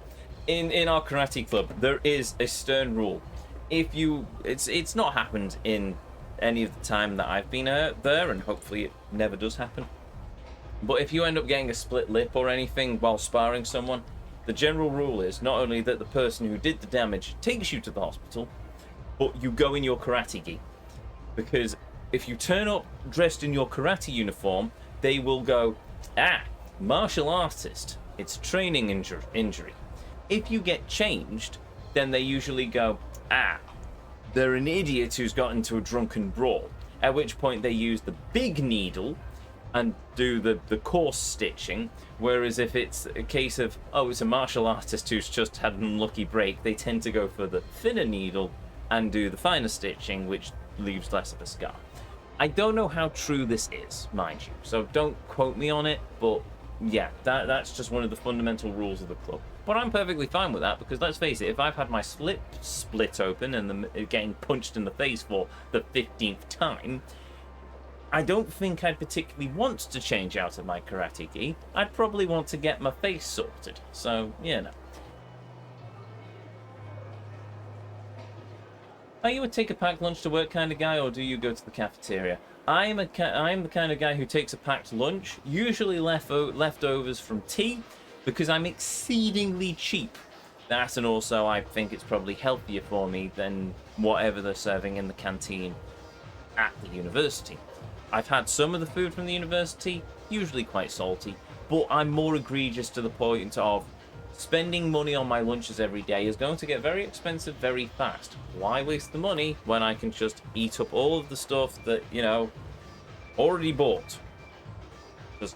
S3: in our karate club, there is a stern rule. If you, it's not happened in any of the time that I've been there, and hopefully it never does happen. But if you end up getting a split lip or anything while sparring someone, the general rule is not only that the person who did the damage takes you to the hospital, but you go in your karate gi. Because if you turn up dressed in your karate uniform, they will go, martial artist, it's a training injury. If you get changed, then they usually go, they're an idiot who's got into a drunken brawl. At which point they use the big needle and do the coarse stitching. Whereas if it's a case of, it's a martial artist who's just had an unlucky break, they tend to go for the thinner needle and do the finer stitching, which leaves less of a scar. I don't know how true this is, mind you, so don't quote me on it, but yeah, that's just one of the fundamental rules of the club. But I'm perfectly fine with that, because let's face it, if I've had my split open and getting punched in the face for the 15th time, I don't think I'd particularly want to change out of my karate gi. I'd probably want to get my face sorted, so, yeah, no. Are you a take a packed lunch to work kind of guy, or do you go to the cafeteria? I'm the kind of guy who takes a packed lunch, usually leftovers from tea, because I'm exceedingly cheap. That, and also I think it's probably healthier for me than whatever they're serving in the canteen at the university. I've had some of the food from the university, usually quite salty, but I'm more egregious to the point of spending money on my lunches every day is going to get very expensive very fast. Why waste the money when I can just eat up all of the stuff that, already bought? Just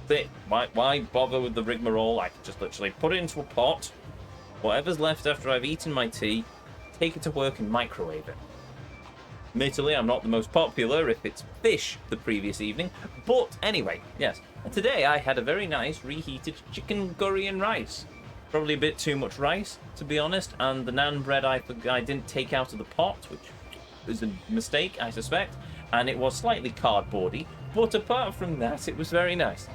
S3: it. Why bother with the rigmarole? I can just literally put it into a pot, whatever's left after I've eaten my tea, take it to work and microwave it. Admittedly, I'm not the most popular if it's fish the previous evening, but anyway, yes. And today I had a very nice reheated chicken curry and rice. Probably a bit too much rice, to be honest, and the naan bread I didn't take out of the pot, which was a mistake, I suspect, and it was slightly cardboardy, but apart from that, it was very nice.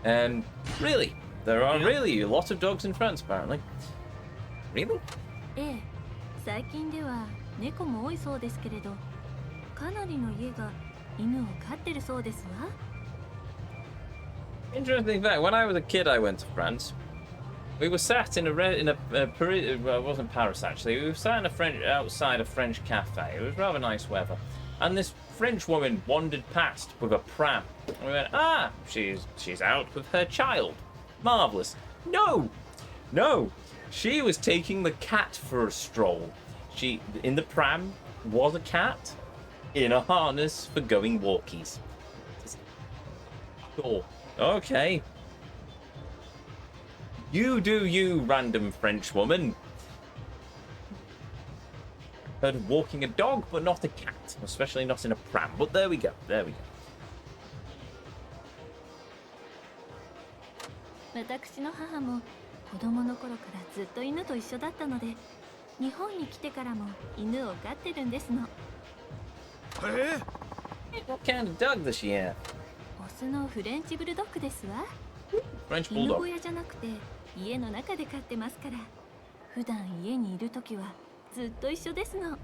S3: And really, there are really a lot of dogs in France, apparently. Really?
S2: ええ、最近では猫も多いそうですけれど、かなりの家が犬を飼ってるそうですわ。
S3: Interesting fact, when I was a kid I went to France. We were sat in well, it wasn't Paris actually, we were sat outside a French cafe. It was rather nice weather. And this French woman wandered past with a pram. And we went, she's out with her child. Marvellous. No! She was taking the cat for a stroll. In the pram was a cat in a harness for going walkies. Sure. Okay. You do you, random French woman. Heard of walking a dog, but not a cat. Especially not in a pram. But there we go.
S2: 私の母も子供の頃からずっと犬と一緒だったので、日本に来てからも犬を飼ってるんですの。
S3: What kind of dog does she have?
S2: オスのフレンチブルドッグですわ。
S3: French
S2: 犬
S3: bulldog.
S2: 小屋じゃなくて家の中で飼ってますから、普段家にいるときはずっと一緒ですの。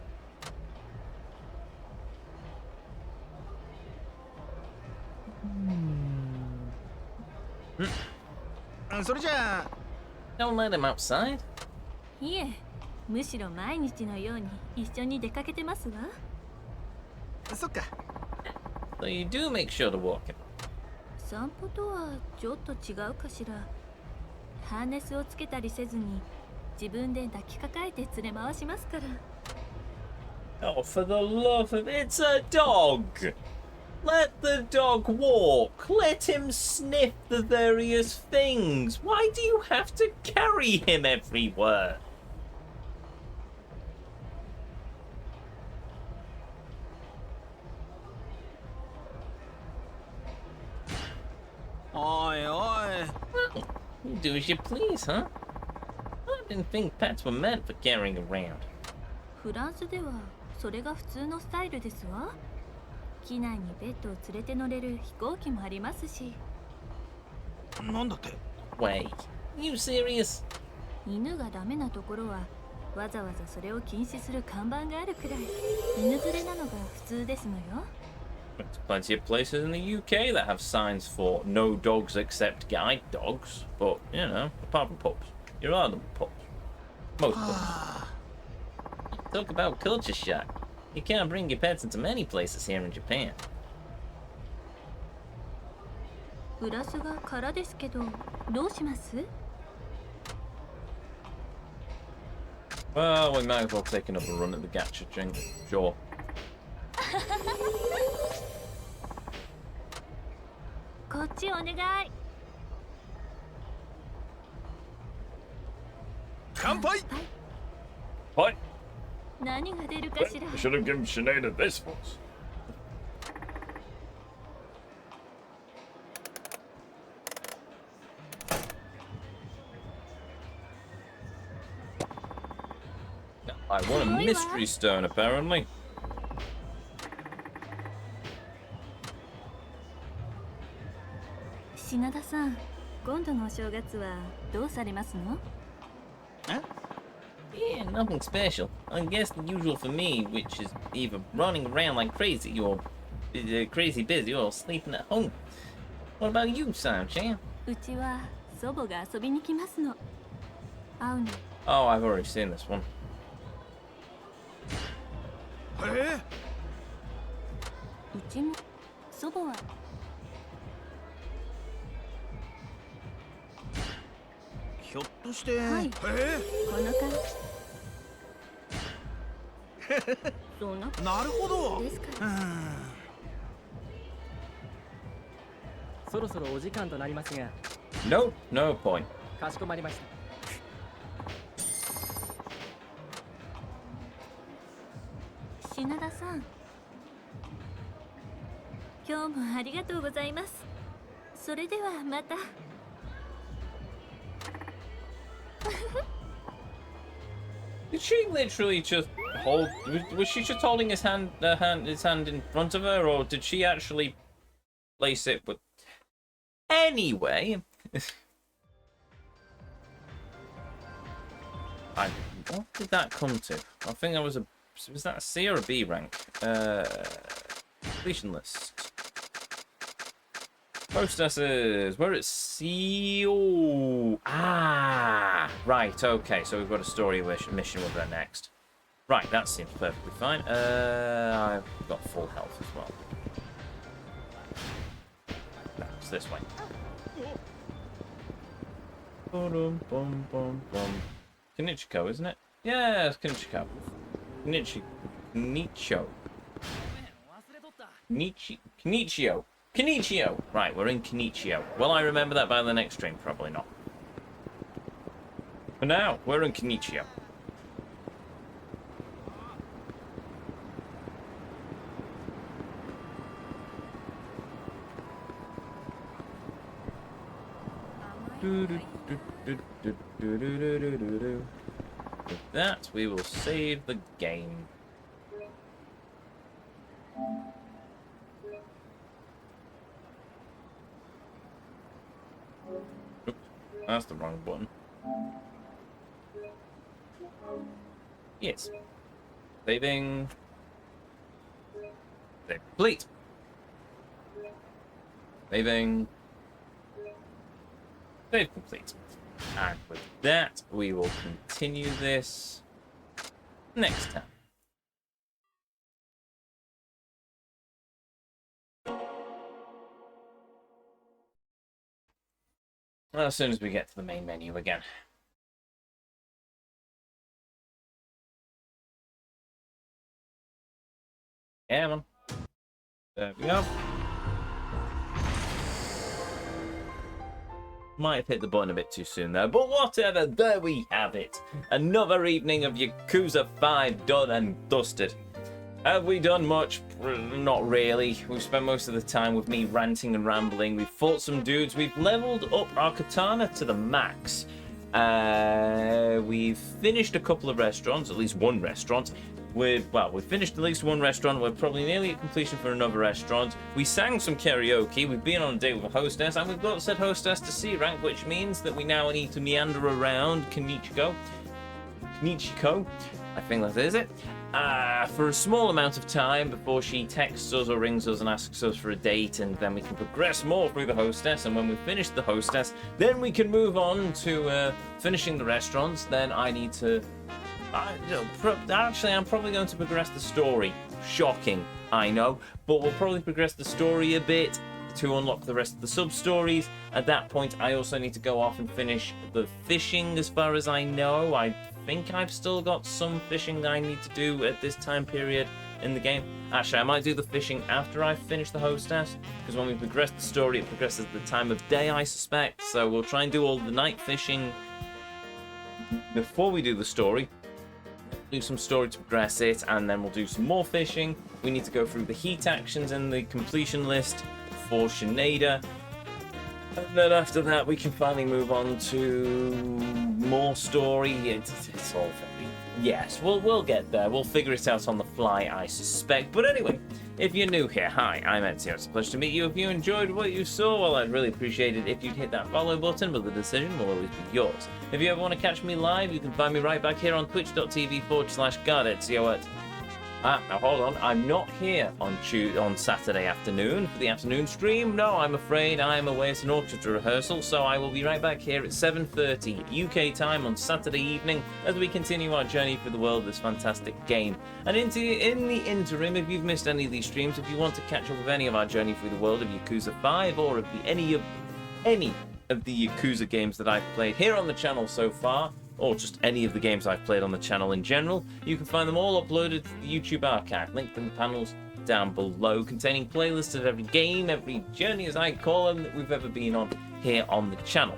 S6: それじゃあ
S3: Don't let him outside.
S2: いえ、むしろ毎日のように一緒に出かけてますわ。
S6: そっか。
S3: So you do make sure to walk him.
S2: 散歩とはちょっと違うかしら。ハーネスをつけたりせずに自分で抱きかかえて連れ回しますから。
S3: Oh, for the love of... It's a dog! Let the dog walk. Let him sniff the various things. Why do you have to carry him everywhere?
S4: Oi, oi.
S3: Well, you do as you please, huh? I didn't think pets were meant for carrying around.
S2: フランスではそれが普通のスタイルですわ。機内にペットを連れて乗れる飛行機もありますし。
S6: なんだって。
S3: Wait, you serious?
S2: 犬がダメなところはわざわざそれを禁止する看板があるくらい犬連れなのが普通ですのよ。
S3: There's plenty of places in the UK that have signs for no dogs except guide dogs, but, you know, apart from pups. You're allowed them pups. Most pups. Talk about culture shock. You can't bring your pets into many places here in Japan.
S2: グラスが空ですけどどうします？
S3: Well, we might as well take another run at the gacha drink. Sure.
S2: こっちお願い。
S6: 乾杯。
S1: What?
S2: 何が出るかしら。
S1: I should have given Sinead this once. I want a mystery stone, apparently.
S2: 品田さん、今度のお正月はどうされますの？
S3: Yeah, nothing special. I guess the usual for me, which is either running around like crazy or crazy busy or sleeping at home. What about you, Sam-chan?
S2: うちは祖母が遊びに来ますの。会うの。
S3: Oh, I've already seen this one.
S2: うちも祖母は。
S6: ひょっとして。
S2: はい。この感じ。そんな。
S6: なるほど。
S2: ですから。
S7: そろそろお時間となりますが。
S3: No, no point.
S7: かしこまりました。
S2: 品田さん。今日もありがとうございます。それではまた。
S3: Did she literally just hold? Was she just holding his hand in front of her, or did she actually place it? But anyway, what did that come to? I think that was that a C or a B rank? Completion list. Processes. Where it's C. Oh, right. Okay, so we've got a story mission with her next. Right, that seems perfectly fine. I've got full health as well. No, it's this way. Kinichiko, isn't it? Yeah, it's Kinichiko. Kinichio. Kenichio! Right, we're in Kenichio. Will I remember that by the next stream? Probably not. For now, we're in Kenichio. With that, we will save the game. Oops, that's the wrong button. Yes. Saving. Save complete. Saving. Save complete. And with that, we will continue this next time. As soon as we get to the main menu again.
S1: Yeah, man. There we go. Might have hit the button a bit too soon there, but whatever, there we have it. Another evening of Yakuza 5 done and dusted. Have we done much? Not really. We've spent most of the time with me ranting and rambling. We've fought some dudes. We've leveled up our katana to the max. We've finished a couple of restaurants, at least one restaurant. We've finished at least one restaurant. We're probably nearly at completion for another restaurant. We sang some karaoke. We've been on a date with a hostess, and we've got said hostess to C rank, which means that we now need to meander around Kanichiko, I think that is it, for a small amount of time before she texts us or rings us and asks us for a date, and then we can progress more through the hostess. And when we finish the hostess, then we can move on to finishing the restaurants. Then I need to. Actually, I'm probably going to progress the story. Shocking, I know, but we'll probably progress the story a bit to unlock the rest of the sub-stories. At that point, I also need to go off and finish the fishing as far as I know. I think I've still got some fishing I need to do at this time period in the game. Actually, I might do the fishing after I finish the hostess, because when we progress the story, it progresses the time of day, I suspect. So we'll try and do all the night fishing before we do the story. Do some story to progress it, and then we'll do some more fishing. We need to go through the heat actions in the completion list for Shinada, and then after that we can finally move on to more story. It's all very... Yes, we'll get there. We'll figure it out on the fly, I suspect. But anyway, if you're new here, hi, I'm Ezio. It's a pleasure to meet you. If you enjoyed what you saw, well, I'd really appreciate it if you'd hit that follow button, but the decision will always be yours. If you ever want to catch me live, you can find me right back here on twitch.tv/GuardEzio at... now hold on, I'm not here on Saturday afternoon for the afternoon stream. No, I'm afraid I'm away at an orchestra rehearsal, so I will be right back here at 7:30 UK time on Saturday evening as we continue our journey through the world of this fantastic game. And in the interim, if you've missed any of these streams, if you want to catch up with any of our journey through the world of Yakuza 5 or of any of the Yakuza games that I've played here on the channel so far, or just any of the games I've played on the channel in general, you can find them all uploaded to the YouTube archive, linked in the panels down below, containing playlists of every game, every journey as I call them, that we've ever been on here on the channel.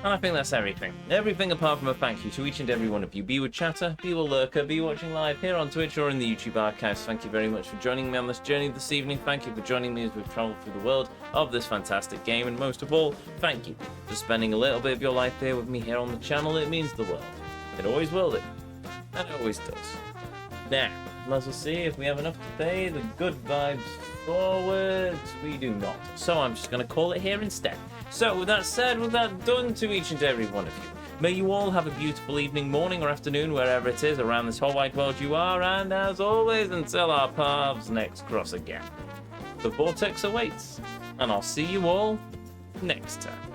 S1: And I think that's everything. Everything apart from a thank you to each and every one of you. Be you a chatter, be you a lurker, be you watching live here on Twitch or in the YouTube archives. Thank you very much for joining me on this journey this evening. Thank you for joining me as we've travelled through the world of this fantastic game. And most of all, thank you for spending a little bit of your life here with me here on the channel. It means the world. It always will do. And it always does. Now, let's see if we have enough to pay the good vibes forwards. We do not. So I'm just going to call it here instead. So with that said, with that done to each and every one of you, may you all have a beautiful evening, morning or afternoon, wherever it is around this whole wide world you are, and as always, until our paths next cross again, the Vortex awaits, and I'll see you all next time.